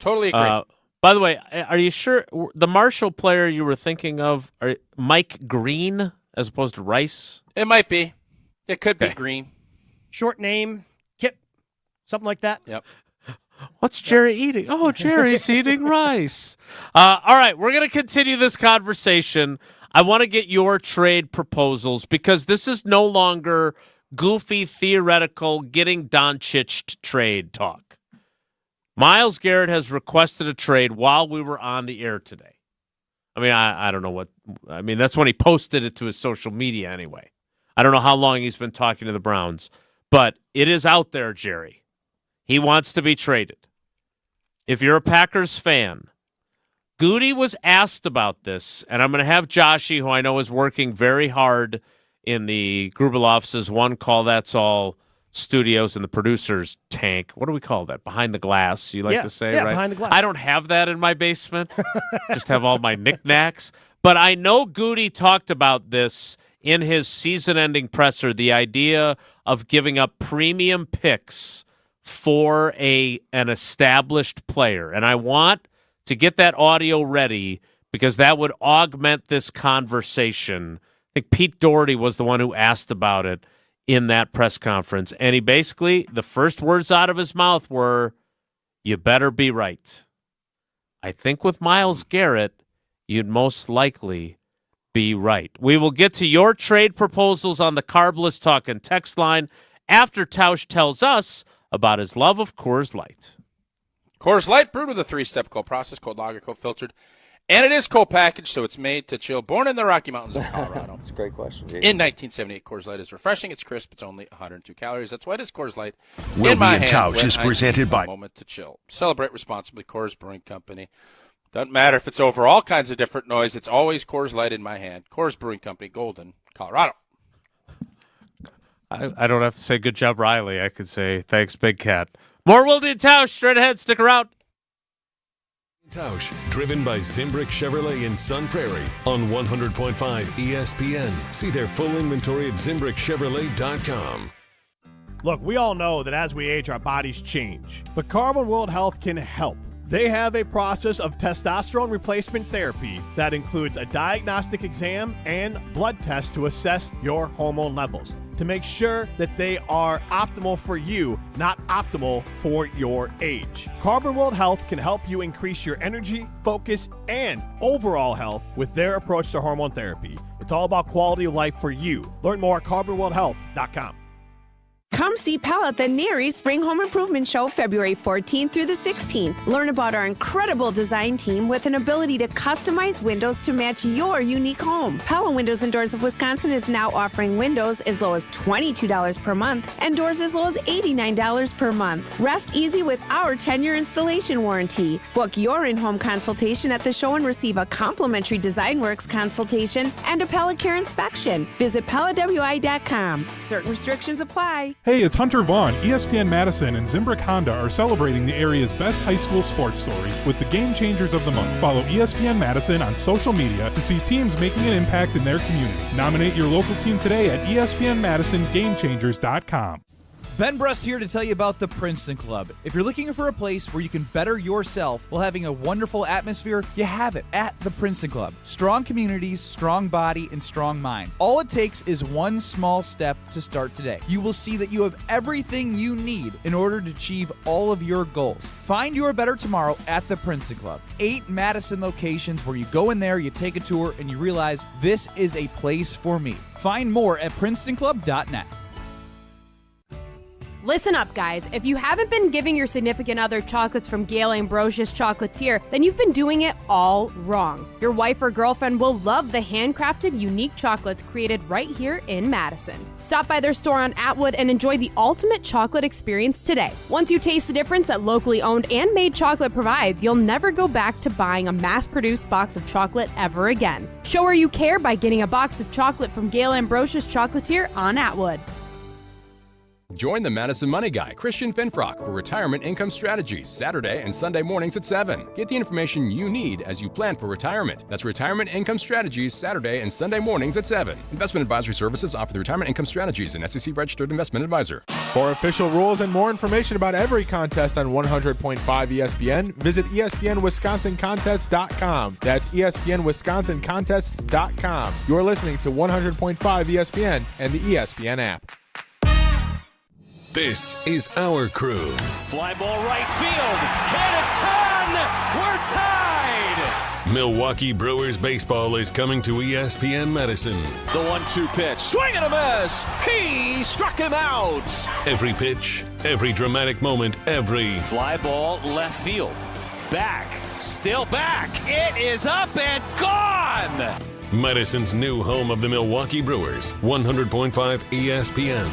[SPEAKER 3] Totally agree.
[SPEAKER 1] By the way, are you sure the Marshall player you were thinking of, Mike Green as opposed to Rice?
[SPEAKER 3] It might be. It could be Green.
[SPEAKER 22] Short name, Kip, something like that.
[SPEAKER 3] Yep.
[SPEAKER 1] What's Jerry eating? Oh, Jerry's eating rice. All right, we're going to continue this conversation. I want to get your trade proposals because this is no longer goofy, theoretical, getting Doncic trade talk. Myles Garrett has requested a trade while we were on the air today. I mean, I don't know what – I mean, that's when he posted it to his social media anyway. I don't know how long he's been talking to the Browns, but it is out there, Jerry. He wants to be traded. If you're a Packers fan, Goody was asked about this, and I'm going to have Joshy, who I know is working very hard in the Grubel office's One Call That's All studios in the producer's tank. What do we call that? Behind the glass, you like to say, right?
[SPEAKER 22] Behind the glass.
[SPEAKER 1] I don't have that in my basement. Just have all my knickknacks. But I know Goody talked about this in his season-ending presser, the idea of giving up premium picks for an established player. And I want to get that audio ready because that would augment this conversation. I think Pete Doherty was the one who asked about it in that press conference. And he basically, the first words out of his mouth were, you better be right. I think with Myles Garrett, you'd most likely be right. We will get to your trade proposals on the Carbless Talk and text line after Tausch tells us about his love of Coors Light.
[SPEAKER 3] Coors Light, brewed with a 3-step cold process, cold lager, cold filtered, and it is cold packaged, so it's made to chill. Born in the Rocky Mountains of Colorado.
[SPEAKER 18] That's a great question.
[SPEAKER 3] In 1978, Coors Light is refreshing. It's crisp. It's only 102 calories. That's why it is Coors Light.
[SPEAKER 13] Wilde And Tausch is presented by
[SPEAKER 3] Moment to Chill. Celebrate responsibly. Coors Brewing Company. Doesn't matter if it's over all kinds of different noise. It's always Coors Light in my hand. Coors Brewing Company, Golden, Colorado.
[SPEAKER 1] I don't have to say good job, Riley. I could say thanks, Big Cat. More Wilde and Tausch straight ahead. Stick around.
[SPEAKER 2] Tausch, driven by Zimbrick Chevrolet in Sun Prairie on 100.5 ESPN. See their full inventory at ZimbrickChevrolet.com.
[SPEAKER 25] Look, we all know that as we age, our bodies change, but Carbon World Health can help. They have a process of testosterone replacement therapy that includes a diagnostic exam and blood tests to assess your hormone levels to make sure that they are optimal for you, not optimal for your age. Carbon World Health can help you increase your energy, focus, and overall health with their approach to hormone therapy. It's all about quality of life for you. Learn more at carbonworldhealth.com.
[SPEAKER 4] Come see Pella at the Neary Spring Home Improvement Show February 14th through the 16th. Learn about our incredible design team with an ability to customize windows to match your unique home. Pella Windows and Doors of Wisconsin is now offering windows as low as $22 per month and doors as low as $89 per month. Rest easy with our 10-year installation warranty. Book your in-home consultation at the show and receive a complimentary Design Works consultation and a Pella Care inspection. Visit PellaWI.com. Certain restrictions apply.
[SPEAKER 5] Hey, it's Hunter Vaughn. ESPN Madison and Zimbrick Honda are celebrating the area's best high school sports stories with the Game Changers of the Month. Follow ESPN Madison on social media to see teams making an impact in their community. Nominate your local team today at ESPNMadisonGameChangers.com.
[SPEAKER 6] Ben Brust here to tell you about the Princeton Club. If you're looking for a place where you can better yourself while having a wonderful atmosphere, you have it at the Princeton Club. Strong communities, strong body, and strong mind. All it takes is one small step to start today. You will see that you have everything you need in order to achieve all of your goals. Find your better tomorrow at the Princeton Club. 8 Madison locations where you go in there, you take a tour, and you realize this is a place for me. Find more at PrincetonClub.net.
[SPEAKER 7] Listen up, guys. If you haven't been giving your significant other chocolates from Gail Ambrosius Chocolatier, then you've been doing it all wrong. Your wife or girlfriend will love the handcrafted, unique chocolates created right here in Madison. Stop by their store on Atwood and enjoy the ultimate chocolate experience today. Once you taste the difference that locally owned and made chocolate provides, you'll never go back to buying a mass-produced box of chocolate ever again. Show her you care by getting a box of chocolate from Gail Ambrosius Chocolatier on Atwood.
[SPEAKER 8] Join the Madison Money Guy, Christian Finfrock, for Retirement Income Strategies, Saturday and Sunday mornings at 7. Get the information you need as you plan for retirement. That's Retirement Income Strategies, Saturday and Sunday mornings at 7. Investment advisory services offered through Retirement Income Strategies, an SEC-registered investment advisor.
[SPEAKER 19] For official rules and more information about every contest on 100.5 ESPN, visit ESPNWisconsinContests.com. That's ESPNWisconsinContests.com. You're listening to 100.5 ESPN and the ESPN app.
[SPEAKER 2] This is our crew.
[SPEAKER 15] Fly ball right field. Hit a ton. We're tied.
[SPEAKER 2] Milwaukee Brewers baseball is coming to ESPN Madison.
[SPEAKER 15] The 1-2 pitch. Swing and a miss. He struck him out.
[SPEAKER 2] Every pitch, every dramatic moment, every
[SPEAKER 15] fly ball left field. Back. Still back. It is up and gone.
[SPEAKER 2] Madison's new home of the Milwaukee Brewers. 100.5 ESPN.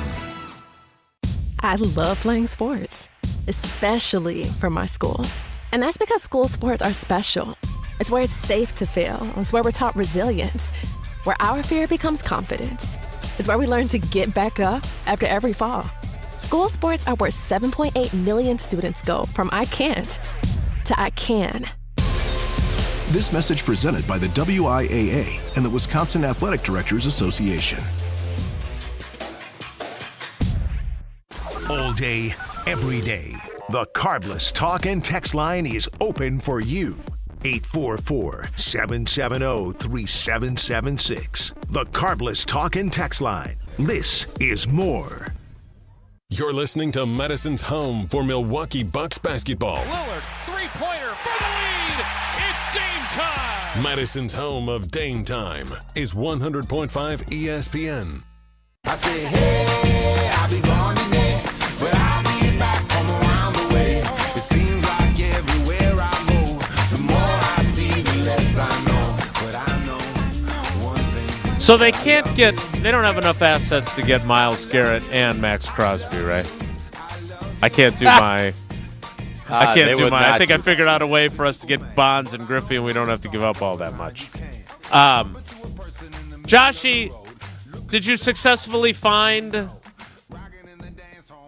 [SPEAKER 12] I love playing sports, especially for my school. And that's because school sports are special. It's where it's safe to fail. It's where we're taught resilience, where our fear becomes confidence. It's where we learn to get back up after every fall. School sports are where 7.8 million students go from I can't to I can.
[SPEAKER 13] This message presented by the WIAA and the Wisconsin Athletic Directors Association.
[SPEAKER 23] All day, every day, the Carbless Talk and Text line is open for you. 844-770-3776. The Carbless Talk and Text line. This is more.
[SPEAKER 2] You're listening to Madison's home for Milwaukee Bucks basketball.
[SPEAKER 15] Lillard, three-pointer for the lead. It's Dame time.
[SPEAKER 2] Madison's home of Dame time is 100.5 ESPN.
[SPEAKER 15] I say, hey, I'll be gone in there. But I'll be back from around the way. It seems like everywhere I go, the more I see, the less I know. But I know one thing.
[SPEAKER 1] So they don't have enough assets to get Myles Garrett and Max Crosby, right? I can't do my. I think I figured out a way for us to get Bonds and Griffey, and we don't have to give up all that much. Joshy, did you successfully find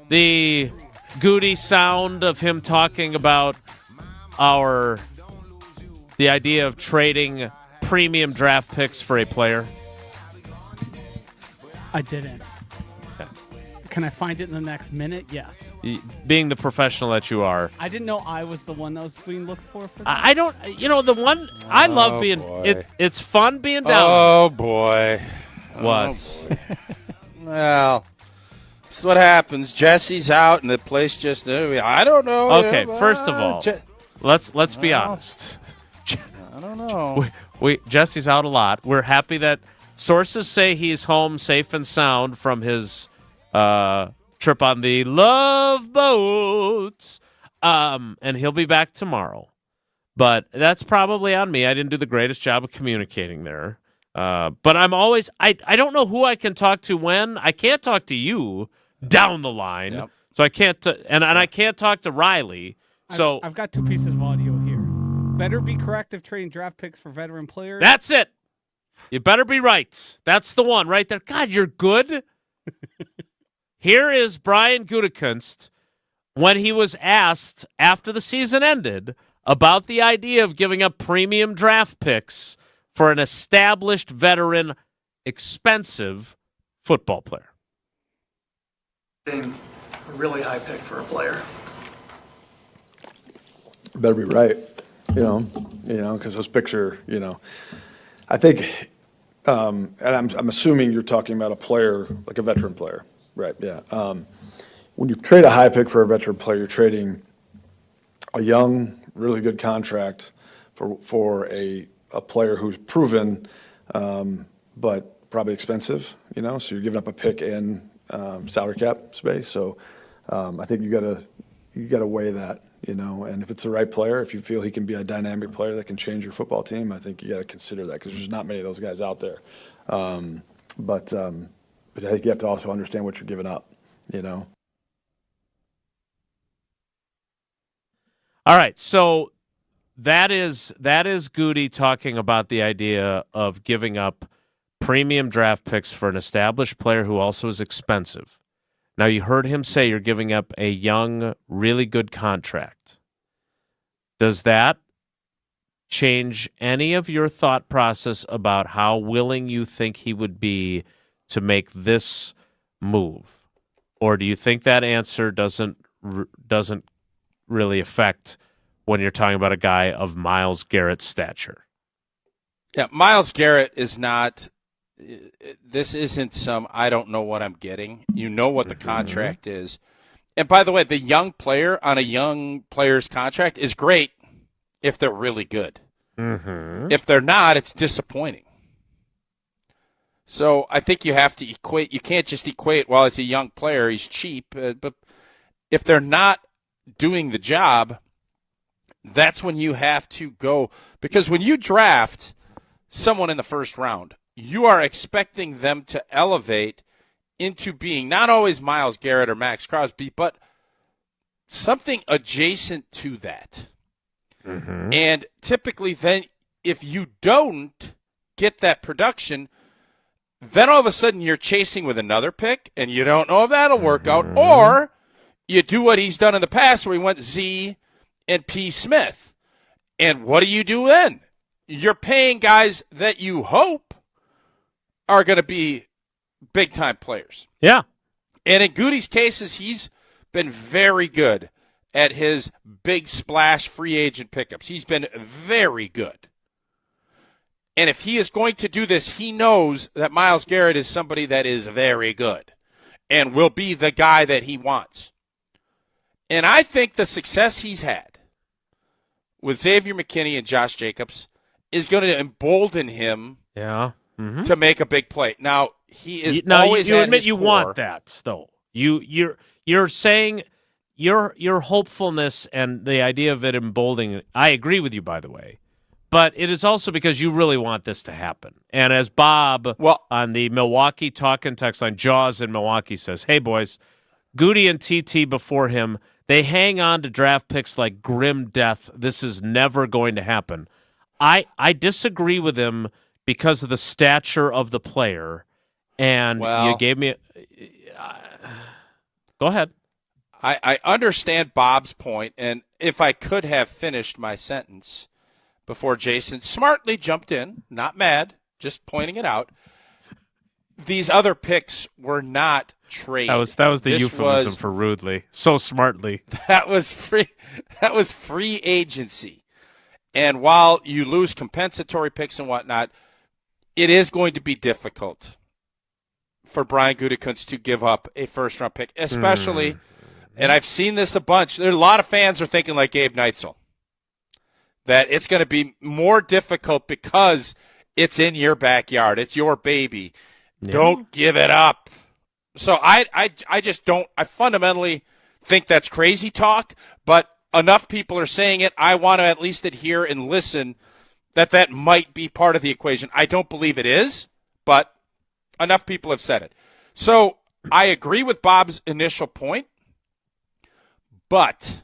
[SPEAKER 1] the Goody sound of him talking about the idea of trading premium draft picks for a player?
[SPEAKER 24] I didn't.
[SPEAKER 1] Okay.
[SPEAKER 24] Can I find it in the next minute? Yes.
[SPEAKER 1] Being the professional that you are.
[SPEAKER 24] I didn't know I was the one that was being looked for that.
[SPEAKER 1] I don't, the one, I love being, it's fun being down.
[SPEAKER 3] Oh, boy.
[SPEAKER 1] What?
[SPEAKER 3] Oh, boy. Well, this is what happens. Jesse's out, and the place just, I don't know.
[SPEAKER 1] Okay, first of all, let's be honest.
[SPEAKER 3] I don't know.
[SPEAKER 1] Jesse's out a lot. We're happy that sources say he's home safe and sound from his trip on the Love Boat, and he'll be back tomorrow. But that's probably on me. I didn't do the greatest job of communicating there. But I'm always, I don't know who I can talk to when. I can't talk to you down the line. Yep. So I can't, and I can't talk to Riley. So
[SPEAKER 24] I've got two pieces of audio here. Better be correct if trading draft picks for veteran players.
[SPEAKER 1] That's it. You better be right. That's the one right there. God, you're good. Here is Brian Gutekunst when he was asked after the season ended about the idea of giving up premium draft picks for an established veteran, expensive football player.
[SPEAKER 26] A really high pick for a player.
[SPEAKER 27] Better be right, because those picks are, I think, and I'm assuming you're talking about a player, like a veteran player, right? Yeah. When you trade a high pick for a veteran player, you're trading a young, really good contract for a player who's proven, but probably expensive, so you're giving up a pick in salary cap space. So I think you gotta weigh that, and if it's the right player, if you feel he can be a dynamic player that can change your football team, I think you got to consider that because there's not many of those guys out there. But I think you have to also understand what you're giving up,
[SPEAKER 1] All right, so that is Goody talking about the idea of giving up premium draft picks for an established player who also is expensive. Now, you heard him say you're giving up a young, really good contract. Does that change any of your thought process about how willing you think he would be to make this move? Or do you think that answer doesn't really affect when you're talking about a guy of Myles Garrett's stature?
[SPEAKER 3] Yeah, Myles Garrett is not – this isn't some I don't know what I'm getting. You know what the contract is. And by the way, the young player on a young player's contract is great if they're really good. If they're not, it's disappointing. So I think you have to equate – you can't just equate, well, it's a young player, he's cheap. But if they're not doing the job, that's when you have to go – because when you draft someone in the first round, you are expecting them to elevate into being not always Myles Garrett or Max Crosby, but something adjacent to that. And typically then if you don't get that production, then all of a sudden you're chasing with another pick and you don't know if that'll work out. Or you do what he's done in the past where he went Z and P. Smith. And what do you do then? You're paying guys that you hope are going to be big-time players.
[SPEAKER 1] Yeah.
[SPEAKER 3] And in Goody's cases, he's been very good at his big splash free agent pickups. He's been very good. And if he is going to do this, he knows that Myles Garrett is somebody that is very good and will be the guy that he wants. And I think the success he's had with Xavier McKinney and Josh Jacobs is going to embolden him to make a big play. Now, he is always
[SPEAKER 1] you
[SPEAKER 3] at
[SPEAKER 1] admit
[SPEAKER 3] his
[SPEAKER 1] you
[SPEAKER 3] core.
[SPEAKER 1] want that, though. You're saying your hopefulness and the idea of it emboldening. I agree with you, by the way, but it is also because you really want this to happen. And as Bob on the Milwaukee Talkin' text line, Jaws in Milwaukee says, "Hey boys, Goody and TT before him, they hang on to draft picks like grim death. This is never going to happen." I disagree with him because of the stature of the player. And you gave me go ahead.
[SPEAKER 3] I understand Bob's point, and if I could have finished my sentence before Jason smartly jumped in, not mad, just pointing it out, these other picks were not trade.
[SPEAKER 1] That was the euphemism for rudely. So smartly.
[SPEAKER 3] That was free agency. And while you lose compensatory picks and whatnot, it is going to be difficult for Brian Gutekunst to give up a first-round pick, especially, and I've seen this a bunch, there are a lot of fans are thinking like Gabe Neitzel, that it's going to be more difficult because it's in your backyard. It's your baby. Yeah. Don't give it up. So I just don't – I fundamentally think that's crazy talk, but enough people are saying it. I want to at least adhere and listen that might be part of the equation. I don't believe it is, but enough people have said it. So I agree with Bob's initial point, but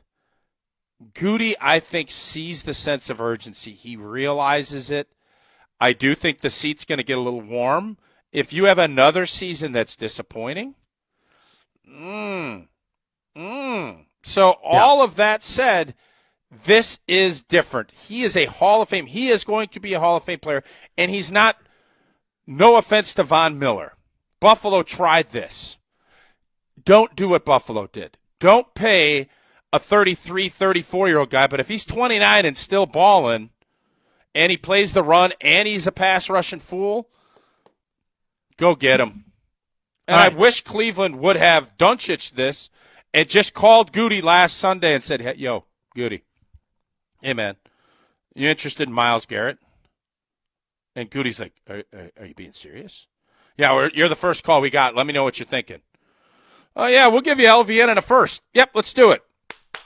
[SPEAKER 3] Goody, I think, sees the sense of urgency. He realizes it. I do think the seat's going to get a little warm. If you have another season that's disappointing, So all of that said, this is different. He is a Hall of Fame. He is going to be a Hall of Fame player, and he's not, no offense to Von Miller. Buffalo tried this. Don't do what Buffalo did. Don't pay a 33, 34-year-old guy, but if he's 29 and still balling, and he plays the run, and he's a pass rushing fool, go get him. And I wish Cleveland would have Doncic this and just called Goody last Sunday and said, "Hey, yo, Goody, hey, man, you interested in Myles Garrett?" And Goody's like, are you being serious? Yeah, you're the first call we got. Let me know what you're thinking. Oh, yeah, we'll give you LVN and a first. Yep, let's do it.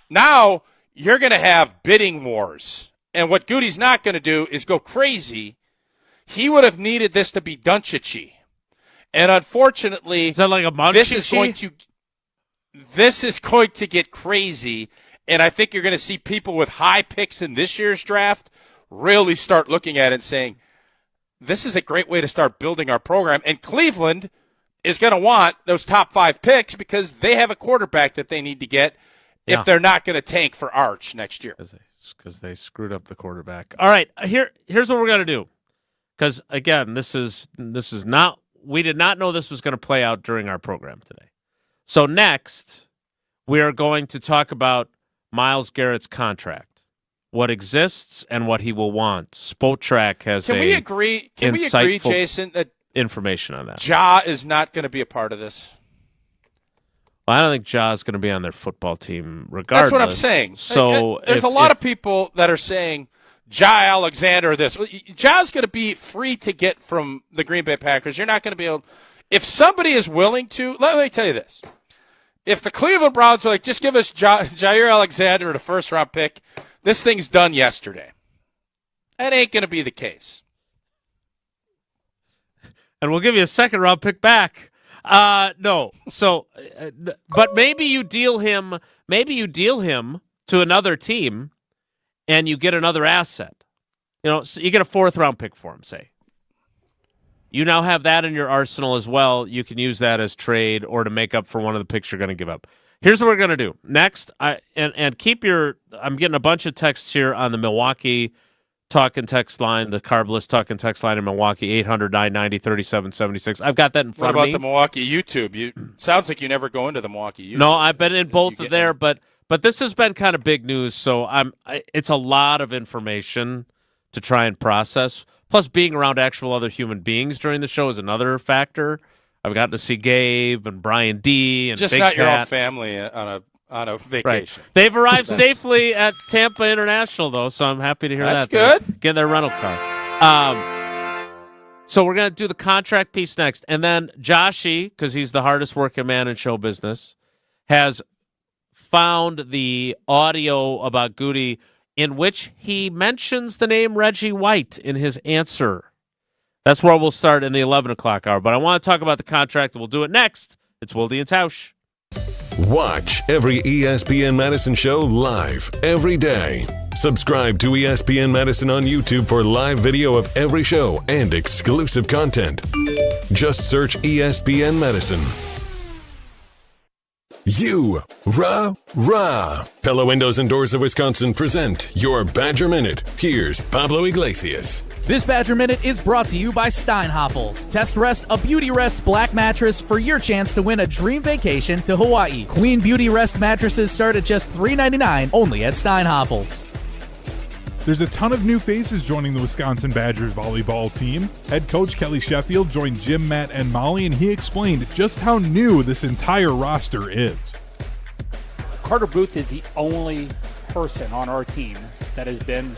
[SPEAKER 3] Now you're going to have bidding wars. And what Goody's not going to do is go crazy. He would have needed this to be Doncic-y. And unfortunately,
[SPEAKER 1] is that like a
[SPEAKER 3] this is going to get crazy. And I think you're going to see people with high picks in this year's draft really start looking at it and saying, this is a great way to start building our program. And Cleveland is going to want those top 5 picks because they have a quarterback that they need to get if they're not going to tank for Arch next year.
[SPEAKER 1] Because they screwed up the quarterback. All right, here's what we're going to do. Because, again, this is not – we did not know this was going to play out during our program today. So next, we are going to talk about Myles Garrett's contract, what exists and what he will want. Spotrac has
[SPEAKER 3] Can we agree, Jason, that
[SPEAKER 1] information on that.
[SPEAKER 3] Ja is not going to be a part of this.
[SPEAKER 1] Well, I don't think Ja's going to be on their football team regardless.
[SPEAKER 3] That's what I'm saying.
[SPEAKER 1] So
[SPEAKER 3] there's a lot of people that are saying Ja Alexander this. Ja's going to be free to get from the Green Bay Packers. You're not going to be able – if somebody is willing to – let me tell you this. If the Cleveland Browns are like, just give us Jair Alexander and a first-round pick, this thing's done yesterday. That ain't going to be the case.
[SPEAKER 1] And we'll give you a second-round pick back. No. So, but maybe you deal him to another team, and you get another asset. So you get a 4th-round pick for him. Say, you now have that in your arsenal as well. You can use that as trade or to make up for one of the picks you're going to give up. Here's what we're going to do next. Keep your. I'm getting a bunch of texts here on the Milwaukee talk and text line, the Carbless talk and text line in Milwaukee, 800-990-3776. I've got that in front of me.
[SPEAKER 3] What about the Milwaukee YouTube? Sounds like you never go into the Milwaukee YouTube.
[SPEAKER 1] No, I've been in both of there, but this has been kind of big news, so it's a lot of information to try and process. Plus, being around actual other human beings during the show is another factor. I've gotten to see Gabe and Brian D. and
[SPEAKER 3] just
[SPEAKER 1] Big
[SPEAKER 3] not
[SPEAKER 1] Cat.
[SPEAKER 3] Your own family on a vacation.
[SPEAKER 1] Right. They've arrived safely at Tampa International, though, so I'm happy to hear
[SPEAKER 3] That's
[SPEAKER 1] that.
[SPEAKER 3] That's good.
[SPEAKER 1] Getting their rental car. So we're going to do the contract piece next. And then Joshy, because he's the hardest working man in show business, has found the audio about Goody in which he mentions the name Reggie White in his answer. That's where we'll start in the 11 o'clock hour. But I want to talk about the contract, and we'll do it next. It's Wilde And Tausch.
[SPEAKER 2] Watch every ESPN Madison show live every day. Subscribe to ESPN Madison on YouTube for live video of every show and exclusive content. Just search ESPN Madison. Rah. Pella Windows and Doors of Wisconsin present your Badger Minute. Here's Pablo Iglesias.
[SPEAKER 9] This Badger Minute is brought to you by Steinhoffels. Test Rest, a Beauty Rest black mattress for your chance to win a dream vacation to Hawaii. Queen Beauty Rest mattresses start at just $3.99 only at Steinhoffels.
[SPEAKER 5] There's a ton of new faces joining the Wisconsin Badgers volleyball team. Head coach Kelly Sheffield joined Jim, Matt, and Molly, and he explained just how new this entire roster is.
[SPEAKER 10] Carter Booth is the only person on our team that has been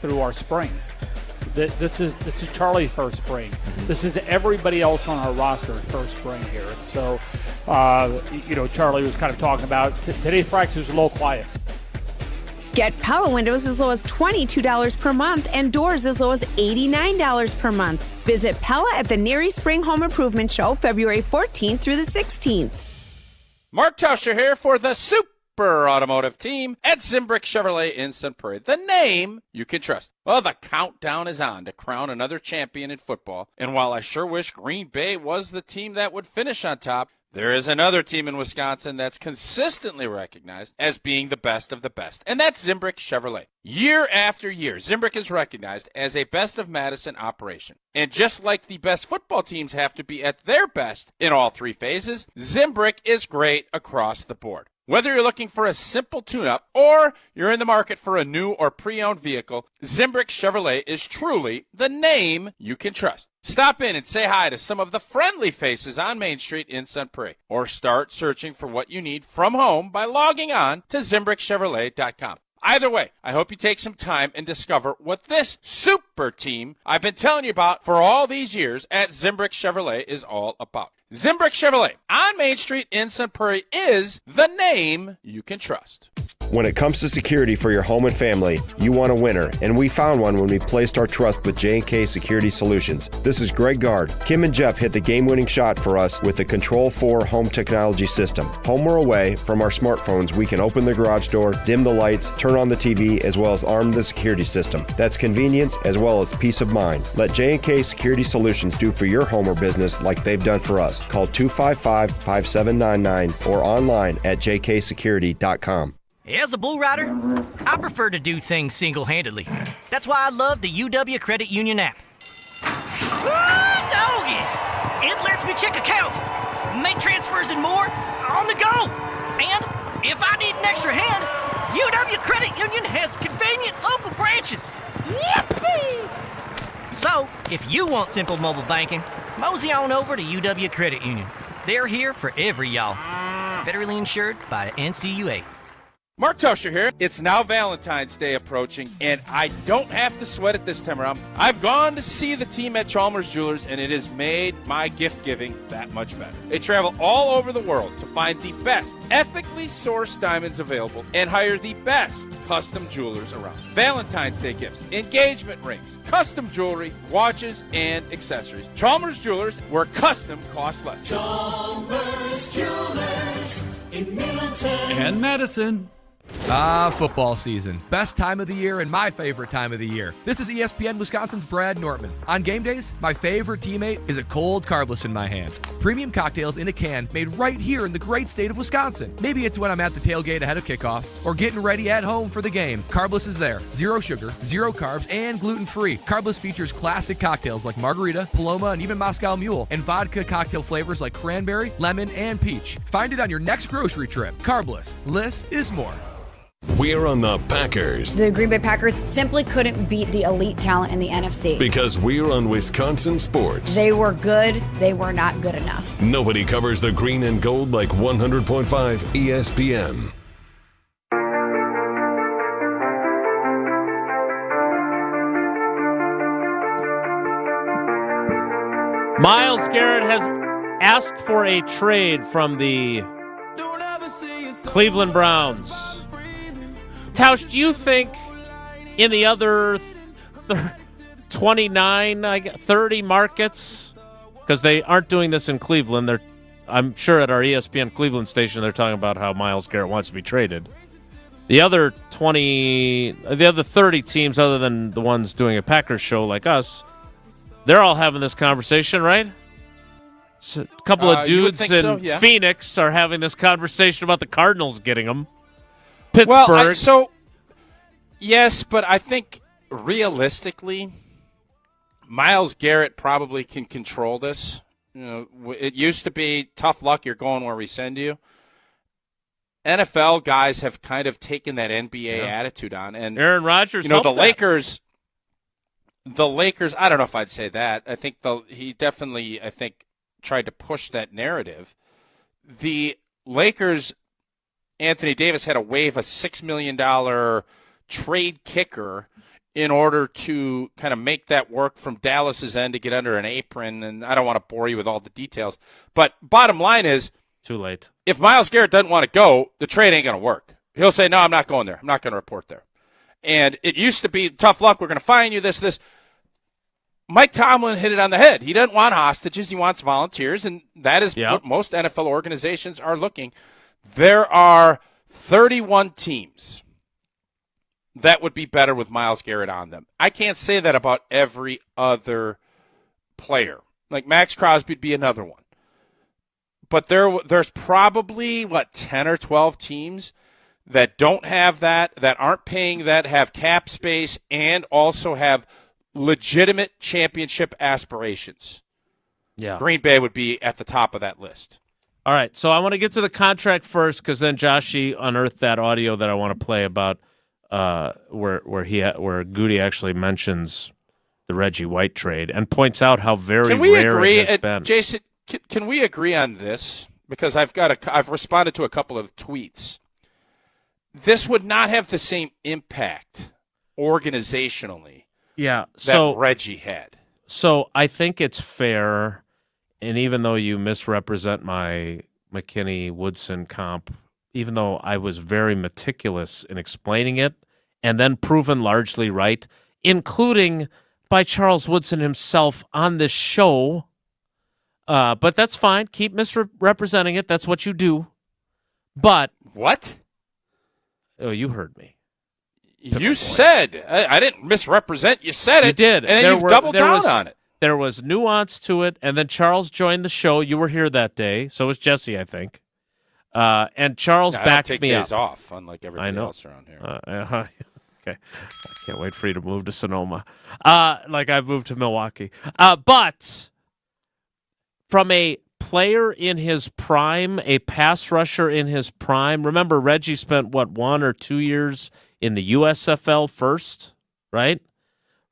[SPEAKER 10] through our spring. This is Charlie's first spring. This is everybody else on our roster's first spring here. And so, Charlie was kind of talking about today's practice was a little quiet.
[SPEAKER 4] Get Pella windows as low as $22 per month and doors as low as $89 per month. Visit Pella at the Neary Spring Home Improvement Show February 14th through the 16th.
[SPEAKER 3] Mark Tauscher here for the Super Automotive Team at Zimbrick Chevrolet in Sun Prairie. The name you can trust. Well, the countdown is on to crown another champion in football. And while I sure wish Green Bay was the team that would finish on top, there is another team in Wisconsin that's consistently recognized as being the best of the best, and that's Zimbrick Chevrolet. Year after year, Zimbrick is recognized as a best of Madison operation. And just like the best football teams have to be at their best in all three phases, Zimbrick is great across the board. Whether you're looking for a simple tune-up or you're in the market for a new or pre-owned vehicle, Zimbrick Chevrolet is truly the name you can trust. Stop in and say hi to some of the friendly faces on Main Street in Sun Prairie, or start searching for what you need from home by logging on to ZimbrickChevrolet.com. Either way, I hope you take some time and discover what this super team I've been telling you about for all these years at Zimbrick Chevrolet is all about. Zimbrick Chevrolet on Main Street in Sun Prairie is the name you can trust.
[SPEAKER 11] When it comes to security for your home and family, you want a winner, and we found one when we placed our trust with J&K Security Solutions. This is Greg Gard. Kim and Jeff hit the game-winning shot for us with the Control 4 home technology system. Home or away, from our smartphones, we can open the garage door, dim the lights, turn on the TV, as well as arm the security system. That's convenience as well as peace of mind. Let J&K Security Solutions do for your home or business like they've done for us. Call 255-5799 or online at jksecurity.com.
[SPEAKER 14] As a bull rider, I prefer to do things single-handedly. That's why I love the UW Credit Union app. Doggy! It lets me check accounts, make transfers and more on the go. And if I need an extra hand, UW Credit Union has convenient local branches. Yippee! So, if you want simple mobile banking, mosey on over to UW Credit Union. They're here for every y'all. Federally insured by NCUA.
[SPEAKER 3] Mark Tosher here. It's now Valentine's Day approaching, and I don't have to sweat it this time around. I've gone to see the team at Chalmers Jewelers, and it has made my gift giving that much better. They travel all over the world to find the best ethically sourced diamonds available and hire the best custom jewelers around. Valentine's Day gifts, engagement rings, custom jewelry, watches, and accessories. Chalmers Jewelers, where custom costs less.
[SPEAKER 15] Chalmers Jewelers in Middleton
[SPEAKER 16] and Madison. Ah, football season. Best time of the year and my favorite time of the year. This is ESPN Wisconsin's Brad Nortman. On game days, my favorite teammate is a cold carbless in my hand. Premium cocktails in a can made right here in the great state of Wisconsin. Maybe it's when I'm at the tailgate ahead of kickoff or getting ready at home for the game. Carbless is there. Zero sugar, zero carbs, and gluten-free. Carbless features classic cocktails like margarita, Paloma, and even Moscow Mule, and vodka cocktail flavors like cranberry, lemon, and peach. Find it on your next grocery trip. Carbless. Less is more.
[SPEAKER 2] We're on the Packers.
[SPEAKER 17] The Green Bay Packers simply couldn't beat the elite talent in the NFC.
[SPEAKER 2] Because we're on Wisconsin sports.
[SPEAKER 17] They were good. They were not good enough.
[SPEAKER 2] Nobody covers the green and gold like 100.5 ESPN.
[SPEAKER 1] Myles Garrett has asked for a trade from the Cleveland Browns. Tausch, do you think in the other 30 markets, because they aren't doing this in Cleveland, I'm sure at our ESPN Cleveland station they're talking about how Myles Garrett wants to be traded. The other 30 teams, other than the ones doing a Packers show like us, they're all having this conversation, right? So a couple of dudes in Phoenix are having this conversation about the Cardinals getting them. Pittsburgh.
[SPEAKER 3] Well, yes, but I think realistically, Myles Garrett probably can control this. You know, it used to be tough luck, you're going where we send you. NFL guys have kind of taken that NBA attitude on, and
[SPEAKER 1] Aaron Rodgers.
[SPEAKER 3] The Lakers. The Lakers. I don't know if I'd say that. I think he definitely, tried to push that narrative. The Lakers. Anthony Davis had to waive a $6 million trade kicker in order to kind of make that work from Dallas's end to get under an apron. And I don't want to bore you with all the details. But bottom line is,
[SPEAKER 1] too late.
[SPEAKER 3] If Myles Garrett doesn't want to go, the trade ain't going to work. He'll say, no, I'm not going there. I'm not going to report there. And it used to be tough luck. We're going to fine you this. Mike Tomlin hit it on the head. He doesn't want hostages. He wants volunteers. And that is what most NFL organizations are looking. There are 31 teams that would be better with Myles Garrett on them. I can't say that about every other player. Like Max Crosby would be another one. But there's probably, 10 or 12 teams that don't have that aren't paying that, have cap space, and also have legitimate championship aspirations.
[SPEAKER 1] Yeah.
[SPEAKER 3] Green Bay would be at the top of that list.
[SPEAKER 1] All right, so I want to get to the contract first because then Joshy unearthed that audio that I want to play about where Goody actually mentions the Reggie White trade and points out how very rare it has been.
[SPEAKER 3] Jason, can we agree on this? Because I've responded to a couple of tweets. This would not have the same impact organizationally that Reggie had.
[SPEAKER 1] So I think it's fair. And even though you misrepresent my McKinney-Woodson comp, even though I was very meticulous in explaining it and then proven largely right, including by Charles Woodson himself on this show, but that's fine. Keep misrepresenting it. That's what you do. But
[SPEAKER 3] what?
[SPEAKER 1] Oh, you heard me.
[SPEAKER 3] You said I didn't misrepresent. You said it.
[SPEAKER 1] You did,
[SPEAKER 3] and then you've doubled down on it.
[SPEAKER 1] There was nuance to it, and then Charles joined the show. You were here that day. So was Jesse, I think. And Charles backed me up.
[SPEAKER 3] I don't take days off, unlike everybody else around here.
[SPEAKER 1] Okay. I can't wait for you to move to Sonoma, like I've moved to Milwaukee. But from a player in his prime, a pass rusher in his prime, remember Reggie spent, 1 or 2 years in the USFL first, right?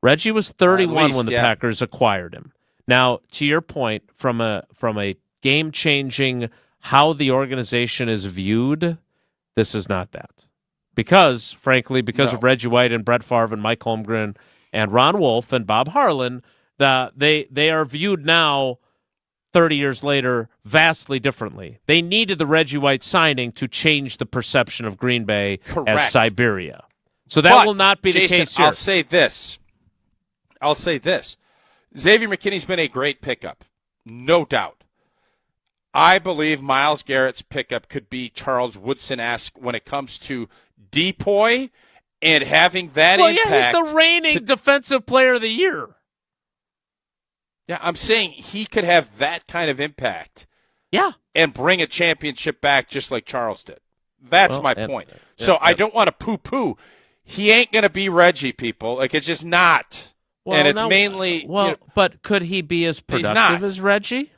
[SPEAKER 1] Reggie was 31 when the Packers acquired him. Now, to your point, from a game-changing how the organization is viewed, this is not that. Because of Reggie White and Brett Favre and Mike Holmgren and Ron Wolf and Bob Harlan, they are viewed now, 30 years later, vastly differently. They needed the Reggie White signing to change the perception of Green Bay as Siberia. So that will not be the case here.
[SPEAKER 3] I'll say this. Xavier McKinney's been a great pickup, no doubt. I believe Myles Garrett's pickup could be Charles Woodson-esque when it comes to depoy and having that impact.
[SPEAKER 1] Yeah, he's the reigning defensive player of the year.
[SPEAKER 3] Yeah, I'm saying he could have that kind of impact.
[SPEAKER 1] Yeah.
[SPEAKER 3] And bring a championship back just like Charles did. That's my point. I don't want to poo-poo. He ain't going to be Reggie, people. Like, it's just not.
[SPEAKER 1] Well,
[SPEAKER 3] and it's mainly...
[SPEAKER 1] but could he be as productive as Reggie?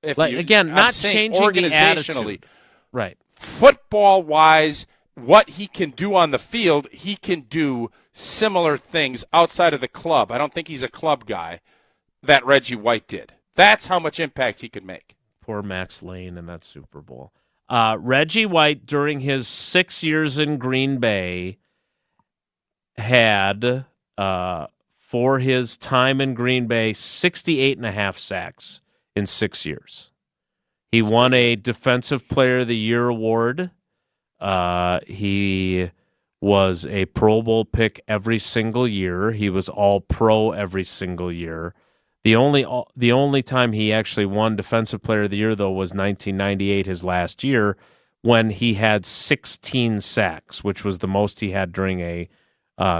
[SPEAKER 1] Not changing the attitude. Right.
[SPEAKER 3] Football-wise, what he can do on the field, he can do similar things outside of the club. I don't think he's a club guy that Reggie White did. That's how much impact he could make.
[SPEAKER 1] Poor Max Lane in that Super Bowl. Reggie White, during his 6 years in Green Bay, had, for his time in Green Bay, 68.5 sacks in 6 years. He won a Defensive Player of the Year award. He was a Pro Bowl pick every single year. He was All-Pro every single year. The only time he actually won Defensive Player of the Year, though, was 1998, his last year, when he had 16 sacks, which was the most he had during a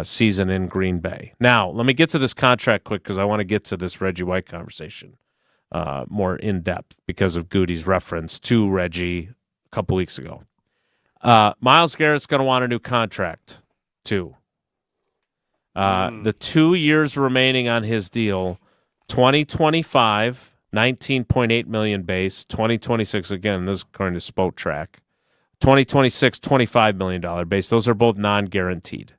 [SPEAKER 1] season in Green Bay. Now, let me get to this contract quick because I want to get to this Reggie White conversation more in depth because of Goody's reference to Reggie a couple weeks ago. Myles Garrett's going to want a new contract, too. The 2 years remaining on his deal, 2025, $19.8 million base. 2026, again, this is according to Spotrac. 2026, $25 million base. Those are both non-guaranteed.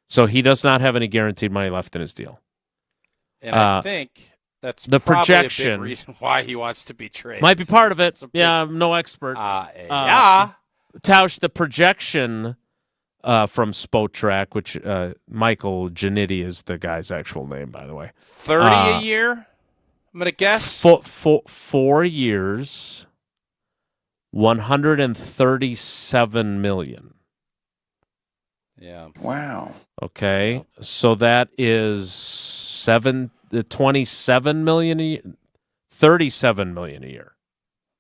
[SPEAKER 1] So he does not have any guaranteed money left in his deal.
[SPEAKER 3] And I think that's
[SPEAKER 1] the projection.
[SPEAKER 3] A big reason why he wants to be traded.
[SPEAKER 1] Might be part of it. I'm no expert. Tausch, the projection from Spotrac, which Michael Giannitti is the guy's actual name, by the way.
[SPEAKER 3] 30 a year, I'm going to guess?
[SPEAKER 1] 4 years, $137 million.
[SPEAKER 3] Yeah.
[SPEAKER 24] Wow.
[SPEAKER 1] Okay, so that is $27 million a year, $37 million a year.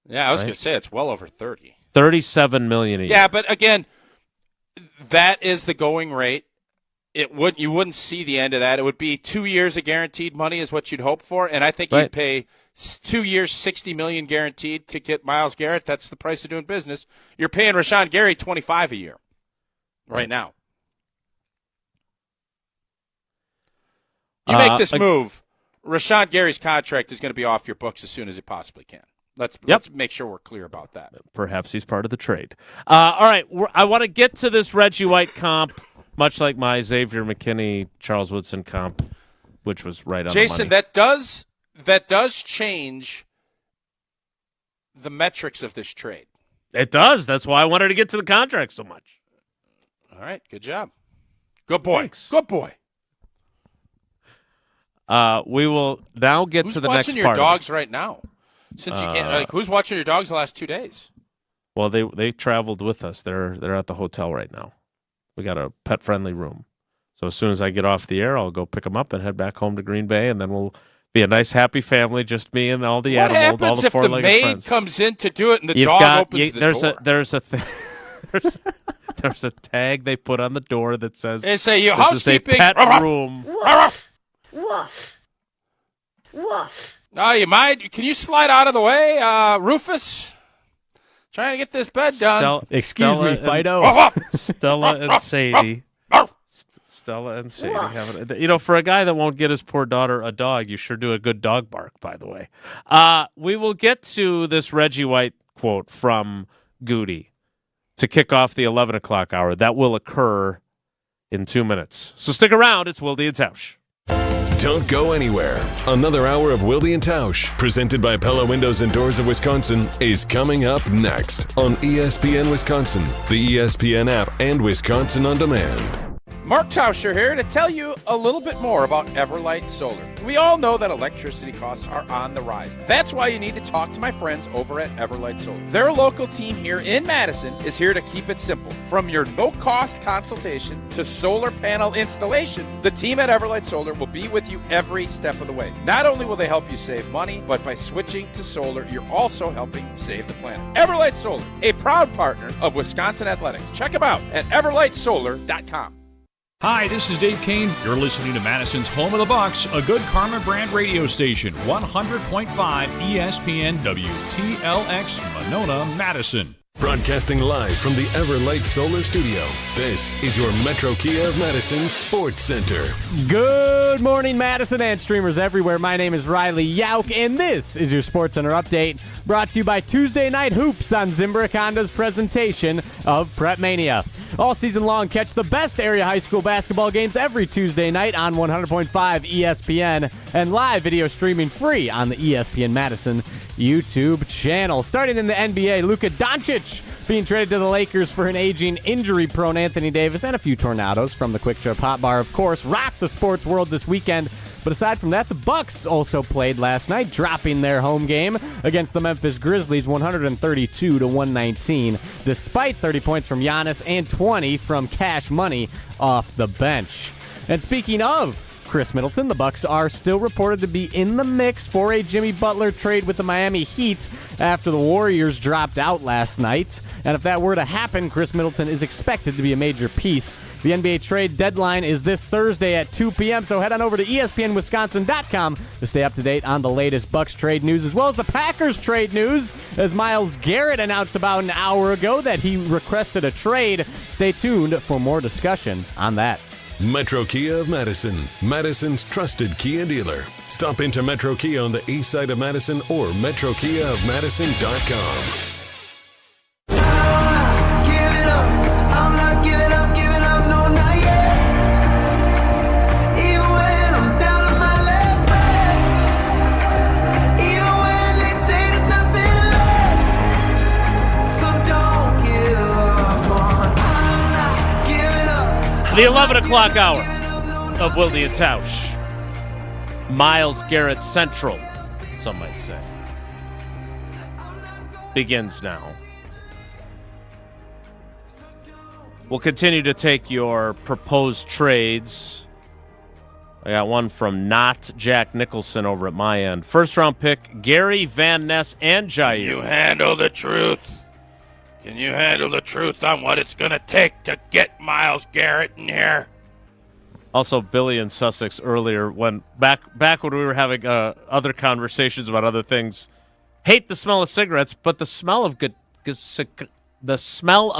[SPEAKER 3] Yeah, I was going to say it's well over 30.
[SPEAKER 1] $37 million a year.
[SPEAKER 3] Yeah, but again, that is the going rate. You wouldn't see the end of that. It would be 2 years of guaranteed money is what you'd hope for, and I think you'd pay 2 years, $60 million guaranteed to get Myles Garrett. That's the price of doing business. You're paying Rashawn Gary $25 a year right now. You make this move, Rashawn Gary's contract is going to be off your books as soon as it possibly can. Let's make sure we're clear about that.
[SPEAKER 1] Perhaps he's part of the trade. All right, I want to get to this Reggie White comp, much like my Xavier McKinney, Charles Woodson comp, which was right on
[SPEAKER 3] Jason,
[SPEAKER 1] the money.
[SPEAKER 3] that does change the metrics of this trade.
[SPEAKER 1] It does. That's why I wanted to get to the contract so much.
[SPEAKER 3] All right, good job. Good boy.
[SPEAKER 1] Thanks.
[SPEAKER 3] Good boy.
[SPEAKER 1] We will now get to the next part.
[SPEAKER 3] Who's watching your dogs right now? Since you can't, who's watching your dogs the last 2 days?
[SPEAKER 1] Well, they traveled with us. They're at the hotel right now. We got a pet-friendly room. So as soon as I get off the air, I'll go pick them up and head back home to Green Bay, and then we'll be a nice, happy family, just me and all the animals, all the four-legged friends.
[SPEAKER 3] What happens if the maid comes in to do it and the dog opens the door?
[SPEAKER 1] There's a tag they put on the door that says,
[SPEAKER 3] "They say your
[SPEAKER 1] this is a
[SPEAKER 3] housekeeping
[SPEAKER 1] pet room."
[SPEAKER 3] No, you mind? Can you slide out of the way, Rufus? Trying to get this bed done.
[SPEAKER 6] Excuse me, Fido.
[SPEAKER 1] Stella and Sadie. Stella and Sadie having, for a guy that won't get his poor daughter a dog, you sure do a good dog bark, by the way. We will get to this Reggie White quote from Goody to kick off the 11 o'clock hour. That will occur in 2 minutes. So stick around. It's Wilde And Tausch.
[SPEAKER 2] Don't go anywhere. Another hour of Wilde And Tausch, presented by Pella Windows and Doors of Wisconsin, is coming up next on ESPN Wisconsin, the ESPN app, and Wisconsin On Demand.
[SPEAKER 3] Mark Tauscher here to tell you a little bit more about Everlight Solar. We all know that electricity costs are on the rise. That's why you need to talk to my friends over at Everlight Solar. Their local team here in Madison is here to keep it simple. From your no-cost consultation to solar panel installation, the team at Everlight Solar will be with you every step of the way. Not only will they help you save money, but by switching to solar, you're also helping save the planet. Everlight Solar, a proud partner of Wisconsin Athletics. Check them out at everlightsolar.com.
[SPEAKER 7] Hi, this is Dave Kane. You're listening to Madison's Home of the Bucks, a good Karma brand radio station, 100.5 ESPN WTLX, Monona, Madison.
[SPEAKER 2] Broadcasting live from the Everlight Solar Studio, this is your Metro Kia of Madison Sports Center.
[SPEAKER 6] Good morning, Madison and streamers everywhere. My name is Riley Yauk, and this is your Sports Center update, brought to you by Tuesday Night Hoops on Zimbra Honda's presentation of Prep Mania. All season long, catch the best area high school basketball games every Tuesday night on 100.5 ESPN and live video streaming free on the ESPN Madison YouTube channel. Starting in the NBA, Luka Doncic being traded to the Lakers for an aging, injury-prone Anthony Davis and a few tornadoes from the Quick Trip Hot Bar, of course, rocked the sports world this weekend. But aside from that, the Bucks also played last night, dropping their home game against the Memphis Grizzlies 132-119, despite 30 points from Giannis and 20 from Cash Money off the bench. And speaking of Chris Middleton, the Bucks are still reported to be in the mix for a Jimmy Butler trade with the Miami Heat after the Warriors dropped out last night. And if that were to happen, Chris Middleton is expected to be a major piece. The NBA trade deadline is this Thursday at 2 p.m., so head on over to ESPNWisconsin.com to stay up to date on the latest Bucks trade news, as well as the Packers trade news, as Myles Garrett announced about an hour ago that he requested a trade. Stay tuned for more discussion on that.
[SPEAKER 2] Metro Kia of Madison, Madison's trusted Kia dealer. Stop into Metro Kia on the east side of Madison or metrokiaofmadison.com.
[SPEAKER 1] The 11 o'clock hour of Wilde And Tausch. Myles Garrett Central, some might say, begins now. We'll continue to take your proposed trades. I got one from not Jack Nicholson over at my end. First round pick, Gary Van Ness and Jair.
[SPEAKER 3] Can you handle the truth? Can you handle the truth on what it's going to take to get Myles Garrett in here?
[SPEAKER 1] Also, Billy in Sussex earlier, when back when we were having other conversations about other things, hate the smell of cigarettes, but the smell of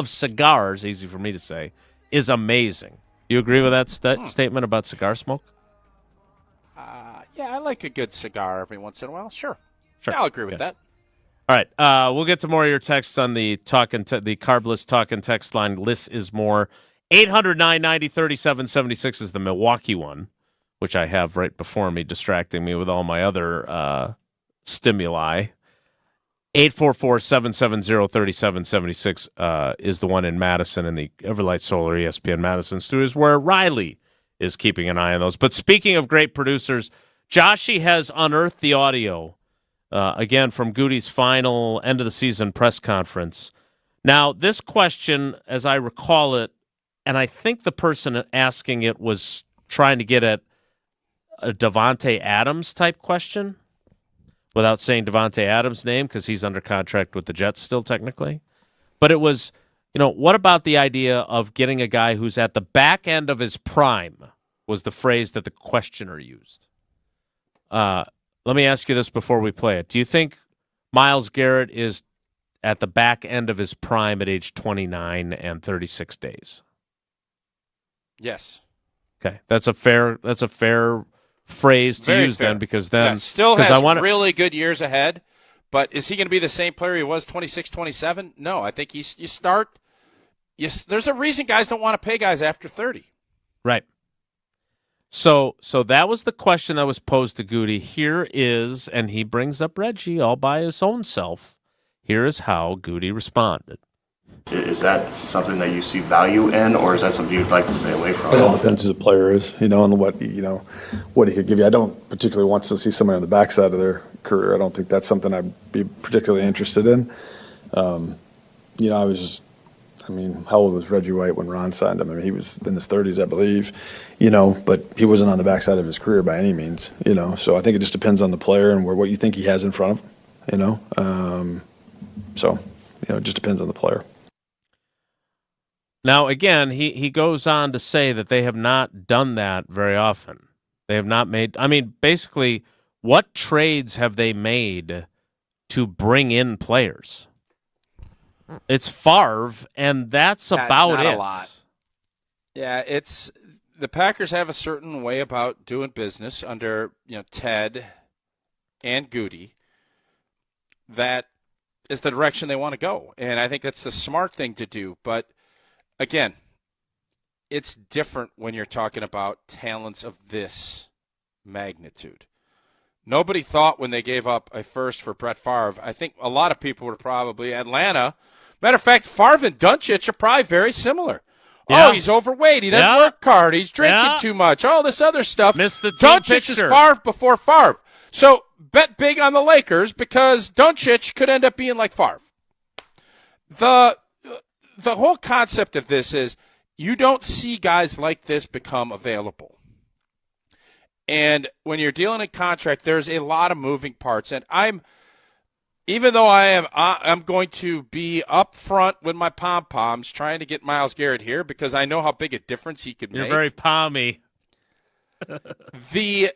[SPEAKER 1] cigars, easy for me to say, is amazing. You agree with that statement about cigar smoke?
[SPEAKER 3] Yeah, I like a good cigar every once in a while. Sure. Yeah, I'll agree with that.
[SPEAKER 1] All right, we'll get to more of your texts on the the Carbless Talk and Text line. Less is more. 800-990-3776 is the Milwaukee one, which I have right before me, distracting me with all my other stimuli. 844-770-3776 is the one in Madison in the Everlight Solar ESPN Madison studios, where Riley is keeping an eye on those. But speaking of great producers, Joshy has unearthed the audio, again, from Goody's final end-of-the-season press conference. Now, this question, as I recall it, and I think the person asking it was trying to get at a Davante Adams type question without saying Davante Adams' name because he's under contract with the Jets still technically. But it was, what about the idea of getting a guy who's at the back end of his prime was the phrase that the questioner used. Let me ask you this before we play it. Do you think Myles Garrett is at the back end of his prime at age 29 and 36 days?
[SPEAKER 3] Yes.
[SPEAKER 1] Okay, that's a fair phrase to
[SPEAKER 3] Very
[SPEAKER 1] use
[SPEAKER 3] fair.
[SPEAKER 1] then, because then
[SPEAKER 3] still has
[SPEAKER 1] I wanna,
[SPEAKER 3] really good years ahead. But is he going to be the same player he was 26, 27? No, I think there's a reason guys don't want to pay guys after 30.
[SPEAKER 1] right. So that was the question that was posed to Goody. Here is, and he brings up Reggie all by his own self. Here is how Goody responded.
[SPEAKER 8] Is that something that you see value in, or is that something you'd like to stay away from?
[SPEAKER 27] It all depends who the player is, and what he could give you. I don't particularly want to see somebody on the backside of their career. I don't think that's something I'd be particularly interested in. How old was Reggie White when Ron signed him? I mean, he was in his 30s, I believe, but he wasn't on the backside of his career by any means, So I think it just depends on the player and what you think he has in front of him, it just depends on the player.
[SPEAKER 1] Now, again, he goes on to say that they have not done that very often. They have not made – basically, what trades have they made to bring in players? It's Favre, and that's about
[SPEAKER 3] not
[SPEAKER 1] it.
[SPEAKER 3] A lot. Yeah, it's the Packers have a certain way about doing business under Ted and Goody. That is the direction they want to go, and I think that's the smart thing to do. But again, it's different when you're talking about talents of this magnitude. Nobody thought when they gave up a first for Brett Favre. I think a lot of people were probably Atlanta. Matter of fact, Favre and Duncic are probably very similar.
[SPEAKER 1] Yeah.
[SPEAKER 3] Oh, he's overweight. He doesn't work hard. He's drinking too much. All this other stuff.
[SPEAKER 1] Missed the team
[SPEAKER 3] Duncic
[SPEAKER 1] picture.
[SPEAKER 3] is Favre before Favre. So bet big on the Lakers because Duncic could end up being like Favre. The whole concept of this is you don't see guys like this become available. And when you're dealing in contract, there's a lot of moving parts. And even though I'm going to be up front with my pom-poms trying to get Myles Garrett here because I know how big a difference he could make.
[SPEAKER 1] You're very pommy.
[SPEAKER 3] The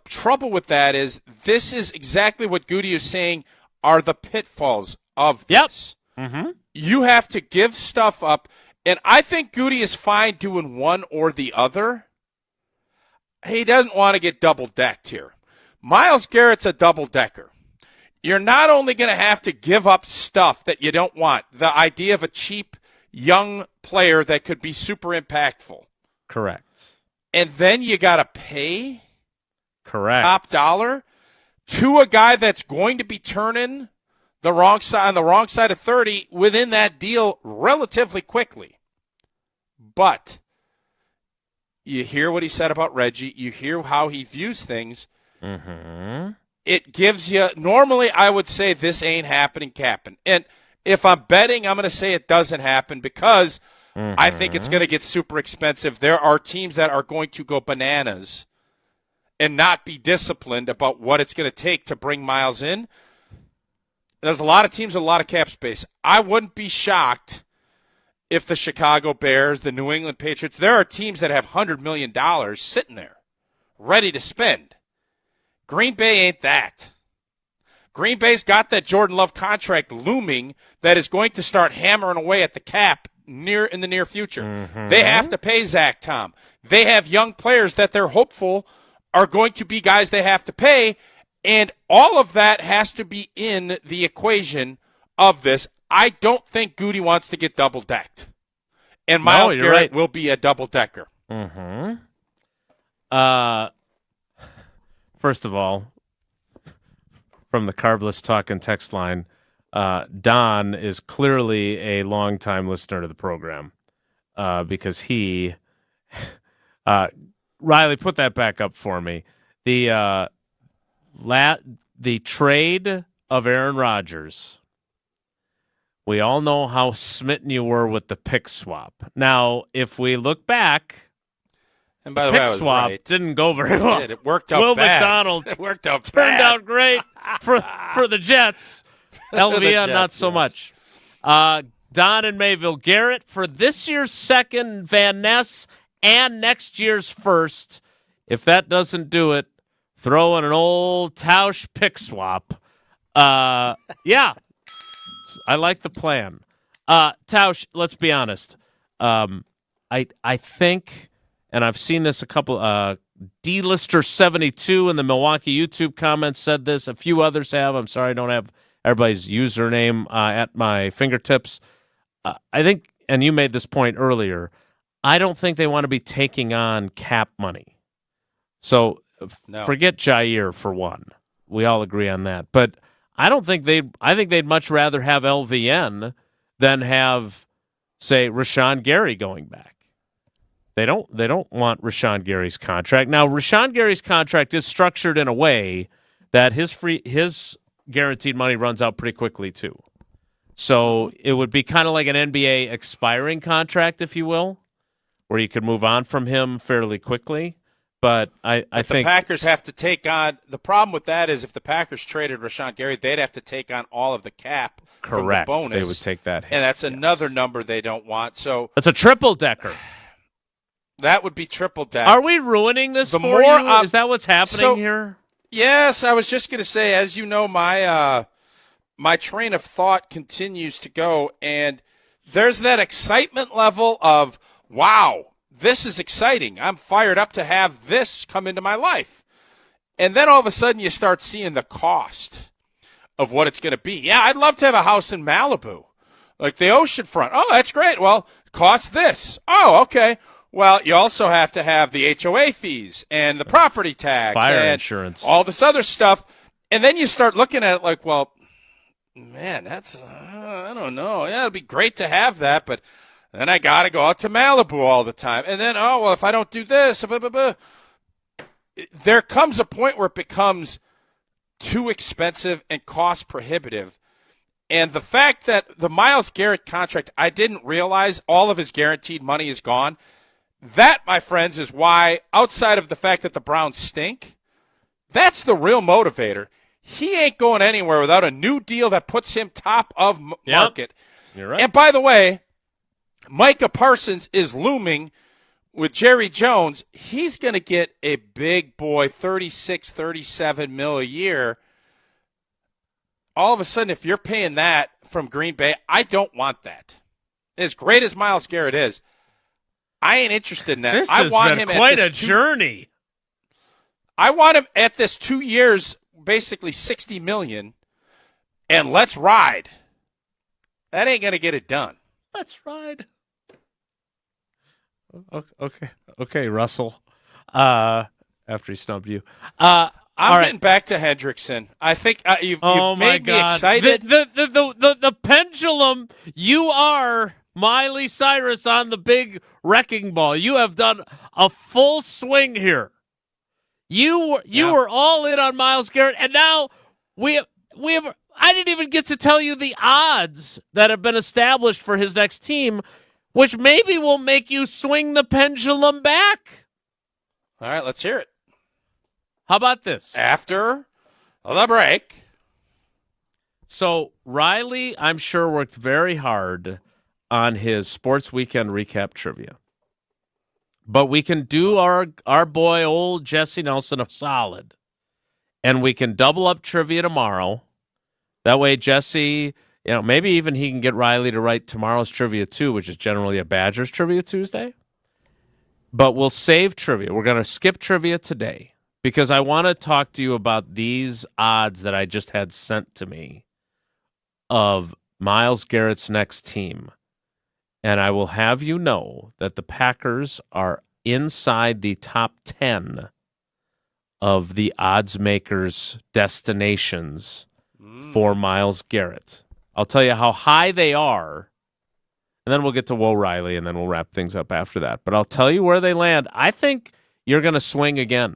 [SPEAKER 3] trouble with that is this is exactly what Goody is saying are the pitfalls of this.
[SPEAKER 1] Yep. Mm-hmm.
[SPEAKER 3] You have to give stuff up. And I think Goody is fine doing one or the other. He doesn't want to get double-decked here. Myles Garrett's a double-decker. You're not only going to have to give up stuff that you don't want, the idea of a cheap young player that could be super impactful.
[SPEAKER 1] Correct.
[SPEAKER 3] And then you got to pay top dollar to a guy that's going to be turning the wrong side on the wrong side of 30 within that deal relatively quickly. But you hear what he said about Reggie. You hear how he views things.
[SPEAKER 1] Mm-hmm.
[SPEAKER 3] It gives you – normally I would say this ain't happening, Captain. And if I'm betting, I'm going to say it doesn't happen because I think it's going to get super expensive. There are teams that are going to go bananas and not be disciplined about what it's going to take to bring Myles in. There's a lot of teams with a lot of cap space. I wouldn't be shocked if the Chicago Bears, the New England Patriots, there are teams that have $100 million sitting there ready to spend. Green Bay ain't that. Green Bay's got that Jordan Love contract looming that is going to start hammering away at the cap in the near future.
[SPEAKER 1] Mm-hmm.
[SPEAKER 3] They have to pay Zach Tom. They have young players that they're hopeful are going to be guys they have to pay, and all of that has to be in the equation of this. I don't think Goody wants to get double-decked, and Myles Garrett will be a double-decker.
[SPEAKER 1] Mm-hmm. First of all, from the Carbless Talk and text line, Don is clearly a longtime listener to the program because he Riley, put that back up for me. The trade of Aaron Rodgers. We all know how smitten you were with the pick swap. Now, if we look back,
[SPEAKER 3] and by the
[SPEAKER 1] pick
[SPEAKER 3] way, I was
[SPEAKER 1] swap
[SPEAKER 3] right.
[SPEAKER 1] didn't go very well.
[SPEAKER 3] It worked out
[SPEAKER 1] Will
[SPEAKER 3] bad.
[SPEAKER 1] McDonald
[SPEAKER 3] It worked out
[SPEAKER 1] turned
[SPEAKER 3] bad.
[SPEAKER 1] out great for the Jets. LVN,
[SPEAKER 3] Jets,
[SPEAKER 1] not so
[SPEAKER 3] yes.
[SPEAKER 1] much. Don and Mayville. Garrett, for this year's second, Van Ness, and next year's first. If that doesn't do it, throw in an old Tausch pick swap. Yeah, I like the plan. Tausch, let's be honest. I think, and I've seen this a couple. D-Lister 72 in the Milwaukee YouTube comments said this. A few others have. I'm sorry, I don't have everybody's username at my fingertips. I think, and you made this point earlier, I don't think they want to be taking on cap money. So forget Jair for one. We all agree on that. But I think they'd much rather have LVN than have, say, Rashawn Gary going back. They don't want Rashawn Gary's contract. Now, Rashawn Gary's contract is structured in a way that his guaranteed money runs out pretty quickly too. So it would be kind of like an NBA expiring contract, if you will, where you could move on from him fairly quickly. But I think
[SPEAKER 3] the Packers have to take on – the problem with that is if the Packers traded Rashawn Gary, they'd have to take on all of the cap
[SPEAKER 1] correct.
[SPEAKER 3] from the bonus.
[SPEAKER 1] They would take that hit.
[SPEAKER 3] And that's another number they don't want. So
[SPEAKER 1] that's a triple-decker.
[SPEAKER 3] That would be triple-decker.
[SPEAKER 1] Are we ruining this for you? Is that what's happening here?
[SPEAKER 3] Yes, I was just going to say, as you know, my train of thought continues to go, and there's that excitement level of, wow, this is exciting. I'm fired up to have this come into my life. And then all of a sudden you start seeing the cost of what it's going to be. Yeah, I'd love to have a house in Malibu, like the ocean front. Oh, that's great. Well, costs this. Oh, okay. Well, you also have to have the HOA fees and the property tax.
[SPEAKER 1] Fire
[SPEAKER 3] and
[SPEAKER 1] insurance.
[SPEAKER 3] All this other stuff. And then you start looking at it like, well, man, that's, I don't know. Yeah, it'd be great to have that, but then I got to go out to Malibu all the time. And then, oh, well, if I don't do this, blah, blah, blah. There comes a point where it becomes too expensive and cost prohibitive. And the fact that the Myles Garrett contract, I didn't realize all of his guaranteed money is gone. That, my friends, is why, outside of the fact that the Browns stink, that's the real motivator. He ain't going anywhere without a new deal that puts him top of market.
[SPEAKER 1] You're right.
[SPEAKER 3] And by the way, Micah Parsons is looming with Jerry Jones. He's going to get a big boy, 36, 37 mil a year. All of a sudden, if you're paying that from Green Bay, I don't want that. As great as Myles Garrett is, I ain't interested in that.
[SPEAKER 1] This
[SPEAKER 3] I
[SPEAKER 1] has
[SPEAKER 3] want
[SPEAKER 1] been
[SPEAKER 3] him
[SPEAKER 1] quite
[SPEAKER 3] at
[SPEAKER 1] a journey.
[SPEAKER 3] I want him at this 2 years, basically $60 million, and let's ride. That ain't going to get it done.
[SPEAKER 1] Let's ride. Okay, Russell. After he snubbed you.
[SPEAKER 3] I'm
[SPEAKER 1] all
[SPEAKER 3] getting
[SPEAKER 1] right.
[SPEAKER 3] back to Hendrickson. I think you've
[SPEAKER 1] my
[SPEAKER 3] made me
[SPEAKER 1] God.
[SPEAKER 3] excited.
[SPEAKER 1] The pendulum. You are Miley Cyrus on the big wrecking ball. You have done a full swing here. You were all in on Myles Garrett, and now we have. I didn't even get to tell you the odds that have been established for his next team, which maybe will make you swing the pendulum back.
[SPEAKER 3] All right, let's hear it.
[SPEAKER 1] How about this?
[SPEAKER 3] After the break.
[SPEAKER 1] So Riley, I'm sure, worked very hard on his Sports Weekend recap trivia. But we can do our boy, old Jesse Nelson, a solid. And we can double up trivia tomorrow. That way, Jesse, maybe even he can get Riley to write tomorrow's trivia too, which is generally a Badgers Trivia Tuesday. But we'll save trivia. We're going to skip trivia today because I want to talk to you about these odds that I just had sent to me of Myles Garrett's next team. And I will have you know that the Packers are inside the top 10 of the odds makers' destinations for Myles Garrett. I'll tell you how high they are, and then we'll get to Will Riley, and then we'll wrap things up after that. But I'll tell you where they land. I think you're going to swing again.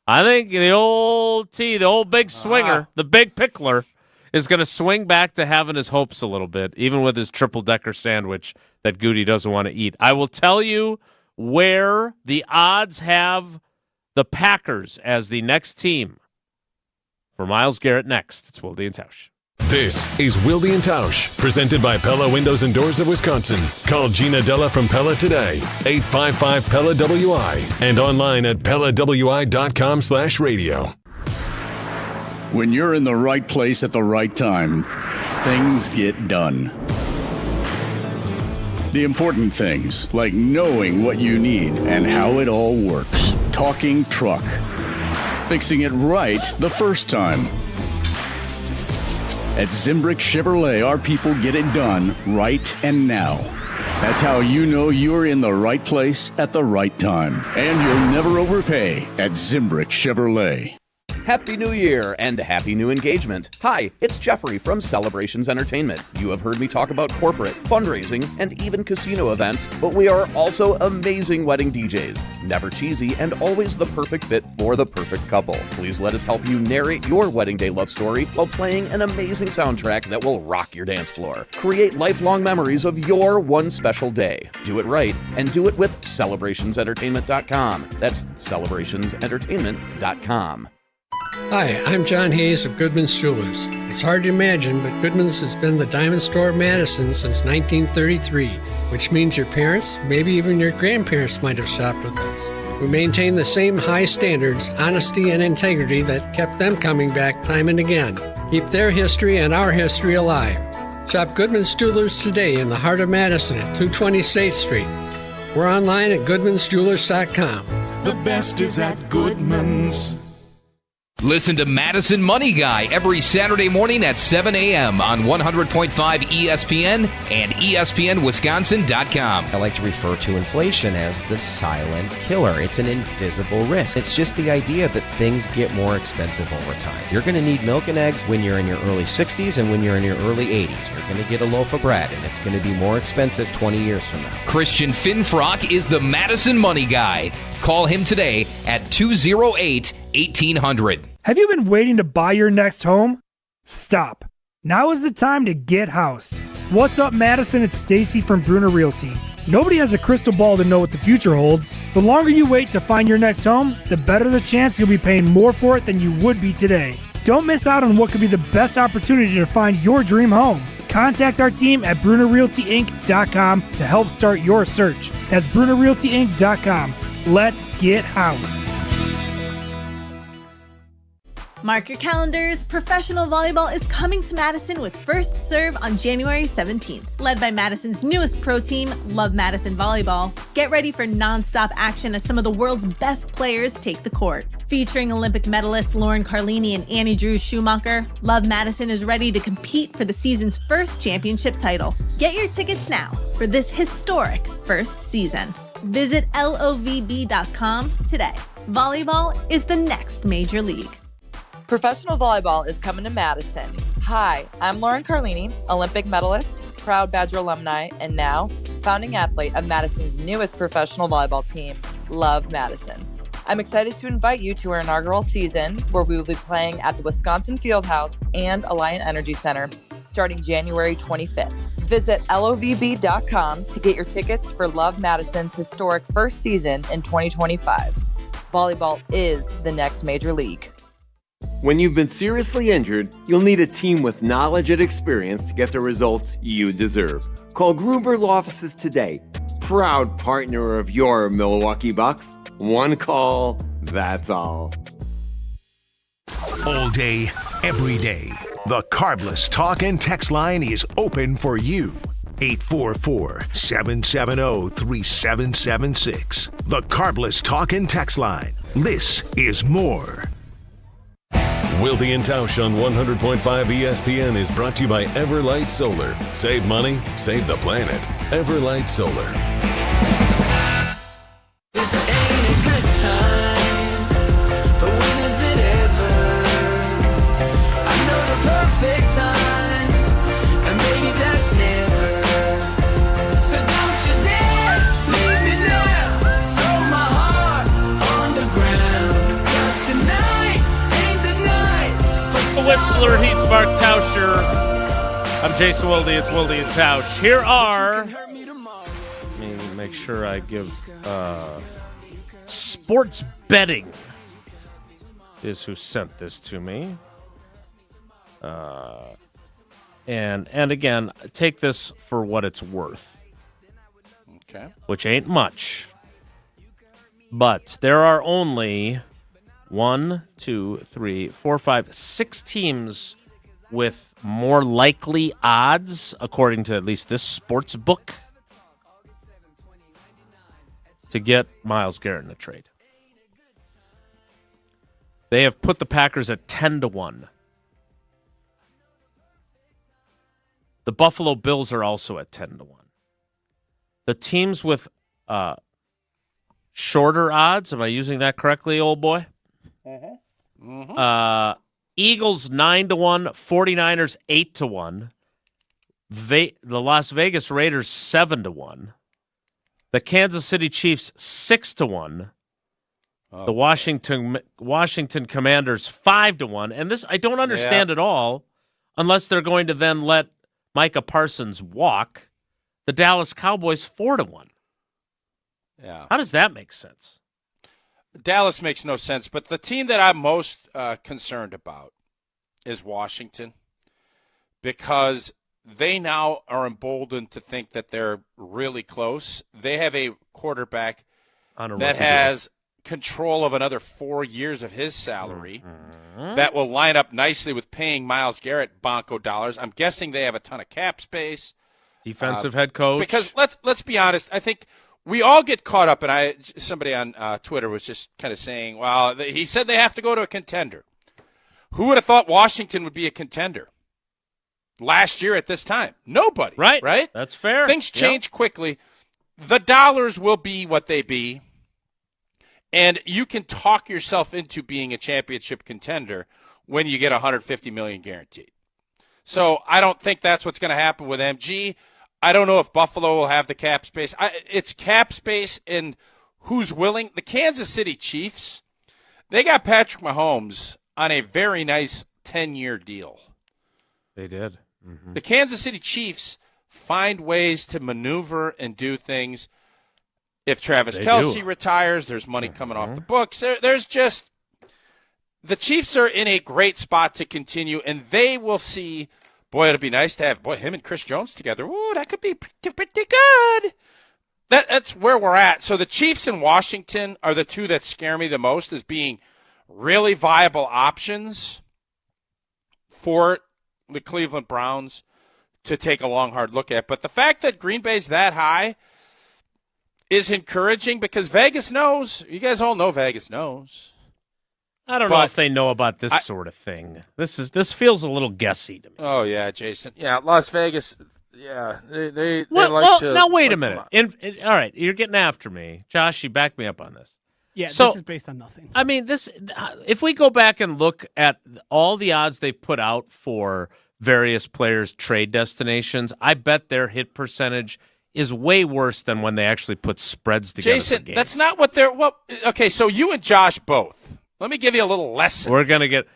[SPEAKER 1] I think the old big swinger, the big pickler, is going to swing back to having his hopes a little bit, even with his triple-decker sandwich that Goody doesn't want to eat. I will tell you where the odds have the Packers as the next team. For Miles Garrett next, it's Wilde And Tausch.
[SPEAKER 2] This is Wilde And Tausch, presented by Pella Windows and Doors of Wisconsin. Call Gina Della from Pella today, 855-PELLA-WI, and online at PellaWI.com/radio.
[SPEAKER 12] When you're in the right place at the right time, things get done. The important things, like knowing what you need and how it all works. Talking truck. Fixing it right the first time. At Zimbrick Chevrolet, our people get it done right and now. That's how you know you're in the right place at the right time. And you'll never overpay at Zimbrick Chevrolet.
[SPEAKER 18] Happy New Year and happy new engagement. Hi, it's Jeffrey from Celebrations Entertainment. You have heard me talk about corporate, fundraising, and even casino events, but we are also amazing wedding DJs. Never cheesy and always the perfect fit for the perfect couple. Please let us help you narrate your wedding day love story while playing an amazing soundtrack that will rock your dance floor. Create lifelong memories of your one special day. Do it right and do it with celebrationsentertainment.com. That's celebrationsentertainment.com.
[SPEAKER 19] Hi, I'm John Hayes of Goodman's Jewelers. It's hard to imagine, but Goodman's has been the diamond store of Madison since 1933, which means your parents, maybe even your grandparents might have shopped with us. We maintain the same high standards, honesty, and integrity that kept them coming back time and again. Keep their history and our history alive. Shop Goodman's Jewelers today in the heart of Madison at 220 State Street. We're online at goodmansjewelers.com.
[SPEAKER 15] The best is at Goodman's.
[SPEAKER 20] Listen to Madison Money Guy every Saturday morning at 7 a.m. on 100.5 ESPN and ESPNWisconsin.com.
[SPEAKER 21] I like to refer to inflation as the silent killer. It's an invisible risk. It's just the idea that things get more expensive over time. You're going to need milk and eggs when you're in your early 60s and when you're in your early 80s. You're going to get a loaf of bread, and it's going to be more expensive 20 years from now.
[SPEAKER 20] Christian Finfrock is the Madison Money Guy. Call him today at 208-1800.
[SPEAKER 22] Have you been waiting to buy your next home? Stop. Now is the time to get housed. What's up, Madison? It's Stacy from Bruner Realty. Nobody has a crystal ball to know what the future holds. The longer you wait to find your next home, the better the chance you'll be paying more for it than you would be today. Don't miss out on what could be the best opportunity to find your dream home. Contact our team at BrunerRealtyInc.com to help start your search. That's BrunerRealtyInc.com. Let's get house.
[SPEAKER 25] Mark your calendars. Professional volleyball is coming to Madison with First Serve on January 17th. Led by Madison's newest pro team, Love Madison Volleyball. Get ready for nonstop action as some of the world's best players take the court. Featuring Olympic medalists Lauren Carlini and Annie Drew Schumacher, Love Madison is ready to compete for the season's first championship title. Get your tickets now for this historic first season. Visit lovb.com today. Volleyball is the next major league.
[SPEAKER 28] Professional volleyball is coming to Madison. Hi, I'm Lauren Carlini, Olympic medalist, proud Badger alumni, and now founding athlete of Madison's newest professional volleyball team, Love Madison. I'm excited to invite you to our inaugural season where we will be playing at the Wisconsin Fieldhouse and Alliant Energy Center starting January 25th. Visit lovb.com to get your tickets for Love Madison's historic first season in 2025. Volleyball is the next major league.
[SPEAKER 29] When you've been seriously injured, you'll need a team with knowledge and experience to get the results you deserve. Call Gruber Law Offices today. Proud partner of your Milwaukee Bucks. One call, that's all.
[SPEAKER 23] All day, every day. The Carbless Talk and Text line is open for you. 844-770-3776. The Carbless Talk and Text line. This is more.
[SPEAKER 2] Wilde And Tausch on 100.5 ESPN is brought to you by Everlight Solar. Save money, save the planet. Everlight Solar.
[SPEAKER 15] This ain't a good time, but when is it ever? I know the perfect time, and maybe that's never. So don't you dare leave me now. Throw my heart
[SPEAKER 1] Nitzler. He's Mark Tauscher. I'm Jason Wilde. It's Wilde and Tausch. Here are... Let me make sure I give... Sports Betting is who sent this to me. And again, take this for what it's worth.
[SPEAKER 3] Okay.
[SPEAKER 1] Which ain't much. But there are only 1, 2, 3, 4, 5, 6 teams with more likely odds, according to at least this sports book, to get Myles Garrett in a trade. They have put the Packers at 10-1. The Buffalo Bills are also at 10-1. The teams with shorter odds, am I using that correctly, old boy? Eagles 9-1, 49ers 8-1, the Las Vegas Raiders 7-1, the Kansas City Chiefs 6-1, the Washington Commanders 5-1, and this I don't understand at all, unless they're going to then let Micah Parsons walk. The Dallas Cowboys 4-1.
[SPEAKER 3] Yeah.
[SPEAKER 1] How does that make sense?
[SPEAKER 3] Dallas makes no sense, but the team that I'm most concerned about is Washington, because they now are emboldened to think that they're really close. They have a quarterback that has control of another 4 years of his salary that will line up nicely with paying Myles Garrett Bonko dollars. I'm guessing they have a ton of cap space.
[SPEAKER 1] Defensive head coach.
[SPEAKER 3] Because let's be honest, I think we all get caught up, and somebody on Twitter was just kind of saying, well, he said they have to go to a contender. Who would have thought Washington would be a contender last year at this time? Nobody. Right?
[SPEAKER 1] That's fair.
[SPEAKER 3] Things change quickly. The dollars will be what they be, and you can talk yourself into being a championship contender when you get $150 million guaranteed. So I don't think that's what's going to happen with MG. I don't know if Buffalo will have the cap space. It's cap space and who's willing. The Kansas City Chiefs, they got Patrick Mahomes on a very nice 10-year deal.
[SPEAKER 1] They did. Mm-hmm.
[SPEAKER 3] The Kansas City Chiefs find ways to maneuver and do things. If Travis Kelce retires, there's money coming off the books. There's just – the Chiefs are in a great spot to continue, and they will see – boy, it'd be nice to have him and Chris Jones together. Ooh, that could be pretty good. That's where we're at. So the Chiefs and Washington are the two that scare me the most as being really viable options for the Cleveland Browns to take a long, hard look at. But the fact that Green Bay's that high is encouraging because Vegas knows. You guys all know Vegas knows.
[SPEAKER 1] I don't know if they know about this sort of thing. This feels a little guessy to me.
[SPEAKER 3] Oh yeah, Jason. Yeah, Las Vegas. Yeah, they like to.
[SPEAKER 1] Now wait a minute. All right, you're getting after me, Josh. You back me up on this.
[SPEAKER 24] Yeah,
[SPEAKER 1] so,
[SPEAKER 24] this is based on nothing.
[SPEAKER 1] I mean, this. If we go back and look at all the odds they've put out for various players' trade destinations, I bet their hit percentage is way worse than when they actually put spreads together.
[SPEAKER 3] Jason, that's not what they're. Well, okay, so you and Josh both. Let me give you a little lesson.
[SPEAKER 1] We're gonna get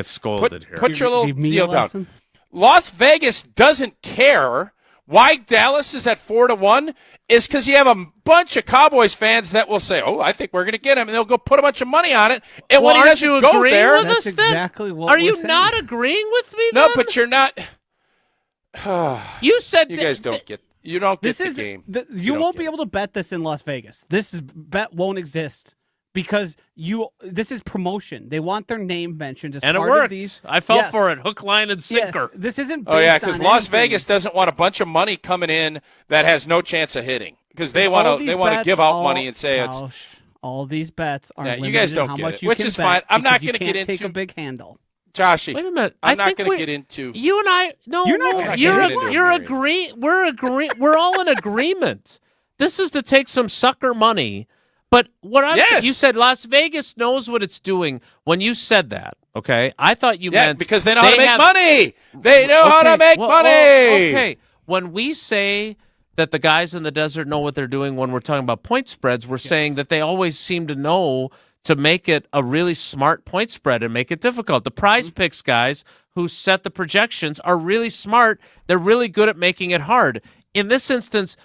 [SPEAKER 1] scolded here.
[SPEAKER 3] Put your little deal down. Las Vegas doesn't care why Dallas is at 4-1 is because you have a bunch of Cowboys fans that will say, "Oh, I think we're gonna get him," and they'll go put a bunch of money on it. And when he doesn't go there,
[SPEAKER 24] that's exactly what.
[SPEAKER 1] Are you not agreeing with me?
[SPEAKER 3] No, but you're not.
[SPEAKER 1] You said
[SPEAKER 3] you guys don't get. You don't get the game.
[SPEAKER 24] You won't be able to bet this in Las Vegas. Bet won't exist. Because this is promotion. They want their name mentioned as
[SPEAKER 1] and
[SPEAKER 24] part
[SPEAKER 1] it worked.
[SPEAKER 24] of these.
[SPEAKER 1] I fell for it, hook, line, and sinker.
[SPEAKER 24] Yes, this isn't based
[SPEAKER 3] because Las Vegas doesn't want a bunch of money coming in that has no chance of hitting. Because they want to give out money and say it's
[SPEAKER 24] all these bets are limited
[SPEAKER 3] you guys don't
[SPEAKER 24] in how
[SPEAKER 3] get
[SPEAKER 24] much
[SPEAKER 3] it,
[SPEAKER 24] you
[SPEAKER 3] which
[SPEAKER 24] can
[SPEAKER 3] is
[SPEAKER 24] bet
[SPEAKER 3] fine. I'm not
[SPEAKER 24] going to
[SPEAKER 3] get into
[SPEAKER 24] take a big handle.
[SPEAKER 3] Joshy,
[SPEAKER 1] wait a minute.
[SPEAKER 3] I'm not going to get into
[SPEAKER 1] you and I. No,
[SPEAKER 24] you're not.
[SPEAKER 1] You're agreeing. We're all in agreement. This is to take some sucker money. But what I'm saying, you said Las Vegas knows what it's doing when you said that, okay? I thought you meant
[SPEAKER 3] because they know how to make money. They know how to make money.
[SPEAKER 1] Okay. When we say that the guys in the desert know what they're doing when we're talking about point spreads, we're saying that they always seem to know to make it a really smart point spread and make it difficult. The Prize Picks guys who set the projections are really smart. They're really good at making it hard. In this instance,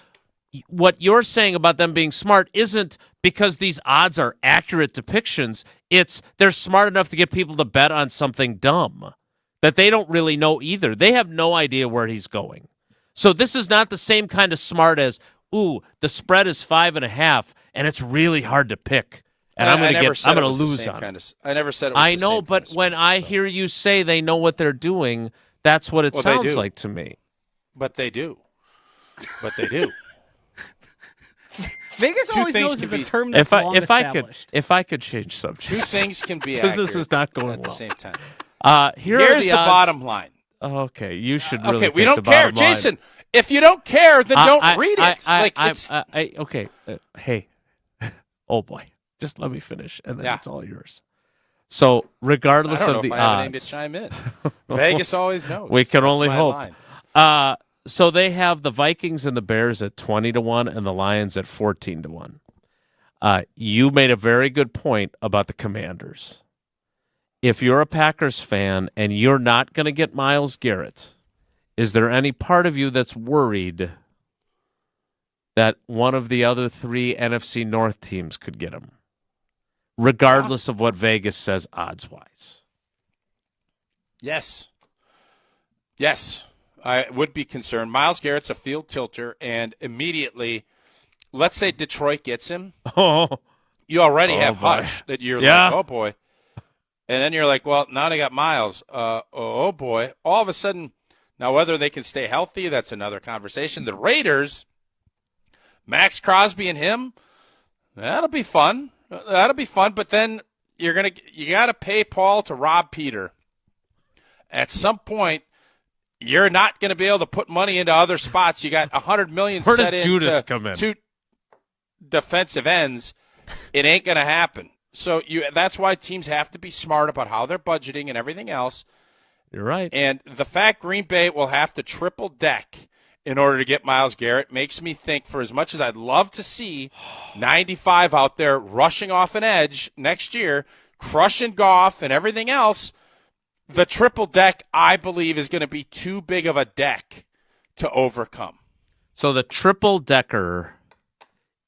[SPEAKER 1] what you're saying about them being smart isn't because these odds are accurate depictions. It's they're smart enough to get people to bet on something dumb that they don't really know either. They have no idea where he's going. So this is not the same kind of smart as, ooh, the spread is 5.5 and it's really hard to pick. And I'm going to lose on it.
[SPEAKER 3] I never said it was
[SPEAKER 1] I know, but when I hear you say they know what they're doing, that's what it sounds like to me.
[SPEAKER 3] But they do.
[SPEAKER 24] Vegas always knows is a term that's long established.
[SPEAKER 1] If I could change subjects.
[SPEAKER 3] Two things can be
[SPEAKER 1] because this is not going
[SPEAKER 3] at the same time.
[SPEAKER 1] Here's
[SPEAKER 3] the bottom line.
[SPEAKER 1] Okay, you should really take
[SPEAKER 3] we don't
[SPEAKER 1] the
[SPEAKER 3] care.
[SPEAKER 1] bottom line.
[SPEAKER 3] Jason, if you don't care, then don't read it.
[SPEAKER 1] Okay. Hey, oh boy. Just let me finish, and then it's all yours. So, regardless of the odds,
[SPEAKER 3] I have to chime in. Vegas always knows.
[SPEAKER 1] We can only hope.
[SPEAKER 3] Line.
[SPEAKER 1] So they have the Vikings and the Bears at 20-1, and the Lions at 14-1. You made a very good point about the Commanders. If you're a Packers fan and you're not going to get Myles Garrett, is there any part of you that's worried that one of the other 3 NFC North teams could get him? Regardless of what Vegas says odds-wise.
[SPEAKER 3] Yes, I would be concerned. Myles Garrett's a field tilter, and immediately, let's say Detroit gets him. You already have hush that you're like, oh, boy. And then you're like, well, now they got Myles. Oh, boy. All of a sudden, now whether they can stay healthy, that's another conversation. The Raiders, Max Crosby and him, that'll be fun. But then you got to pay Paul to rob Peter. At some point, you're not going to be able to put money into other spots. You got $100 million
[SPEAKER 1] Where
[SPEAKER 3] set
[SPEAKER 1] does
[SPEAKER 3] into
[SPEAKER 1] Judas come in?
[SPEAKER 3] 2 defensive ends. It ain't going to happen. So that's why teams have to be smart about how they're budgeting and everything else.
[SPEAKER 1] You're right.
[SPEAKER 3] And the fact Green Bay will have to triple deck in order to get Myles Garrett makes me think, for as much as I'd love to see 95 out there rushing off an edge next year, crushing Goff and everything else, the triple deck, I believe, is going to be too big of a deck to overcome.
[SPEAKER 1] So the triple decker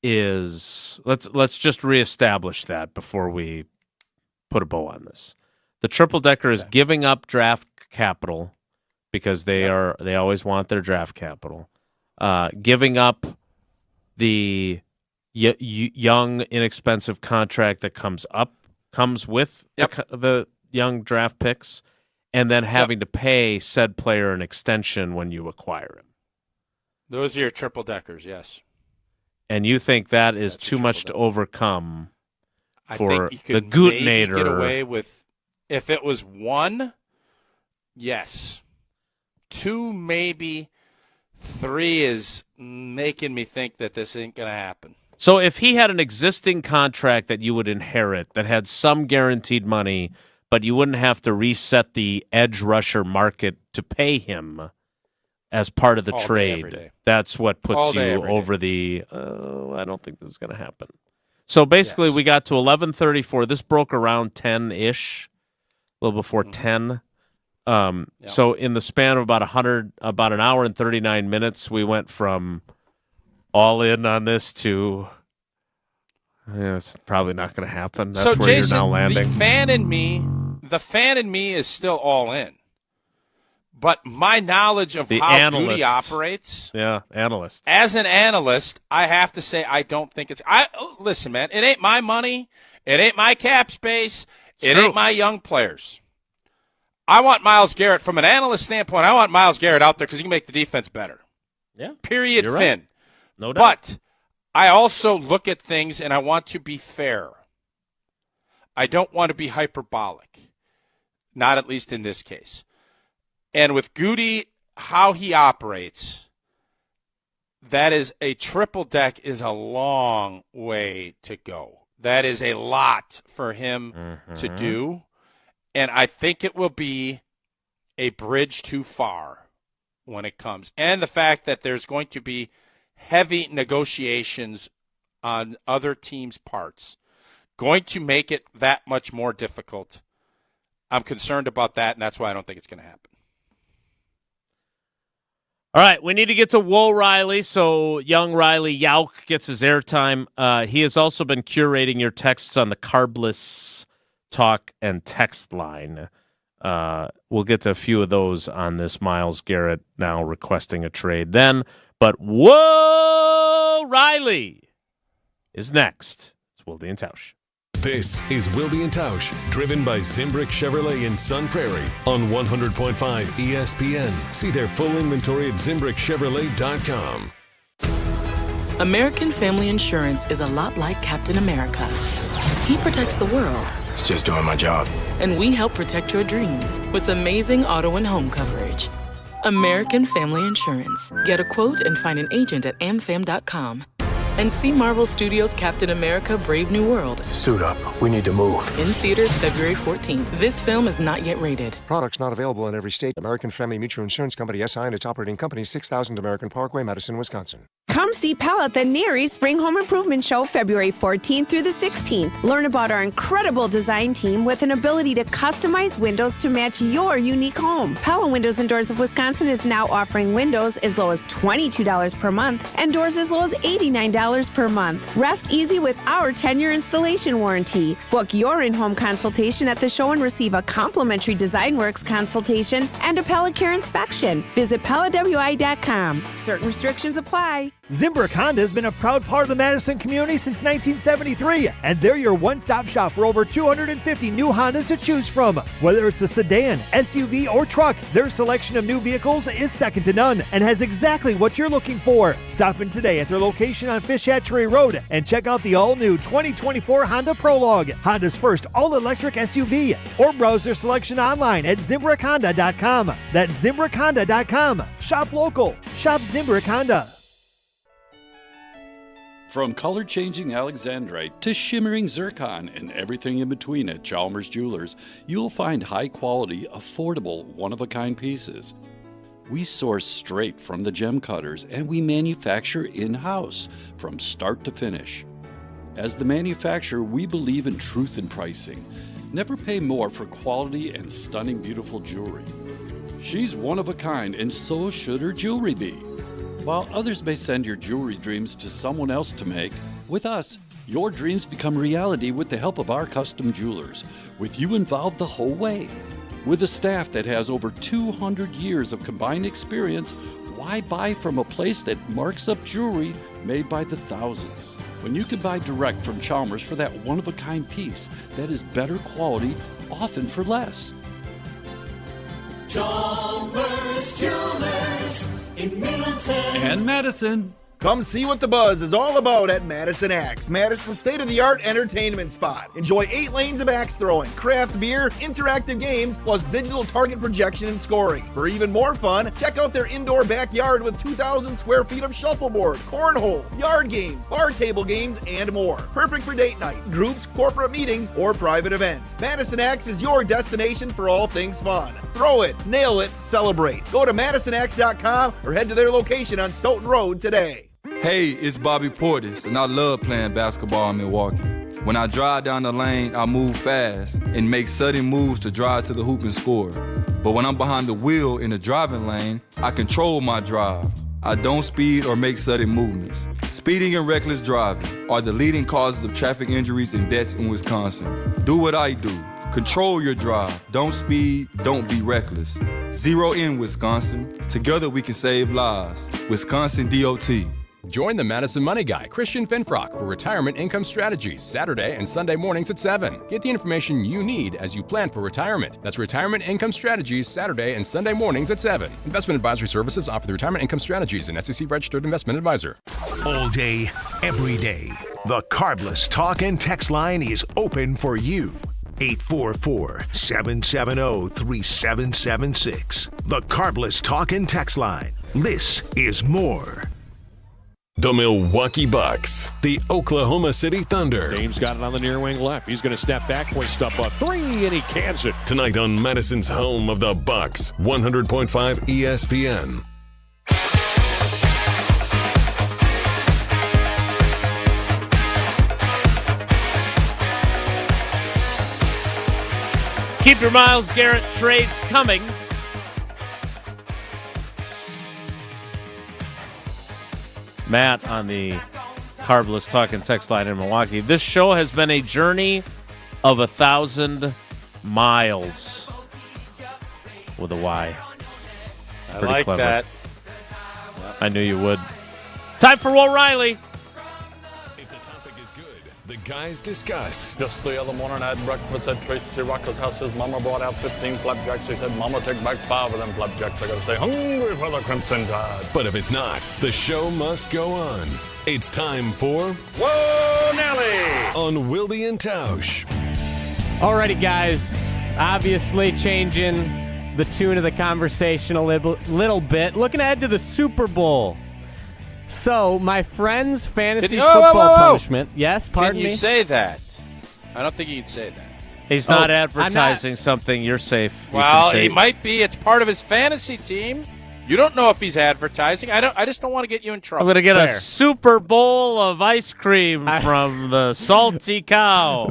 [SPEAKER 1] is let's just reestablish that before we put a bow on this. The triple decker is giving up draft capital because they always want their draft capital, giving up the young inexpensive contract that comes with the young draft picks, and then having to pay said player an extension when you acquire him.
[SPEAKER 3] Those are your triple deckers, yes.
[SPEAKER 1] And you think that is too much to overcome for
[SPEAKER 3] I think you
[SPEAKER 1] the
[SPEAKER 3] could
[SPEAKER 1] Gootnator?
[SPEAKER 3] maybe get away with, if it was 1, yes. 2, maybe. 3 is making me think that this ain't going to happen.
[SPEAKER 1] So if he had an existing contract that you would inherit that had some guaranteed money, but you wouldn't have to reset the edge rusher market to pay him as part of the trade, that's what puts you over the, I don't think this is going to happen. So basically we got to 11:34. This broke around 10-ish, a little before 10. So in the span of about an hour and 39 minutes, we went from all in on this to it's probably not going to happen. That's
[SPEAKER 3] so
[SPEAKER 1] where
[SPEAKER 3] Jason,
[SPEAKER 1] you're now landing.
[SPEAKER 3] The fan in me is still all in. But my knowledge of how Goody operates,
[SPEAKER 1] analysts.
[SPEAKER 3] As an analyst, I have to say I don't think it's. Listen, man, it ain't my money, it ain't my cap space, it ain't my young players. I want Myles Garrett from an analyst standpoint. I want Myles Garrett out there because he can make the defense better.
[SPEAKER 1] Yeah,
[SPEAKER 3] period.
[SPEAKER 1] You're
[SPEAKER 3] Finn.
[SPEAKER 1] Right. No doubt.
[SPEAKER 3] But I also look at things and I want to be fair. I don't want to be hyperbolic, not at least in this case. And with Goody, how he operates, that is a triple deck is a long way to go. That is a lot for him to do. And I think it will be a bridge too far when it comes. And the fact that there's going to be heavy negotiations on other teams' parts going to make it that much more difficult. I'm concerned about that, and that's why I don't think it's going to happen.
[SPEAKER 1] All right, we need to get to Woe Riley, so young Riley Yauk gets his airtime. He has also been curating your texts on the Carbless talk and text line. We'll get to a few of those on this. Miles Garrett now requesting a trade then. But Woe Riley is next. It's Wilde And Tausch.
[SPEAKER 2] This is Wilde And Tausch, driven by Zimbrick Chevrolet in Sun Prairie on 100.5 ESPN. See their full inventory at ZimbrickChevrolet.com.
[SPEAKER 4] American Family Insurance is a lot like Captain America. He protects the world.
[SPEAKER 5] It's just doing my job.
[SPEAKER 4] And we help protect your dreams with amazing auto and home coverage. American Family Insurance. Get a quote and find an agent at amfam.com. And see Marvel Studios' Captain America: Brave New World.
[SPEAKER 5] Suit up. We need to move.
[SPEAKER 4] In theaters February 14th. This film is not yet rated.
[SPEAKER 5] Products not available in every state. American Family Mutual Insurance Company, SI, and its operating company, 6000 American Parkway, Madison, Wisconsin.
[SPEAKER 9] Come see Pella at the Neary Spring Home Improvement Show February 14th through the 16th. Learn about our incredible design team with an ability to customize windows to match your unique home. Pella Windows and Doors of Wisconsin is now offering windows as low as $22 per month and doors as low as $89 per month. Rest easy with our 10-year installation warranty. Book your in-home consultation at the show and receive a complimentary Design Works consultation and a Pella Care inspection. Visit PellaWI.com. Certain restrictions apply.
[SPEAKER 10] Zimbrick Honda has been a proud part of the Madison community since 1973, and they're your one-stop shop for over 250 new Hondas to choose from. Whether it's the sedan, SUV, or truck, their selection of new vehicles is second to none and has exactly what you're looking for. Stop in today at their location on Fish Hatchery Road and check out the all-new 2024 Honda Prologue, Honda's first all-electric SUV, or browse their selection online at ZimbrickHonda.com. That's ZimbrickHonda.com. Shop local. Shop Zimbrick Honda.
[SPEAKER 11] From color-changing alexandrite to shimmering zircon and everything in between at Chalmers Jewelers, you'll find high-quality, affordable, one-of-a-kind pieces. We source straight from the gem cutters, and we manufacture in-house from start to finish. As the manufacturer, we believe in truth in pricing. Never pay more for quality and stunning, beautiful jewelry. She's one of a kind, and so should her jewelry be. While others may send your jewelry dreams to someone else to make, with us, your dreams become reality with the help of our custom jewelers, with you involved the whole way. With a staff that has over 200 years of combined experience, why buy from a place that marks up jewelry made by the thousands? When you can buy direct from Chalmers for that one-of-a-kind piece that is better quality, often for less.
[SPEAKER 15] Chalmers Jewelers in Middleton
[SPEAKER 13] and Madison.
[SPEAKER 14] Come see what the buzz is all about at Madison Axe, Madison's state-of-the-art entertainment spot. Enjoy 8 lanes of axe throwing, craft beer, interactive games, plus digital target projection and scoring. For even more fun, check out their indoor backyard with 2,000 square feet of shuffleboard, cornhole, yard games, bar table games, and more. Perfect for date night, groups, corporate meetings, or private events. Madison Axe is your destination for all things fun. Throw it, nail it, celebrate. Go to MadisonAxe.com or head to their location on Stoughton Road today.
[SPEAKER 16] Hey, it's Bobby Portis, and I love playing basketball in Milwaukee. When I drive down the lane, I move fast and make sudden moves to drive to the hoop and score. But when I'm behind the wheel in the driving lane, I control my drive. I don't speed or make sudden movements. Speeding and reckless driving are the leading causes of traffic injuries and deaths in Wisconsin. Do what I do. Control your drive. Don't speed. Don't be reckless. Zero in Wisconsin. Together we can save lives. Wisconsin DOT.
[SPEAKER 26] Join the Madison Money Guy, Christian Finfrock, for Retirement Income Strategies, Saturday and Sunday mornings at 7. Get the information you need as you plan for retirement. That's Retirement Income Strategies, Saturday and Sunday mornings at 7. Investment advisory services offered through Retirement Income Strategies, an SEC-registered investment advisor.
[SPEAKER 23] All day, every day, the Carbless Talk and Text line is open for you. 844-770-3776. The Carbless Talk and Text line. This is more.
[SPEAKER 2] The Milwaukee Bucks, the Oklahoma City Thunder.
[SPEAKER 7] James got it on the near wing left. He's going to step back, hoist up a 3, and he cans it.
[SPEAKER 2] Tonight on Madison's home of the Bucks, 100.5 ESPN.
[SPEAKER 1] Keep your Miles Garrett trades coming. Matt on the Carbless Talk and Text line in Milwaukee. This show has been a journey of 1,000 miles with a Y.
[SPEAKER 3] I
[SPEAKER 1] Pretty
[SPEAKER 3] like
[SPEAKER 1] clever.
[SPEAKER 3] that.
[SPEAKER 1] I knew you would. Time for Will Riley.
[SPEAKER 2] The guys discuss.
[SPEAKER 6] Just the other morning I had breakfast at Tracy Rocker's house. His mama brought out 15 flapjacks. He said, Mama, take back 5 of them flapjacks. I gotta stay hungry for the Crimson Tide.
[SPEAKER 2] But if it's not, the show must go on. It's time for
[SPEAKER 6] Whoa, Nelly!
[SPEAKER 2] On Wilde And Tausch.
[SPEAKER 8] Alrighty, guys. Obviously changing the tune of the conversation a little bit. Looking ahead to the Super Bowl. So, my friend's fantasy football punishment. Yes, pardon me.
[SPEAKER 3] Can you say that? I don't think you can say that.
[SPEAKER 1] He's not advertising something. You're safe.
[SPEAKER 3] Well, he might be. It's part of his fantasy team. You don't know if he's advertising. I just don't want to get you in trouble.
[SPEAKER 1] I'm going to get a Super Bowl of ice cream from the Salty Cow.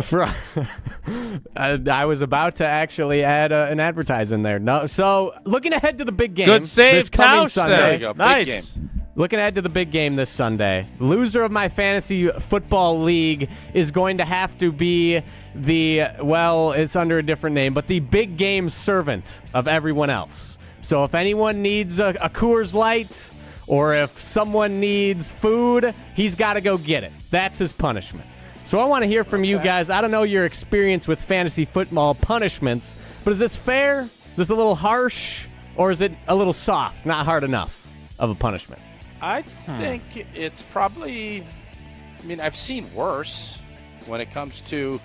[SPEAKER 8] I was about to actually add an advertise in there. No, so looking ahead to the big game.
[SPEAKER 1] Good save,
[SPEAKER 8] this coming
[SPEAKER 1] Tausch
[SPEAKER 8] Sunday.
[SPEAKER 1] there. There you go.
[SPEAKER 8] Nice.
[SPEAKER 1] Big game.
[SPEAKER 8] Looking ahead to the big game this Sunday. Loser of my fantasy football league is going to have to be it's under a different name, but the big game servant of everyone else. So if anyone needs a Coors Light or if someone needs food, he's got to go get it. That's his punishment. So I want to hear from you guys. I don't know your experience with fantasy football punishments, but is this fair? Is this a little harsh? Or is it a little soft, not hard enough of a punishment?
[SPEAKER 3] I think it's probably, I've seen worse when it comes to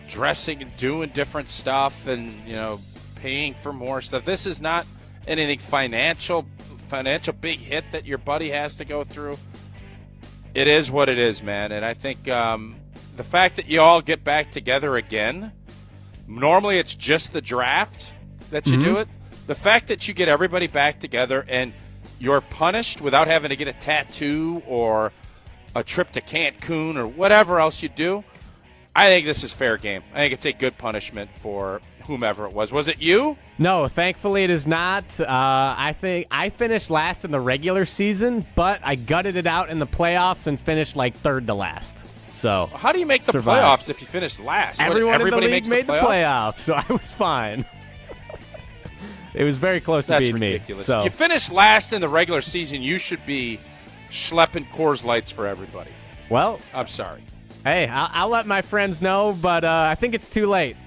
[SPEAKER 3] dressing and doing different stuff and, paying for more stuff. This is not anything financial big hit that your buddy has to go through. It is what it is, man. And I think the fact that you all get back together again, normally it's just the draft that you do it. The fact that you get everybody back together and you're punished without having to get a tattoo or a trip to Cancun or whatever else you do, I think this is fair game. I think it's a good punishment for whomever it was. Was it you?
[SPEAKER 8] No, thankfully it is not. I think I finished last in the regular season, but I gutted it out in the playoffs and finished like third to last. So
[SPEAKER 3] how do you make the playoffs if you finish last?
[SPEAKER 8] Everyone in the league made the
[SPEAKER 3] playoffs,
[SPEAKER 8] so I was fine. It was very close to being
[SPEAKER 3] ridiculous.
[SPEAKER 8] me. So
[SPEAKER 3] you finished last in the regular season. You should be schlepping Coors Lights for everybody.
[SPEAKER 8] Well,
[SPEAKER 3] I'm sorry.
[SPEAKER 8] Hey, I'll let my friends know, but I think it's too late.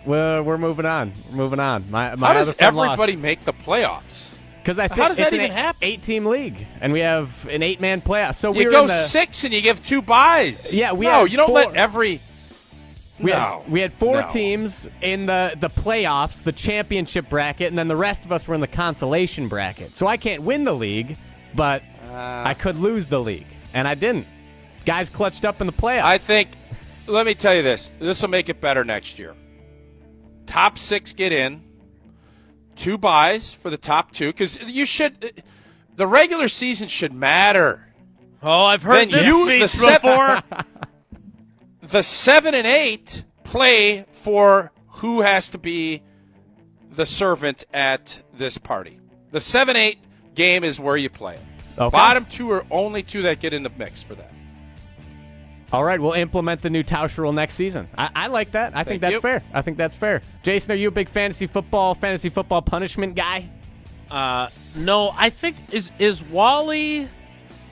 [SPEAKER 8] We're moving on. We're moving on. My
[SPEAKER 3] How does
[SPEAKER 8] other friend
[SPEAKER 3] everybody
[SPEAKER 8] lost.
[SPEAKER 3] make the playoffs?
[SPEAKER 8] Because I think
[SPEAKER 3] how does
[SPEAKER 8] it's
[SPEAKER 3] that even happen?
[SPEAKER 8] 8-team league, and we have an 8-man playoff. So
[SPEAKER 3] you
[SPEAKER 8] we're
[SPEAKER 3] go
[SPEAKER 8] in the
[SPEAKER 3] 6 and you give 2 buys.
[SPEAKER 8] Yeah,
[SPEAKER 3] you don't let every.
[SPEAKER 8] We had 4 teams in the playoffs, the championship bracket, and then the rest of us were in the consolation bracket. So I can't win the league, but I could lose the league, and I didn't. Guys clutched up in the playoffs.
[SPEAKER 3] I think, let me tell you this. This will make it better next year. Top 6 get in. 2 buys for the top 2, because the regular season should matter.
[SPEAKER 1] Oh, I've heard this speech before.
[SPEAKER 3] The 7 and 8 play for who has to be the servant at this party. The 7-8 game is where you play it.
[SPEAKER 8] Okay.
[SPEAKER 3] Bottom 2 are only 2 that get in the mix for that.
[SPEAKER 8] All right, we'll implement the new Tausch rule next season. I like that. I think that's fair. I think that's fair. Jason, are you a big fantasy football punishment guy?
[SPEAKER 1] No, I think is Wally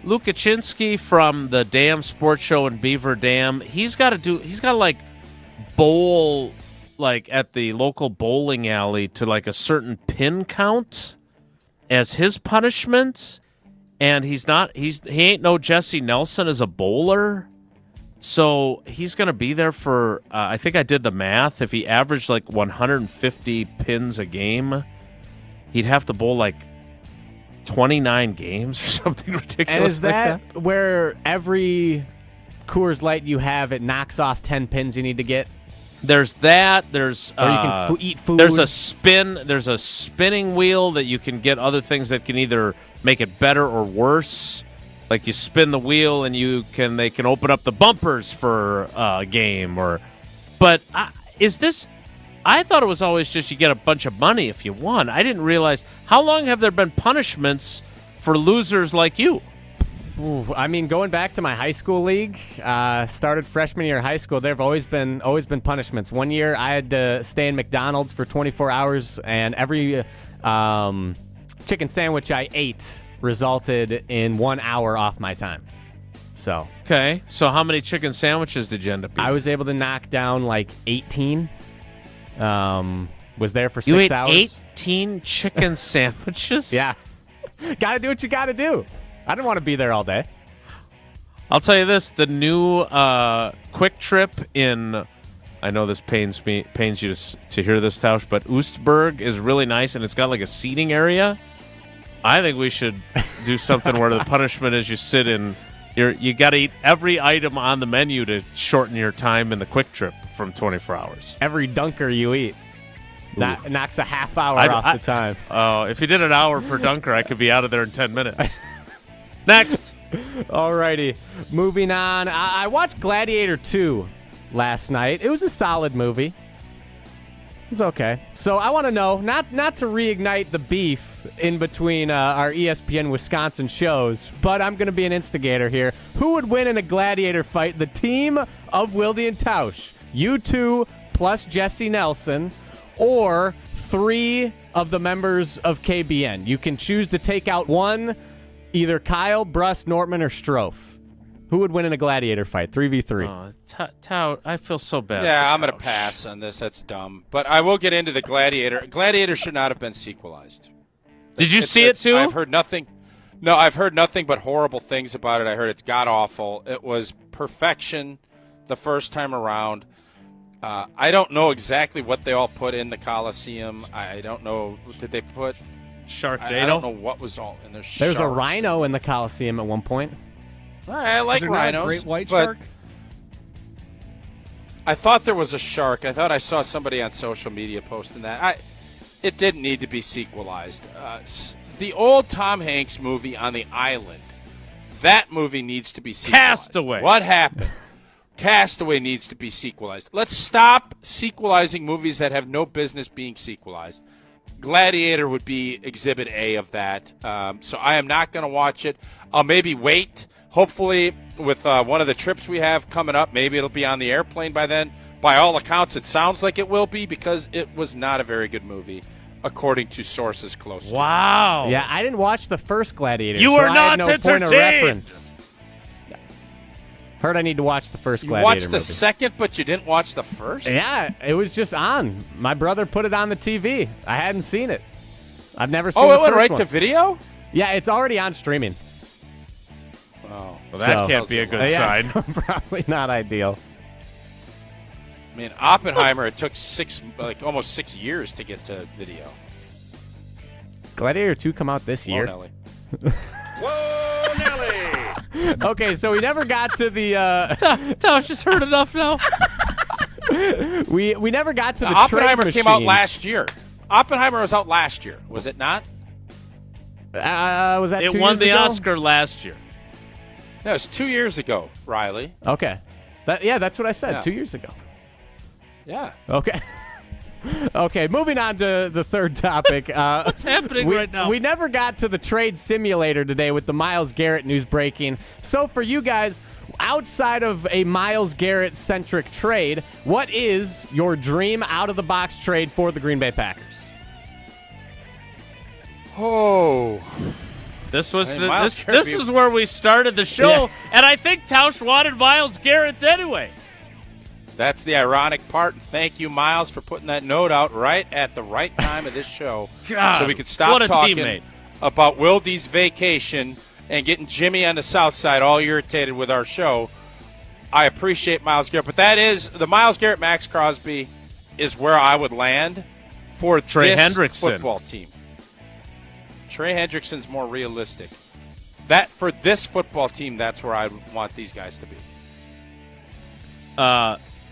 [SPEAKER 1] Lukaczynski from the Dam Sports Show in Beaver Dam. He's got to like bowl like at the local bowling alley to like a certain pin count as his punishment, and he ain't no Jesse Nelson as a bowler. So he's going to be there for, I think I did the math. If he averaged like 150 pins a game, he'd have to bowl like 29 games or something ridiculous.
[SPEAKER 8] And is
[SPEAKER 1] like
[SPEAKER 8] that where every Coors Light you have, it knocks off 10 pins you need to get?
[SPEAKER 1] There's that. There's
[SPEAKER 8] or you can eat food.
[SPEAKER 1] There's a spin. There's a spinning wheel that you can get other things that can either make it better or worse. Like you spin the wheel and they can open up the bumpers for a game but is this I thought it was always just you get a bunch of money if you won. I didn't realize. How long have there been punishments for losers like you?
[SPEAKER 8] Ooh, I mean, going back to my high school league, started freshman year of high school. There have always been punishments. One year, I had to stay in McDonald's for 24 hours, and every chicken sandwich I ate resulted in 1 hour off my time. So
[SPEAKER 1] okay, so how many chicken sandwiches did you end up eating?
[SPEAKER 8] I was able to knock down like 18. Was there for 6
[SPEAKER 1] you ate
[SPEAKER 8] hours.
[SPEAKER 1] 18 chicken sandwiches?
[SPEAKER 8] Yeah, gotta do what you gotta do. I didn't want to be there all day.
[SPEAKER 1] I'll tell you this: the new Quick Trip in, I know this pains you to hear this, Tausch, but Oostburg is really nice, and it's got like a seating area. I think we should do something where the punishment is you sit in. You got to eat every item on the menu to shorten your time in the Quick Trip from 24 hours.
[SPEAKER 8] Every dunker you eat knocks a half hour off the time.
[SPEAKER 1] Oh, if you did an hour per dunker, I could be out of there in 10 minutes. Next.
[SPEAKER 8] Alrighty, moving on. I watched Gladiator 2 last night. It was a solid movie. It was okay. So I want to know, not to reignite the beef in between our ESPN Wisconsin shows, but I'm going to be an instigator here. Who would win in a Gladiator fight? The team of Wilde And Tausch, you two plus Jesse Nelson, or 3 of the members of KBN. You can choose to take out one. Either Kyle, Bruss, Nortman, or Strofe. Who would win in a Gladiator fight? 3v3.
[SPEAKER 1] Oh, I feel so bad.
[SPEAKER 3] Yeah, I'm going to pass on this. That's dumb. But I will get into the Gladiator. Gladiator should not have been sequelized.
[SPEAKER 1] Did you see it too?
[SPEAKER 3] I've heard nothing. No, I've heard nothing but horrible things about it. I heard it's god-awful. It was perfection the first time around. I don't know exactly what they all put in the Coliseum. I don't know. Did they put...
[SPEAKER 1] Sharknado?
[SPEAKER 3] I don't know what was all in there.
[SPEAKER 8] There's a rhino in the Coliseum at one point.
[SPEAKER 3] I like rhinos.
[SPEAKER 24] A great white
[SPEAKER 3] but
[SPEAKER 24] shark?
[SPEAKER 3] I thought there was a shark. I thought I saw somebody on social media posting that. It didn't need to be sequelized. The old Tom Hanks movie On the Island, that movie needs to be sequelized.
[SPEAKER 1] Castaway.
[SPEAKER 3] What happened? Castaway needs to be sequelized. Let's stop sequelizing movies that have no business being sequelized. Gladiator would be Exhibit A of that. So I am not going to watch it. I'll maybe wait. Hopefully, with one of the trips we have coming up, maybe it'll be on the airplane by then. By all accounts, it sounds like it will be because it was not a very good movie, according to sources close to me.
[SPEAKER 1] Wow.
[SPEAKER 8] Yeah, I didn't watch the first Gladiator.
[SPEAKER 1] You
[SPEAKER 8] so
[SPEAKER 1] are
[SPEAKER 8] I
[SPEAKER 1] not
[SPEAKER 8] had no point of
[SPEAKER 1] entertained.
[SPEAKER 8] reference. Heard I need to watch the first
[SPEAKER 3] You
[SPEAKER 8] Gladiator
[SPEAKER 3] watched the
[SPEAKER 8] movie.
[SPEAKER 3] second, but you didn't watch the first?
[SPEAKER 8] Yeah, it was just on. My brother put it on the TV. I hadn't seen it. I've never seen
[SPEAKER 3] Oh,
[SPEAKER 8] the
[SPEAKER 3] it went
[SPEAKER 8] first
[SPEAKER 3] right
[SPEAKER 8] one.
[SPEAKER 3] to video?
[SPEAKER 8] Yeah, it's already on streaming.
[SPEAKER 3] Oh.
[SPEAKER 1] Well, that can't be a good sign.
[SPEAKER 8] Probably not ideal.
[SPEAKER 3] I mean, Oppenheimer, it took almost 6 years to get to video.
[SPEAKER 8] Gladiator 2 come out this year.
[SPEAKER 3] Nelly.
[SPEAKER 23] Whoa, Nelly!
[SPEAKER 8] Okay, so we never got to the...
[SPEAKER 1] Tausch just heard enough now.
[SPEAKER 8] we never got to the
[SPEAKER 3] Oppenheimer
[SPEAKER 8] trade
[SPEAKER 3] came out
[SPEAKER 8] machine.
[SPEAKER 3] last year. Oppenheimer was out last year, was it not?
[SPEAKER 8] Was that 2 years ago?
[SPEAKER 1] It won the Oscar last year.
[SPEAKER 3] No, it was 2 years ago, Riley.
[SPEAKER 8] Okay. That's what I said,
[SPEAKER 3] Yeah.
[SPEAKER 8] 2 years ago.
[SPEAKER 3] Yeah.
[SPEAKER 8] Okay. Okay, moving on to the third topic.
[SPEAKER 1] What's happening right now?
[SPEAKER 8] We never got to the trade simulator today with the Myles Garrett news breaking. So for you guys, outside of a Myles Garrett-centric trade, what is your dream out-of-the-box trade for the Green Bay Packers?
[SPEAKER 3] Oh.
[SPEAKER 1] This was
[SPEAKER 3] Myles
[SPEAKER 1] this
[SPEAKER 3] Garrett
[SPEAKER 1] is where we started the show, and I think Tausch wanted Myles Garrett anyway.
[SPEAKER 3] That's the ironic part. And thank you, Miles, for putting that note out right at the right time of this show.
[SPEAKER 1] God,
[SPEAKER 3] so we could stop
[SPEAKER 1] what a
[SPEAKER 3] talking
[SPEAKER 1] teammate.
[SPEAKER 3] about Wilde's vacation and getting Jimmy on the south side all irritated with our show. I appreciate Myles Garrett, but that is the Myles Garrett, Max Crosby is where I would land for
[SPEAKER 1] Trey
[SPEAKER 3] this
[SPEAKER 1] Hendrickson.
[SPEAKER 3] football team. Trey Hendrickson's more realistic. That for this football team, that's where I want these guys to be.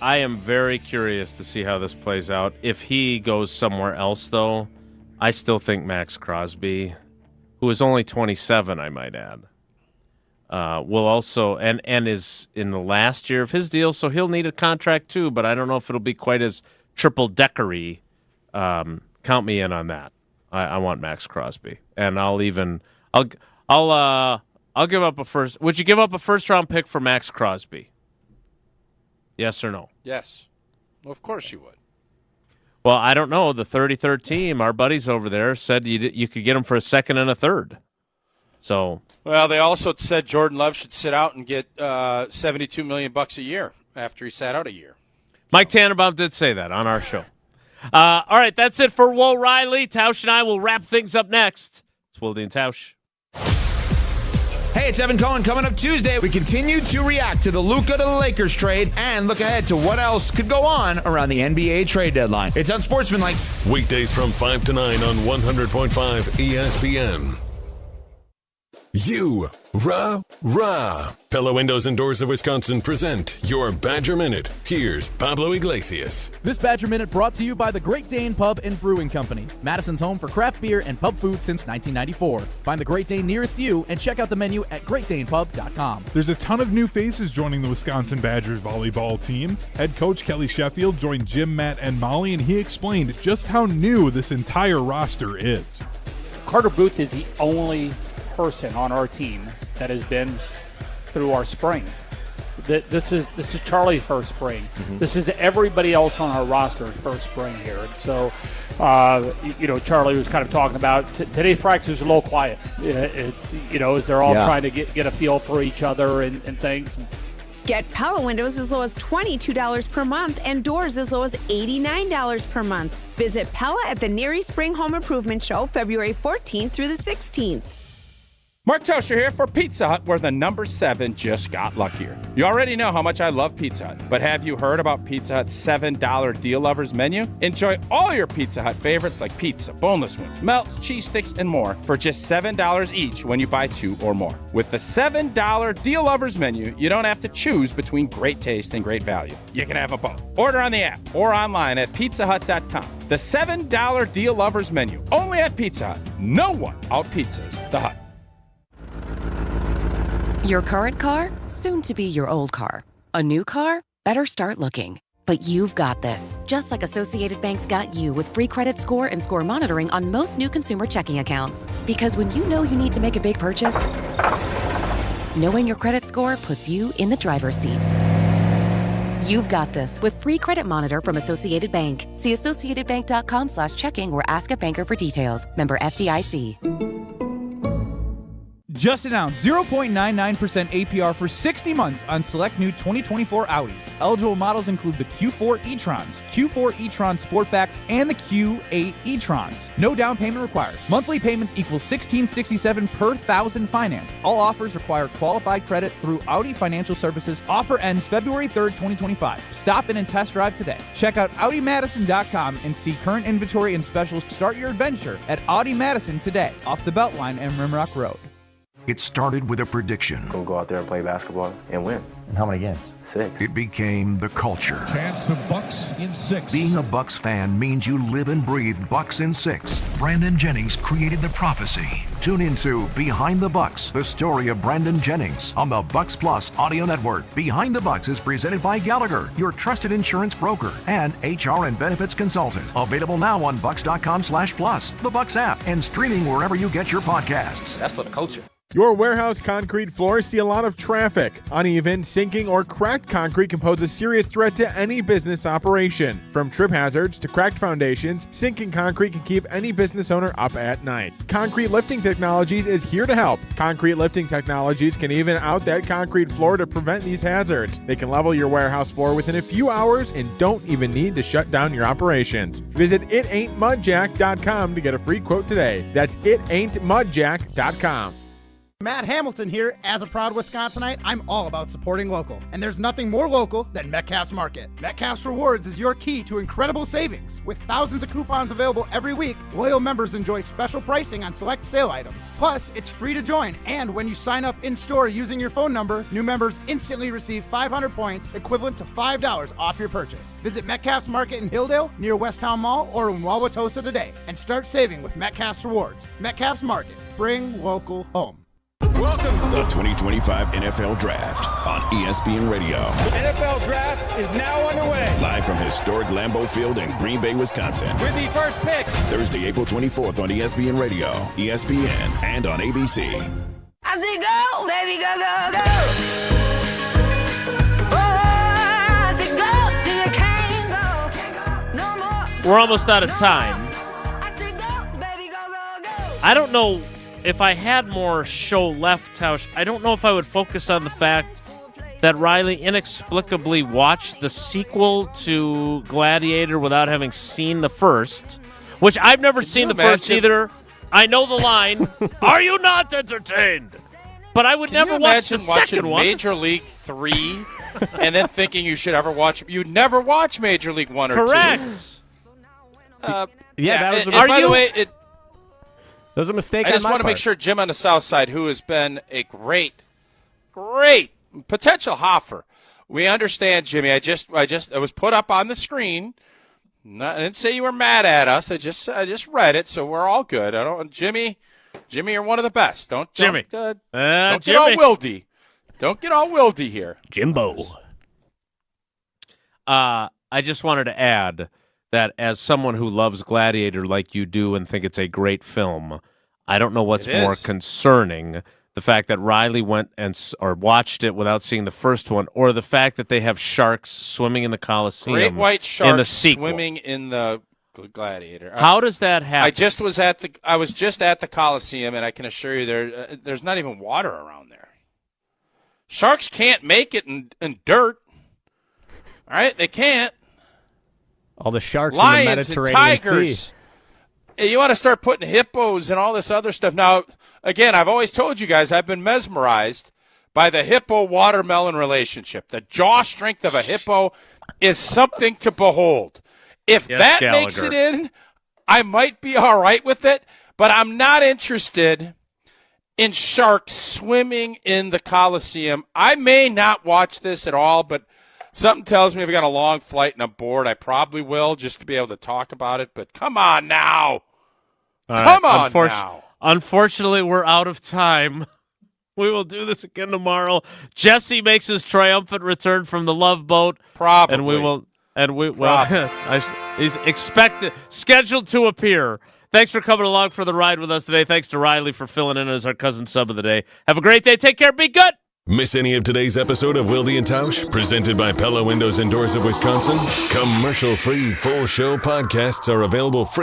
[SPEAKER 1] I am very curious to see how this plays out. If he goes somewhere else, though, I still think Max Crosby, who is only 27, I might add, will also and is in the last year of his deal, so he'll need a contract too. But I don't know if it'll be quite as triple-deckery, count me in on that. I want Max Crosby, and I'll give up a first. Would you give up a first-round pick for Max Crosby? Yes or no?
[SPEAKER 3] Yes. Well, of course you would.
[SPEAKER 1] Well, I don't know. The 33rd team, our buddies over there, said you could get him for a second and a third. So.
[SPEAKER 3] Well, they also said Jordan Love should sit out and get $72 million a year after he sat out a year.
[SPEAKER 1] Mike Tannenbaum did say that on our show. All right, that's it for Will Riley. Tausch and I will wrap things up next. It's Wilde and Tausch.
[SPEAKER 12] Hey, it's Evan Cohen. Coming up Tuesday, we continue to react to the Luka to the Lakers trade and look ahead to what else could go on around the NBA trade deadline. It's Unsportsmanlike.
[SPEAKER 2] Weekdays from 5 to 9 on 100.5 ESPN. You, rah. Pella Windows and Doors of Wisconsin present your Badger Minute. Here's Pablo Iglesias.
[SPEAKER 13] This Badger Minute brought to you by the Great Dane Pub and Brewing Company, Madison's home for craft beer and pub food since 1994. Find the Great Dane nearest you and check out the menu at greatdanepub.com.
[SPEAKER 17] There's a ton of new faces joining the Wisconsin Badgers volleyball team. Head coach Kelly Sheffield joined Jim, Matt, and Molly, and he explained just how new this entire roster is.
[SPEAKER 18] Carter Booth is the only person on our team that has been through our spring. This is Charlie's first spring. Mm-hmm. This is everybody else on our roster's first spring here. And so, Charlie was kind of talking about today's practice is a little quiet. It's as they're all trying to get a feel for each other and things.
[SPEAKER 9] Get Pella windows as low as $22 per month and doors as low as $89 per month. Visit Pella at the Neary Spring Home Improvement Show February 14th through the 16th.
[SPEAKER 3] Mark Tosher here for Pizza Hut, where the number 7 just got luckier. You already know how much I love Pizza Hut, but have you heard about Pizza Hut's $7 Deal Lovers menu? Enjoy all your Pizza Hut favorites like pizza, boneless wings, melts, cheese sticks, and more for just $7 each when you buy 2 or more. With the $7 Deal Lovers menu, you don't have to choose between great taste and great value. You can have them both. Order on the app or online at pizzahut.com. The $7 Deal Lovers menu, only at Pizza Hut. No one out-pizzas the Hut.
[SPEAKER 19] Your current car, soon to be your old car. A new car? Better start looking. But you've got this, just like Associated Bank's got you with free credit score and score monitoring on most new consumer checking accounts. Because when you know you need to make a big purchase, knowing your credit score puts you in the driver's seat. You've got this with free credit monitor from Associated Bank. See associatedbank.com/checking or ask a banker for details. Member FDIC.
[SPEAKER 13] Just announced 0.99% APR for 60 months on select new 2024 Audis. Eligible models include the Q4 e-trons, Q4 e-tron Sportbacks, and the Q8 e-trons. No down payment required. Monthly payments equal $1,667 per thousand finance. All offers require qualified credit through Audi Financial Services. Offer ends February 3rd, 2025. Stop in and test drive today. Check out AudiMadison.com and see current inventory and specials. Start your adventure at Audi Madison today, off the Beltline and Rimrock Road.
[SPEAKER 23] It started with a prediction.
[SPEAKER 20] We'll go out there and play basketball and win.
[SPEAKER 21] And how many games?
[SPEAKER 20] 6.
[SPEAKER 23] It became the culture.
[SPEAKER 22] Chance of Bucks in 6.
[SPEAKER 23] Being a Bucks fan means you live and breathe Bucks in 6. Brandon Jennings created the prophecy. Tune into Behind the Bucks, the story of Brandon Jennings on the Bucks Plus audio network. Behind the Bucks is presented by Gallagher, your trusted insurance broker and HR and benefits consultant. Available now on bucks.com/plus, the Bucks app, and streaming wherever you get your podcasts.
[SPEAKER 20] That's for the culture.
[SPEAKER 21] Your warehouse concrete floors see a lot of traffic. Uneven, sinking, or cracked concrete can pose a serious threat to any business operation. From trip hazards to cracked foundations, sinking concrete can keep any business owner up at night. Concrete Lifting Technologies is here to help. Concrete Lifting Technologies can even out that concrete floor to prevent these hazards. They can level your warehouse floor within a few hours and don't even need to shut down your operations. Visit itaintmudjack.com to get a free quote today. That's itaintmudjack.com.
[SPEAKER 20] Matt Hamilton here. As a proud Wisconsinite, I'm all about supporting local. And there's nothing more local than Metcalf's Market. Metcalf's Rewards is your key to incredible savings. With thousands of coupons available every week, loyal members enjoy special pricing on select sale items. Plus, it's free to join. And when you sign up in-store using your phone number, new members instantly receive 500 points, equivalent to $5 off your purchase. Visit Metcalf's Market in Hilldale, near Westtown Mall, or in Wauwatosa today. And start saving with Metcalf's Rewards. Metcalf's Market. Bring local home.
[SPEAKER 4] Welcome. The 2025 NFL Draft on ESPN Radio.
[SPEAKER 5] The NFL Draft is now underway.
[SPEAKER 4] Live from historic Lambeau Field in Green Bay, Wisconsin.
[SPEAKER 5] With the first pick.
[SPEAKER 4] Thursday, April 24th on ESPN Radio, ESPN, and on ABC.
[SPEAKER 10] I say go, baby, go, go, go. Oh, I say go till you can't go. No more.
[SPEAKER 1] We're almost out of time. I don't know if I had more show left, Tausch. I don't know if I would focus on the fact that Riley inexplicably watched the sequel to Gladiator without having seen the first, which I've never seen the first either. I know the line, "Are you not entertained?" But I would never watch the second one.
[SPEAKER 3] Major League 3 and then thinking you should ever watch. You'd never watch Major League 1 or 2.
[SPEAKER 1] Correct.
[SPEAKER 8] That was.
[SPEAKER 3] By the way,
[SPEAKER 8] That was a mistake.
[SPEAKER 3] I just want to make sure Jim on the South Side, who has been a great potential Hoffer. We understand, Jimmy. I was put up on the screen. I didn't say you were mad at us. I just read it, so we're all good. Jimmy, you're one of the best. Don't get all wildy. Don't get all wildy here,
[SPEAKER 1] Jimbo. I just wanted to add that as someone who loves Gladiator like you do and think it's a great film, I don't know what's more concerning, the fact that Riley went or watched it without seeing the first one, or the fact that they have sharks swimming in the Coliseum.
[SPEAKER 3] Great white sharks
[SPEAKER 1] in the sequel.
[SPEAKER 3] swimming in the Gladiator.
[SPEAKER 1] How does that happen?
[SPEAKER 3] I was just at the Coliseum, and I can assure you there's not even water around there. Sharks can't make it in dirt. All right, they can't.
[SPEAKER 8] All the sharks
[SPEAKER 3] Lions
[SPEAKER 8] in the Mediterranean
[SPEAKER 3] and tigers.
[SPEAKER 8] Sea.
[SPEAKER 3] You want to start putting hippos and all this other stuff. Now, again, I've always told you guys I've been mesmerized by the hippo-watermelon relationship. The jaw strength of a hippo is something to behold. If that makes it in, I might be all right with it, but I'm not interested in sharks swimming in the Coliseum. I may not watch this at all, but something tells me if I've got a long flight and I'm bored, I probably will just to be able to talk about it. But come on now. Come on now.
[SPEAKER 1] Unfortunately, we're out of time. We will do this again tomorrow. Jesse makes his triumphant return from the Love Boat.
[SPEAKER 3] Probably.
[SPEAKER 1] He's scheduled to appear. Thanks for coming along for the ride with us today. Thanks to Riley for filling in as our cousin sub of the day. Have a great day. Take care. Be good.
[SPEAKER 2] Miss any of today's episode of Wilde And Tausch, presented by Pella Windows and Doors of Wisconsin? Commercial-free full show podcasts are available free